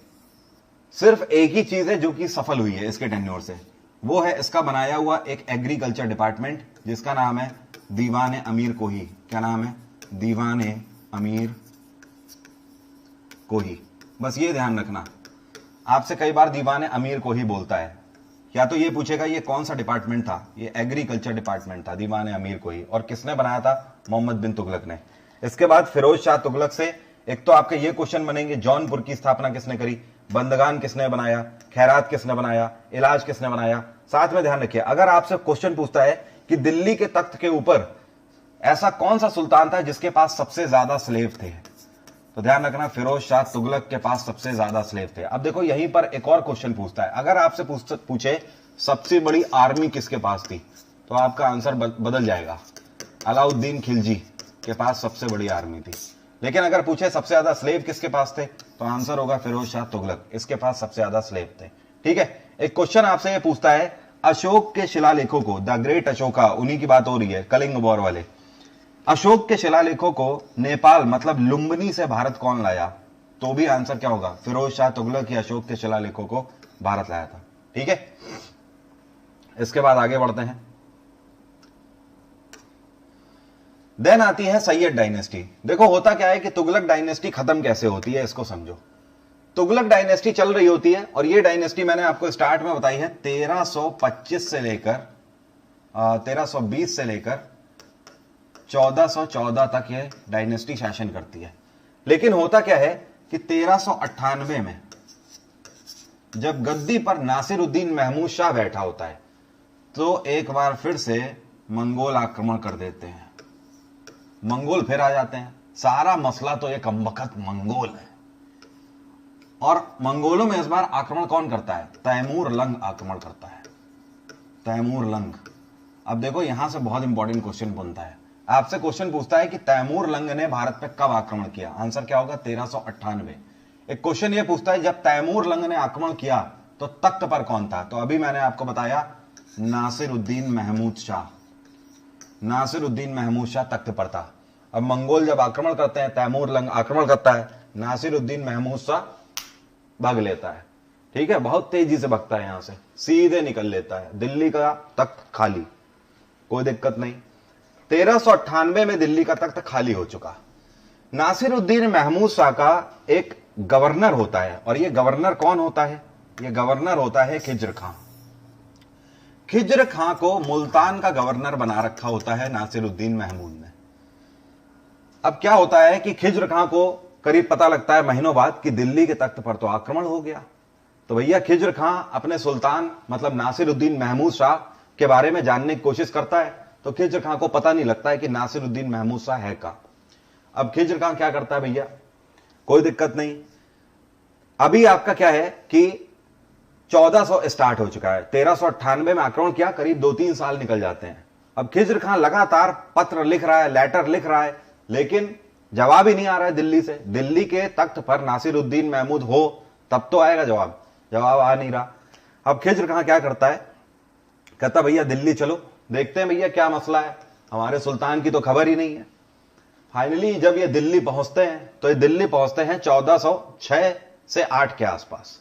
A: सिर्फ एक ही चीज है जो कि सफल हुई है इसके टेन्योर से, वो है इसका बनाया हुआ एक एग्रीकल्चर डिपार्टमेंट, जिसका नाम है दीवान ए अमीर कोही। क्या नाम है? दीवान ए अमीर कोही। बस ये ध्यान रखना, आपसे कई बार दीवान ए अमीर कोही बोलता है, या तो ये पूछेगा ये कौन सा डिपार्टमेंट था, ये एग्रीकल्चर डिपार्टमेंट था, दीवान ए अमीर कोही। और किसने बनाया था? मोहम्मद बिन तुगलक ने। इसके बाद फिरोज शाह तुगलक से एक तो आपके ये क्वेश्चन बनेंगे, जौनपुर की स्थापना किसने करी, बंदगान किसने बनाया, खैरात किसने बनाया, इलाज किसने बनाया। साथ में ध्यान रखिए, अगर आपसे क्वेश्चन पूछता है कि दिल्ली के तख्त के ऊपर ऐसा कौन सा सुल्तान था जिसके पास सबसे ज्यादा स्लेव थे, तो ध्यान रखना फिरोज शाह तुगलक के पास सबसे ज्यादा स्लेव थे। अब देखो यहीं पर एक और क्वेश्चन पूछता है, अगर आपसे पूछे सबसे बड़ी आर्मी किसके पास थी, तो आपका आंसर बदल जाएगा। अलाउद्दीन खिलजी के पास सबसे बड़ी आर्मी थी। लेकिन अगर पूछे सबसे ज्यादा स्लेव किसके पास थे, तो आंसर होगा फिरोज शाह तुगलक, इसके पास सबसे ज्यादा स्लेव थे, ठीक है। एक क्वेश्चन आपसे ये पूछता है, अशोक के शिलालेखों को, द ग्रेट अशोका, उन्हीं की बात हो रही है, कलिंग वॉर वाले, अशोक के शिलालेखों को नेपाल मतलब लुम्बिनी से भारत कौन लाया, तो भी आंसर क्या होगा? फिरोज शाह तुगलक ही अशोक के शिलालेखों को भारत लाया था, ठीक है। इसके बाद आगे बढ़ते हैं। देन आती है सैयद डायनेस्टी। देखो होता क्या है कि तुगलक डायनेस्टी खत्म कैसे होती है, इसको समझो। तुगलक डायनेस्टी चल रही होती है, और ये डायनेस्टी मैंने आपको स्टार्ट में बताई है 1325 से लेकर 1320 से लेकर 1414 तक ये डायनेस्टी शासन करती है। लेकिन होता क्या है कि 1398 में जब गद्दी पर नासिरुद्दीन महमूद शाह बैठा होता है, तो एक बार फिर से मंगोल आक्रमण कर देते हैं। मंगोल फिर आ जाते हैं। सारा मसला तो एक कमबख्त मंगोल है। और मंगोलों में इस बार आक्रमण कौन करता है? तैमूर लंग आक्रमण करता है। तैमूर लंग। अब देखो यहां से बहुत इंपॉर्टेंट क्वेश्चन बनता है, आपसे क्वेश्चन पूछता है कि तैमूर लंग ने भारत पे कब आक्रमण किया, आंसर क्या होगा? 1398। एक क्वेश्चन ये पूछता है जब तैमूर लंग ने आक्रमण किया तो तख्त पर कौन था, तो अभी मैंने आपको बताया नासिरुद्दीन महमूद शाह। नासिरुद्दीन महमूद शाह तख्त पर था। अब मंगोल जब आक्रमण करते हैं, तैमूर लंग आक्रमण करता है, नासिरुद्दीन महमूद शाह भाग लेता है, ठीक है, बहुत तेजी से भागता है, यहां से सीधे निकल लेता है। दिल्ली का तख्त खाली, कोई दिक्कत नहीं। 1398 में दिल्ली का तख्त खाली हो चुका। नासिरुद्दीन महमूद शाह का एक गवर्नर होता है, और यह गवर्नर कौन होता है? यह गवर्नर होता है खिज्र खां। खिज्र खां को मुल्तान का गवर्नर बना रखा होता है नासिरुद्दीन महमूद ने। अब क्या होता है कि खिज्र खां को करीब पता लगता है महीनों बाद कि दिल्ली के तख्त पर तो आक्रमण हो गया, तो भैया खिज्र खां अपने सुल्तान मतलब नासिरुद्दीन महमूद शाह के बारे में जानने की कोशिश करता है। तो खिज्र खां को पता नहीं लगता है कि नासिरुद्दीन महमूद शाह है का। अब खिज्र खां क्या करता है भैया, कोई दिक्कत नहीं। अभी आपका क्या है कि 1400 स्टार्ट हो चुका है, 1398 में आक्रमण किया, करीब 2-3 साल निकल जाते हैं। अब खिज्र खां लगातार पत्र लिख रहा है, लेटर लिख रहा है, लेकिन जवाब ही नहीं आ रहा है दिल्ली से। दिल्ली के तख्त पर नासिरुद्दीन महमूद हो तब तो आएगा जवाब, जवाब आ नहीं रहा। अब खिज्र खां क्या करता है, कहता भैया दिल्ली चलो, देखते हैं भैया क्या मसला है, हमारे सुल्तान की तो खबर ही नहीं है। फाइनली जब ये दिल्ली पहुंचते हैं, तो ये दिल्ली पहुंचते हैं 1406 से 8 के आसपास।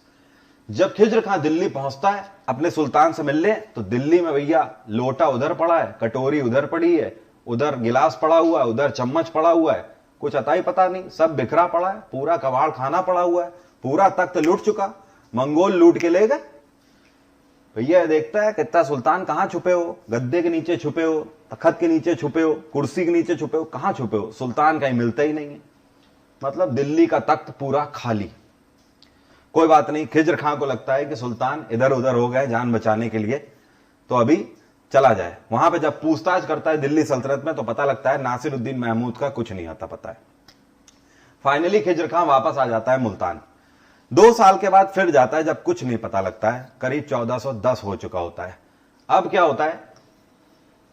A: जब खिज्र खां दिल्ली पहुंचता है अपने सुल्तान से मिलने, तो दिल्ली में भैया लोटा उधर पड़ा है, कटोरी उधर पड़ी है, उधर गिलास पड़ा हुआ है, उधर चम्मच पड़ा हुआ है, कुछ अता ही पता नहीं, सब बिखरा पड़ा है, पूरा कबाड़ खाना पड़ा हुआ है, पूरा तख्त लूट चुका, मंगोल लूट के ले गए। भैया देखता है कितना सुल्तान कहां छुपे हो, गद्दे के नीचे छुपे हो, तखत के नीचे छुपे हो, कुर्सी के नीचे छुपे हो, कहां छुपे हो, सुल्तान कहीं मिलता ही नहीं है। मतलब दिल्ली का तख्त पूरा खाली। कोई बात नहीं, खिज्र खां को लगता है कि सुल्तान इधर उधर हो गए जान बचाने के लिए, तो अभी चला जाए। वहां पे जब पूछताछ करता है दिल्ली सल्तनत में, तो पता लगता है नासिरुद्दीन महमूद का कुछ नहीं आता पता है। फाइनली खिज्र खां वापस आ जाता है मुल्तान। 2 साल के बाद फिर जाता है जब कुछ नहीं पता लगता है, करीब 1410 हो चुका होता है। अब क्या होता है,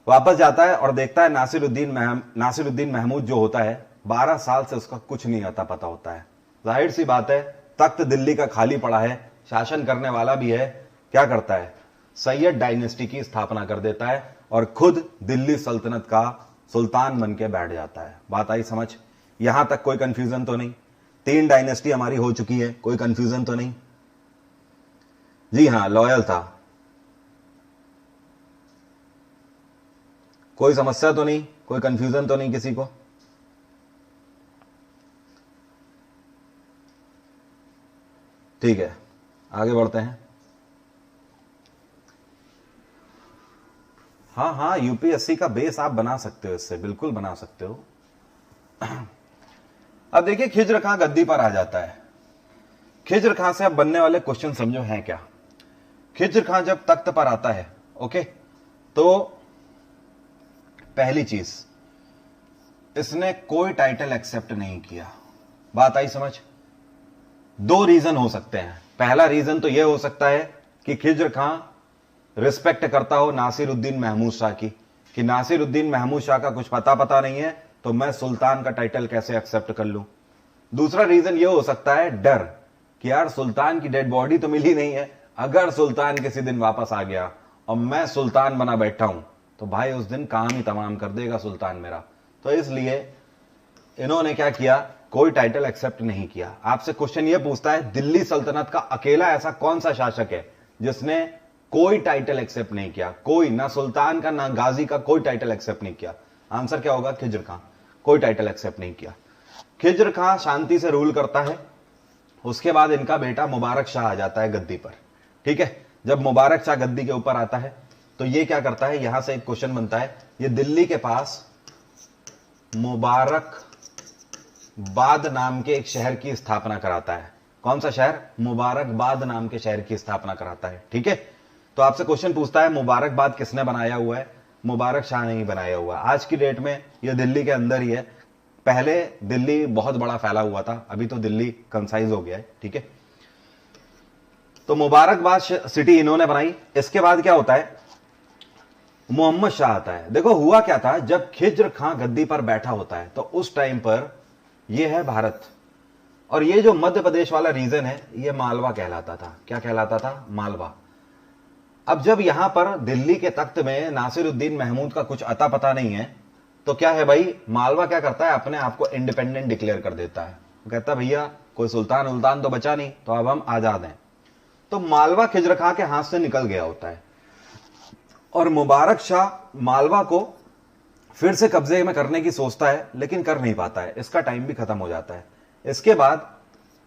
A: वापस जाता है और देखता है नासिरुद्दीन महमूद जो होता है 12 साल से उसका कुछ नहीं आता पता होता है। जाहिर सी बात है, तख्त दिल्ली का खाली पड़ा है, शासन करने वाला भी है, क्या करता है, सैयद डायनेस्टी की स्थापना कर देता है और खुद दिल्ली सल्तनत का सुल्तान बन के बैठ जाता है। बात आई समझ? यहां तक कोई कंफ्यूजन तो नहीं? 3 डायनेस्टी हमारी हो चुकी है, कोई कंफ्यूजन तो नहीं? जी हां, लॉयल था, कोई समस्या तो नहीं, कोई कंफ्यूजन तो नहीं किसी को? ठीक है, आगे बढ़ते हैं। हाँ हाँ, यूपीएससी का बेस आप बना सकते हो, इससे बिल्कुल बना सकते हो। अब देखिए, खिज्र खां गद्दी पर आ जाता है। खिज्र खां से अब बनने वाले क्वेश्चन समझो हैं क्या। खिज्र खां जब तख्त पर आता है, ओके, तो पहली चीज, इसने कोई टाइटल एक्सेप्ट नहीं किया। बात आई समझ? 2 रीजन हो सकते हैं। पहला रीजन तो यह हो सकता है कि खिज्र खां रिस्पेक्ट करता हो नासिरुद्दीन महमूद शाह की, कि नासिरुद्दीन महमूद शाह का कुछ पता नहीं है, तो मैं सुल्तान का टाइटल कैसे एक्सेप्ट कर लूं। दूसरा रीजन यह हो सकता है डर, कि यार सुल्तान की डेड बॉडी तो मिली नहीं है, अगर सुल्तान किसी दिन वापस आ गया और मैं सुल्तान बना बैठा हूं, तो भाई उस दिन काम ही तमाम कर देगा सुल्तान मेरा। तो इसलिए इन्होंने क्या किया, कोई टाइटल एक्सेप्ट नहीं किया। आपसे क्वेश्चन यह पूछता है, दिल्ली सल्तनत का अकेला ऐसा कौन सा शासक है जिसने कोई टाइटल एक्सेप्ट नहीं किया? कोई, ना सुल्तान का ना गाजी का, कोई टाइटल एक्सेप्ट नहीं किया। आंसर क्या होगा? खिज्र खां, कोई टाइटल एक्सेप्ट नहीं किया। खिज्र खां शांति से रूल करता है। उसके बाद इनका बेटा मुबारक शाह आ जाता है गद्दी पर। ठीक है, जब मुबारक शाह गद्दी के ऊपर आता है तो ये क्या करता है, यहां से एक क्वेश्चन बनता है, ये दिल्ली के पास मुबारकबाद नाम के एक शहर की स्थापना कराता है। कौन सा शहर? मुबारकबाद नाम के शहर की स्थापना कराता है। ठीक है, तो आपसे क्वेश्चन पूछता है मुबारकबाद किसने बनाया हुआ है? मुबारक शाह ने ही बनाया हुआ है। आज की डेट में यह दिल्ली के अंदर ही है। पहले दिल्ली बहुत बड़ा फैला हुआ था, अभी तो दिल्ली कंसाइज हो गया है। ठीक है, तो मुबारकबाद सिटी इन्होंने बनाई। इसके बाद क्या होता है, मोहम्मद शाह आता है। देखो हुआ क्या था, जब खिज्र खां गद्दी पर बैठा होता है तो उस टाइम पर यह है भारत, और ये जो मध्य प्रदेश वाला रीजन है ये मालवा कहलाता था। क्या कहलाता था? मालवा। अब जब यहां पर दिल्ली के तख्त में नासिरुद्दीन महमूद का कुछ अता पता नहीं है, तो क्या है भाई, मालवा क्या करता है, अपने आप को इंडिपेंडेंट डिक्लेयर कर देता है। वो कहता है भैया कोई सुल्तान उल्तान तो बचा नहीं, तो अब हम आजाद हैं। तो मालवा खिज्र खां के हाथ से निकल गया होता है और मुबारक शाह मालवा को फिर से कब्जे में करने की सोचता है, लेकिन कर नहीं पाता है। इसका टाइम भी खत्म हो जाता है। इसके बाद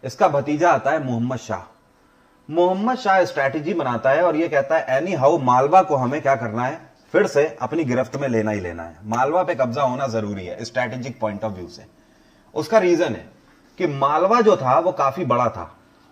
A: इसका भतीजा आता है मोहम्मद शाह। मोहम्मद शाह स्ट्रैटेजी बनाता है और यह कहता है एनी हाउ मालवा को हमें क्या करना है, फिर से अपनी गिरफ्त में लेना ही लेना है। मालवा पे कब्जा होना जरूरी है स्ट्रैटेजिक पॉइंट ऑफ व्यू से। उसका रीजन है कि मालवा जो था वो काफी बड़ा था,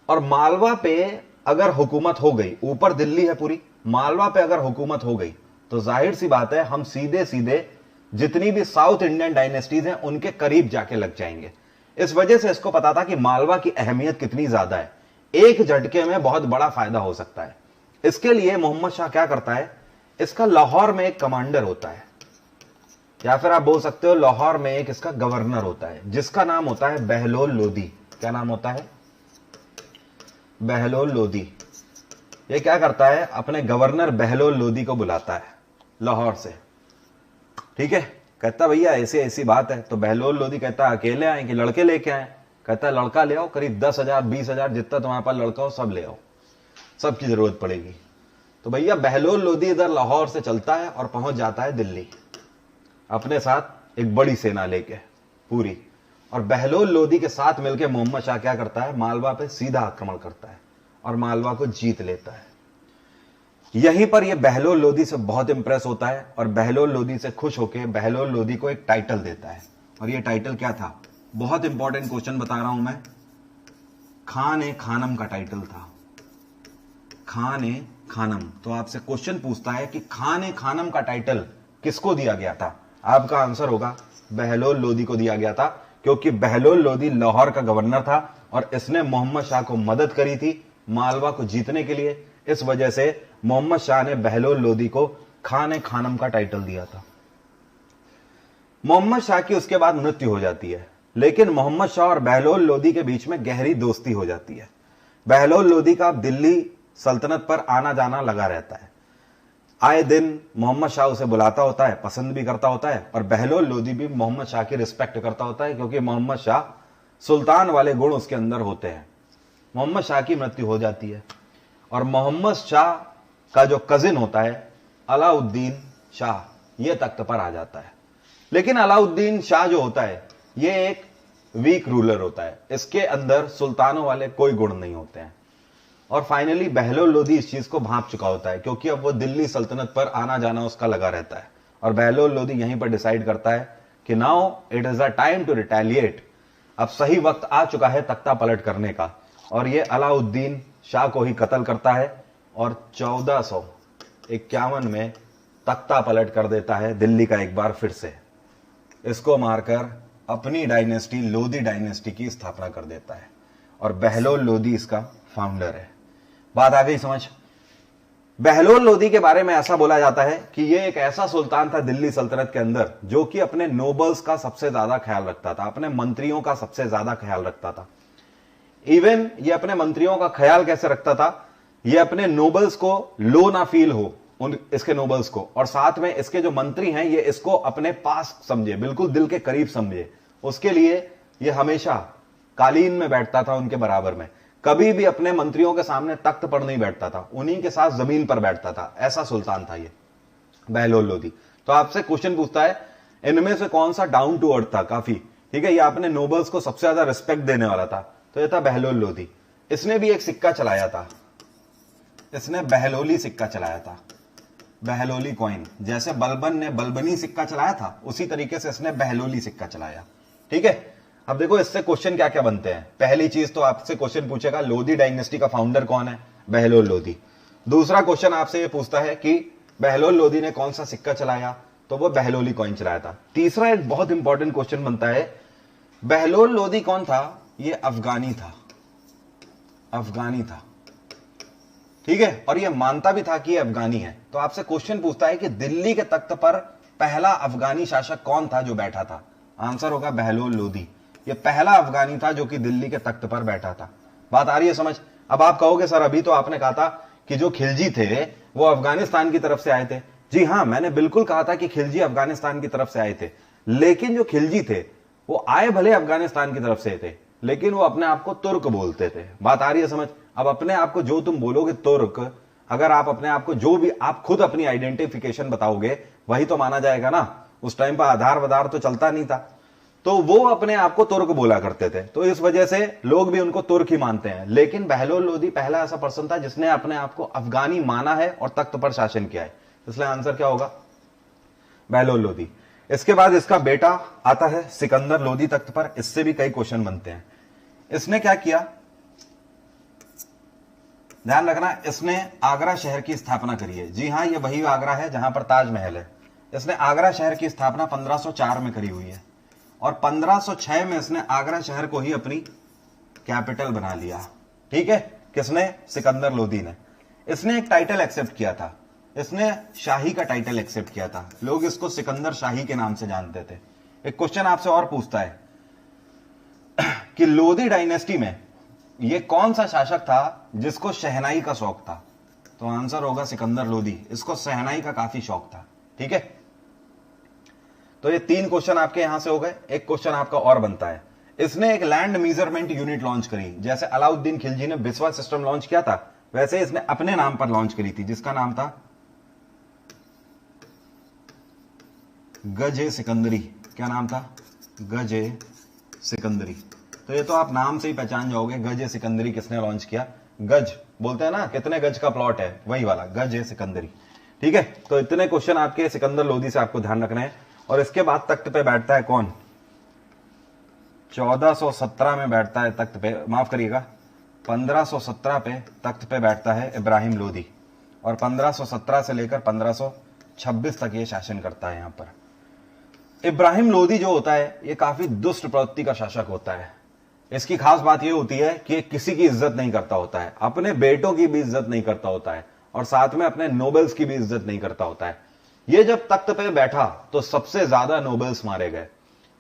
A: और मालवा पे अगर हुकूमत हो गई, ऊपर दिल्ली है पूरी, मालवा पे अगर हुकूमत हो गई तो जाहिर सी बात है हम सीधे सीधे जितनी भी साउथ इंडियन डायनेस्टीज हैं उनके करीब जाके लग जाएंगे। इस वजह से इसको पता था कि मालवा की अहमियत कितनी ज्यादा है, एक झटके में बहुत बड़ा फायदा हो सकता है। इसके लिए मोहम्मद शाह क्या करता है, इसका लाहौर में एक कमांडर होता है, या फिर आप बोल सकते हो लाहौर में एक इसका गवर्नर होता है, जिसका नाम होता है बहलोल लोदी। क्या नाम होता है? बहलोल लोदी। ये क्या करता है, अपने गवर्नर बहलोल लोदी को बुलाता है लाहौर से। ठीक है, कहता भैया ऐसी ऐसी बात है। तो बहलोल लोदी कहता है अकेले आए कि लड़के लेके आए? कहता है लड़का ले आओ, करीब 10,000 20,000 जितना तुम्हारे पास लड़का हो सब ले आओ, सबकी जरूरत पड़ेगी। तो भैया बहलोल लोदी इधर लाहौर से चलता है और पहुंच जाता है दिल्ली, अपने साथ एक बड़ी सेना लेके पूरी, और बहलोल लोदी के साथ मिलकर मोहम्मद शाह क्या करता है, मालवा पे सीधा आक्रमण करता है और मालवा को जीत लेता है। यहीं पर यह बहलोल लोदी से बहुत इंप्रेस होता है और बहलोल लोदी से खुश होकर बहलोल लोदी को एक टाइटल देता है। और यह टाइटल क्या था, बहुत इंपॉर्टेंट क्वेश्चन बता रहा हूं मैं, खान ए खानम का टाइटल था। खान ए खानम। तो आपसे क्वेश्चन पूछता है कि खान ए खानम का टाइटल किसको दिया गया था? आपका आंसर होगा बहलोल लोदी को दिया गया था, क्योंकि बहलोल लोदी लाहौर का गवर्नर था और इसने मोहम्मद शाह को मदद करी थी मालवा को जीतने के लिए। इस वजह से मोहम्मद शाह ने बहलोल लोदी को खान ए खानम का टाइटल दिया था। मोहम्मद शाह की उसके बाद मृत्यु हो जाती है, लेकिन मोहम्मद शाह और बहलोल लोदी के बीच में गहरी दोस्ती हो जाती है। बहलोल लोदी का दिल्ली सल्तनत पर आना जाना लगा रहता है। आए दिन मोहम्मद शाह उसे बुलाता होता है, पसंद भी करता होता है, और बहलोल लोदी भी मोहम्मद शाह की रिस्पेक्ट करता होता है, क्योंकि मोहम्मद शाह सुल्तान वाले गुण उसके अंदर होते हैं। मोहम्मद शाह की मृत्यु हो जाती है और मोहम्मद शाह का जो कजिन होता है अलाउद्दीन शाह, यह तख्त पर आ जाता है। लेकिन अलाउद्दीन शाह जो होता है यह एक वीक रूलर होता है, इसके अंदर सुल्तानों वाले कोई गुण नहीं होते हैं। और फाइनली बहलोल लोदी इस चीज को भांप चुका होता है, क्योंकि अब वो दिल्ली सल्तनत पर आना जाना उसका लगा रहता है। और बहलोल लोदी यहीं पर डिसाइड करता है कि now it is a time to retaliate, अब सही वक्त आ चुका है तख्ता पलट करने का। और ये अलाउद्दीन शाह को ही कत्ल करता है और 1451 में तख्ता पलट कर देता है दिल्ली का एक बार फिर से। इसको मारकर अपनी डायनेस्टी लोदी डायनेस्टी की स्थापना कर देता है और बहलोल लोदी इसका फाउंडर है। बात आ गई समझ? बहलोल लोदी के बारे में ऐसा बोला जाता है कि यह एक ऐसा सुल्तान था दिल्ली सल्तनत के अंदर जो कि अपने नोबल्स का सबसे ज्यादा ख्याल रखता था, अपने मंत्रियों का सबसे ज्यादा ख्याल रखता था। इवन ये अपने मंत्रियों का ख्याल कैसे रखता था, ये अपने नोबल्स को लो ना फील हो उन इसके नोबल्स को, और साथ में इसके जो मंत्री हैं ये इसको अपने पास समझे, बिल्कुल दिल के करीब समझे। उसके लिए ये हमेशा कालीन में बैठता था उनके बराबर में, कभी भी अपने मंत्रियों के सामने तख्त पर नहीं बैठता था, उन्हीं के साथ जमीन पर बैठता था। ऐसा सुल्तान था ये बहलोल लोदी। तो आपसे क्वेश्चन पूछता है इनमें से कौन सा डाउन टू अर्थ था काफी, ठीक है, ये अपने नोबल्स को सबसे ज्यादा रिस्पेक्ट देने वाला था, तो ये था बहलोल लोदी। इसने भी एक सिक्का चलाया था, इसने बहलोली सिक्का चलाया था, बहलोली कॉइन। जैसे बलबन ने बलबनी सिक्का चलाया था उसी तरीके से इसने बहलोली सिक्का चलाया। ठीक है, अब देखो इससे क्वेश्चन क्या क्या बनते हैं। पहली चीज तो आपसे क्वेश्चन पूछेगा लोदी डायनेस्टी का फाउंडर कौन है, बहलोल लोदी। दूसरा क्वेश्चन आपसे ये पूछता है कि बहलोल लोदी ने कौन सा सिक्का चलाया, तो वो बहलोली कॉइन चलाया था। तीसरा एक बहुत इंपॉर्टेंट क्वेश्चन बनता है, बहलोल लोदी कौन था? ये अफगानी था, अफगानी था, ठीक है, और ये मानता भी था कि ये अफगानी है। तो आपसे क्वेश्चन पूछता है कि दिल्ली के तख्त पर पहला अफगानी शासक कौन था जो बैठा था? आंसर होगा बहलोल लोदी। ये पहला अफगानी था जो कि दिल्ली के तख्त पर बैठा था। बात आ रही है समझ? अब आप कहोगे सर अभी तो आपने कहा था कि जो खिलजी थे वो अफगानिस्तान की तरफ से आए थे। जी हां, मैंने बिल्कुल कहा था कि खिलजी अफगानिस्तान की तरफ से आए थे, लेकिन जो खिलजी थे वो आए भले अफगानिस्तान की तरफ से थे, लेकिन वो अपने आप को तुर्क बोलते थे। बात आ रही है समझ? अब अपने आप को जो तुम बोलोगे तुर्क, अगर आप अपने आप को जो भी आप खुद अपनी आइडेंटिफिकेशन बताओगे वही तो माना जाएगा ना। उस टाइम पर आधार वधार तो चलता नहीं था, तो वो अपने आप को तुर्क बोला करते थे, तो इस वजह से लोग भी उनको तुर्क ही मानते हैं। लेकिन बहलोल लोदी पहला ऐसा पर्सन था जिसने अपने आप को अफगानी माना है और तख्त पर शासन किया है, इसलिए आंसर क्या होगा? बहलोल लोदी। इसके बाद इसका बेटा आता है सिकंदर लोदी तख्त पर। इससे भी कई क्वेश्चन बनते हैं। इसने क्या किया, ध्यान रखना, इसने आगरा शहर की स्थापना करी है। जी हां, ये वही आगरा है जहां पर ताजमहल है। इसने आगरा शहर की स्थापना 1504 में करी हुई है और 1506 में इसने आगरा शहर को ही अपनी कैपिटल बना लिया। ठीक है, किसने? सिकंदर लोदी ने। इसने एक टाइटल एक्सेप्ट किया था, इसने शाही का टाइटल एक्सेप्ट किया था। लोग इसको सिकंदर शाही के नाम से जानते थे। एक क्वेश्चन आपसे और पूछता है कि लोदी डायनेस्टी में ये कौन सा शासक था जिसको शहनाई का शौक था? तो आंसर होगा सिकंदर लोदी। इसको शहनाई का काफी शौक था। ठीक है, तो ये 3 क्वेश्चन आपके यहां से हो गए। एक क्वेश्चन आपका और बनता है, इसने एक लैंड मेजरमेंट यूनिट लॉन्च करी। जैसे अलाउद्दीन खिलजी ने बिस्वा सिस्टम लॉन्च किया था, वैसे इसने अपने नाम पर लॉन्च करी थी, जिसका नाम था गज-ए-सिकंदरी। क्या नाम था? गज-ए सिकंदरी। तो ये तो आप नाम से ही पहचान जाओगे, गज ए सिकंदरी किसने लॉन्च किया। गज बोलते हैं ना, कितने गज का प्लॉट है, वही वाला गज ए सिकंदरी। ठीक है, तो इतने क्वेश्चन आपके सिकंदर लोधी से आपको ध्यान रखना है। और इसके बाद तख्त पे बैठता है कौन, 1417 में बैठता है तख्त पे, माफ करिएगा 1517 पे तख्त पे बैठता है इब्राहिम लोधी। और 1517 से लेकर 1526 तक ये शासन करता है। यहां पर इब्राहिम लोधी जो होता है ये काफी दुष्ट प्रवृत्ति का शासक होता है। इसकी खास बात ये होती है कि किसी की इज्जत नहीं करता होता है, अपने बेटों की भी इज्जत नहीं करता होता है, और साथ में अपने नोबेल्स की भी इज्जत नहीं करता होता है। ये जब तख्त पे बैठा तो सबसे ज्यादा नोबेल्स मारे गए।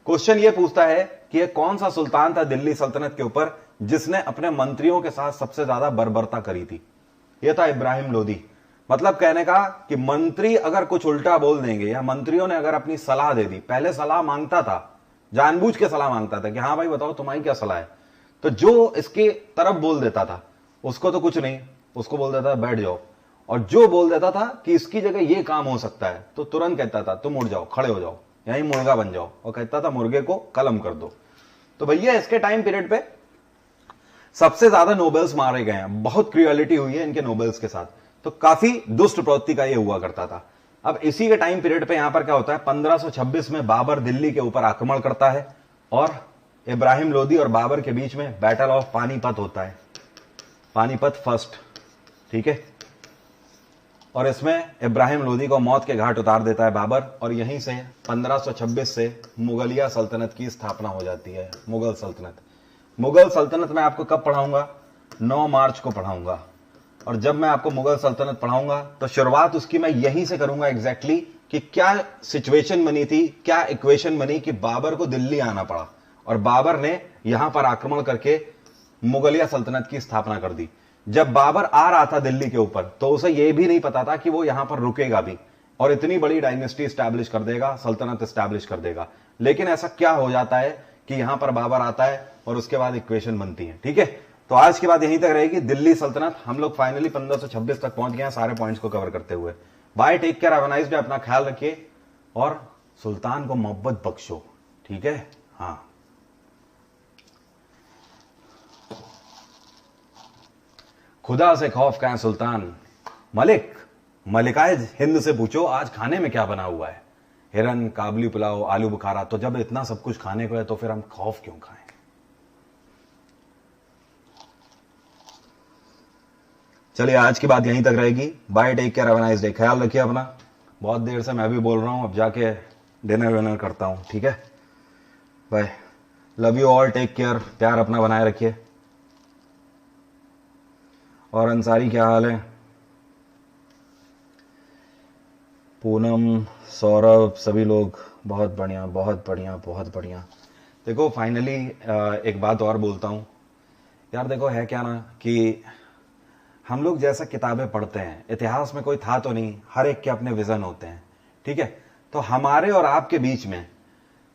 A: क्वेश्चन ये पूछता है कि ये कौन सा सुल्तान था दिल्ली सल्तनत के ऊपर जिसने अपने मंत्रियों के साथ सबसे ज्यादा बर्बरता करी थी। यह था इब्राहिम लोधी। मतलब कहने का कि मंत्री अगर कुछ उल्टा बोल देंगे या मंत्रियों ने अगर अपनी सलाह दे दी, पहले सलाह मांगता था, जानबूझ के सलाह मांगता था कि हाँ भाई बताओ तुम्हारी क्या सलाह है, तो जो इसके तरफ बोल देता था उसको तो कुछ नहीं, उसको बोल देता था बैठ जाओ। और जो बोल देता था कि इसकी जगह ये काम हो सकता है तो तुरंत कहता था तुम उठ जाओ, खड़े हो जाओ, यहीं मुर्गा बन जाओ, और कहता था मुर्गे को कलम कर दो। तो भैया इसके टाइम पीरियड पे सबसे ज्यादा नोबेल्स मारे गए हैं, बहुत क्रुएलिटी हुई है इनके नोबेल्स के साथ। तो काफी दुष्ट प्रवृत्ति का ये हुआ करता था। अब इसी के टाइम पीरियड पे यहां पर क्या होता है, 1526 में बाबर दिल्ली के ऊपर आक्रमण करता है और इब्राहिम लोधी और बाबर के बीच में बैटल ऑफ पानीपत होता है, पानीपत फर्स्ट। ठीक है, और इसमें इब्राहिम लोधी को मौत के घाट उतार देता है बाबर, और यहीं से 1526 से मुगलिया सल्तनत की स्थापना हो जाती है। मुगल सल्तनत, मुगल सल्तनत मैं आपको कब पढ़ाऊंगा, 9 मार्च को पढ़ाऊंगा। और जब मैं आपको मुगल सल्तनत पढ़ाऊंगा तो शुरुआत उसकी मैं यहीं से करूंगा एग्जैक्टली कि क्या सिचुएशन बनी थी, क्या इक्वेशन बनी कि बाबर को दिल्ली आना पड़ा और बाबर ने यहां पर आक्रमण करके मुगलिया सल्तनत की स्थापना कर दी। जब बाबर आ रहा था दिल्ली के ऊपर तो उसे यह भी नहीं पता था कि वो यहां पर रुकेगा भी और इतनी बड़ी डायनेस्टी स्टैब्लिश कर देगा, सल्तनत स्टैब्लिश कर देगा। लेकिन ऐसा क्या हो जाता है कि यहां पर बाबर आता है और उसके बाद इक्वेशन बनती है। ठीक है, तो आज की बात यहीं तक रहेगी, दिल्ली सल्तनत। हम लोग फाइनली 1526 तक पहुंच गए हैं सारे पॉइंट्स को कवर करते हुए। Bye, take care, have a nice day, अपना ख्याल रखिए और सुल्तान को मोहब्बत बख्शो। ठीक है, हाँ। खुदा से खौफ का है सुल्तान, मलिक मलिकाए हिंद से पूछो आज खाने में क्या बना हुआ है, हिरन, काबली पुलाव, आलू बुखारा। तो जब इतना सब कुछ खाने को है तो फिर हम खौफ क्यों खाएं। चलिए आज की बात यहीं तक रहेगी। Bye, take care, have a nice day, ख्याल रखिए अपना। बहुत देर से मैं भी बोल रहा हूं, अब जाके डिनर विनर करता हूं। ठीक है, bye, love you all, take care, प्यार अपना बनाए रखिए। और अंसारी क्या हाल है, पूनम, सौरभ, सभी लोग बहुत बढ़िया बहुत बढ़िया बहुत बढ़िया। देखो फाइनली एक बात और बोलता हूं यार, देखो है क्या ना कि हम लोग जैसा किताबें पढ़ते हैं, इतिहास में कोई था तो नहीं, हर एक के अपने विजन होते हैं। ठीक है, तो हमारे और आपके बीच में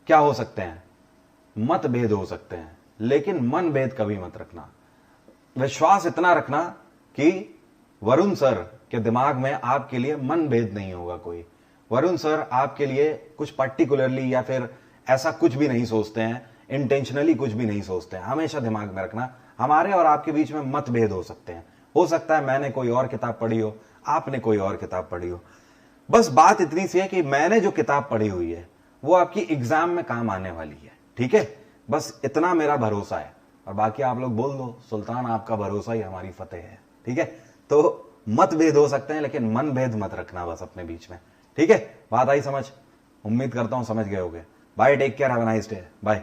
A: क्या हो सकते हैं, मतभेद हो सकते हैं, लेकिन मन भेद कभी मत रखना। विश्वास इतना रखना कि वरुण सर के दिमाग में आपके लिए मन भेद नहीं होगा कोई। वरुण सर आपके लिए कुछ पर्टिकुलरली या फिर ऐसा कुछ भी नहीं सोचते हैं, इंटेंशनली कुछ भी नहीं सोचते हैं। हमेशा दिमाग में रखना, हमारे और आपके बीच में मतभेद हो सकते हैं। हो सकता है मैंने कोई और किताब पढ़ी हो, आपने कोई और किताब पढ़ी हो। बस बात इतनी सी है कि मैंने जो किताब पढ़ी हुई है वो आपकी एग्जाम में काम आने वाली है। ठीक है, बस इतना मेरा भरोसा है, और बाकी आप लोग बोल दो सुल्तान आपका भरोसा ही हमारी फतेह है। ठीक है, तो मतभेद हो सकते हैं लेकिन मन भेद मत रखना बस अपने बीच में। ठीक है, बात आई समझ, उम्मीद करता हूं समझ गए होगे। Bye, take care, have a nice day, bye.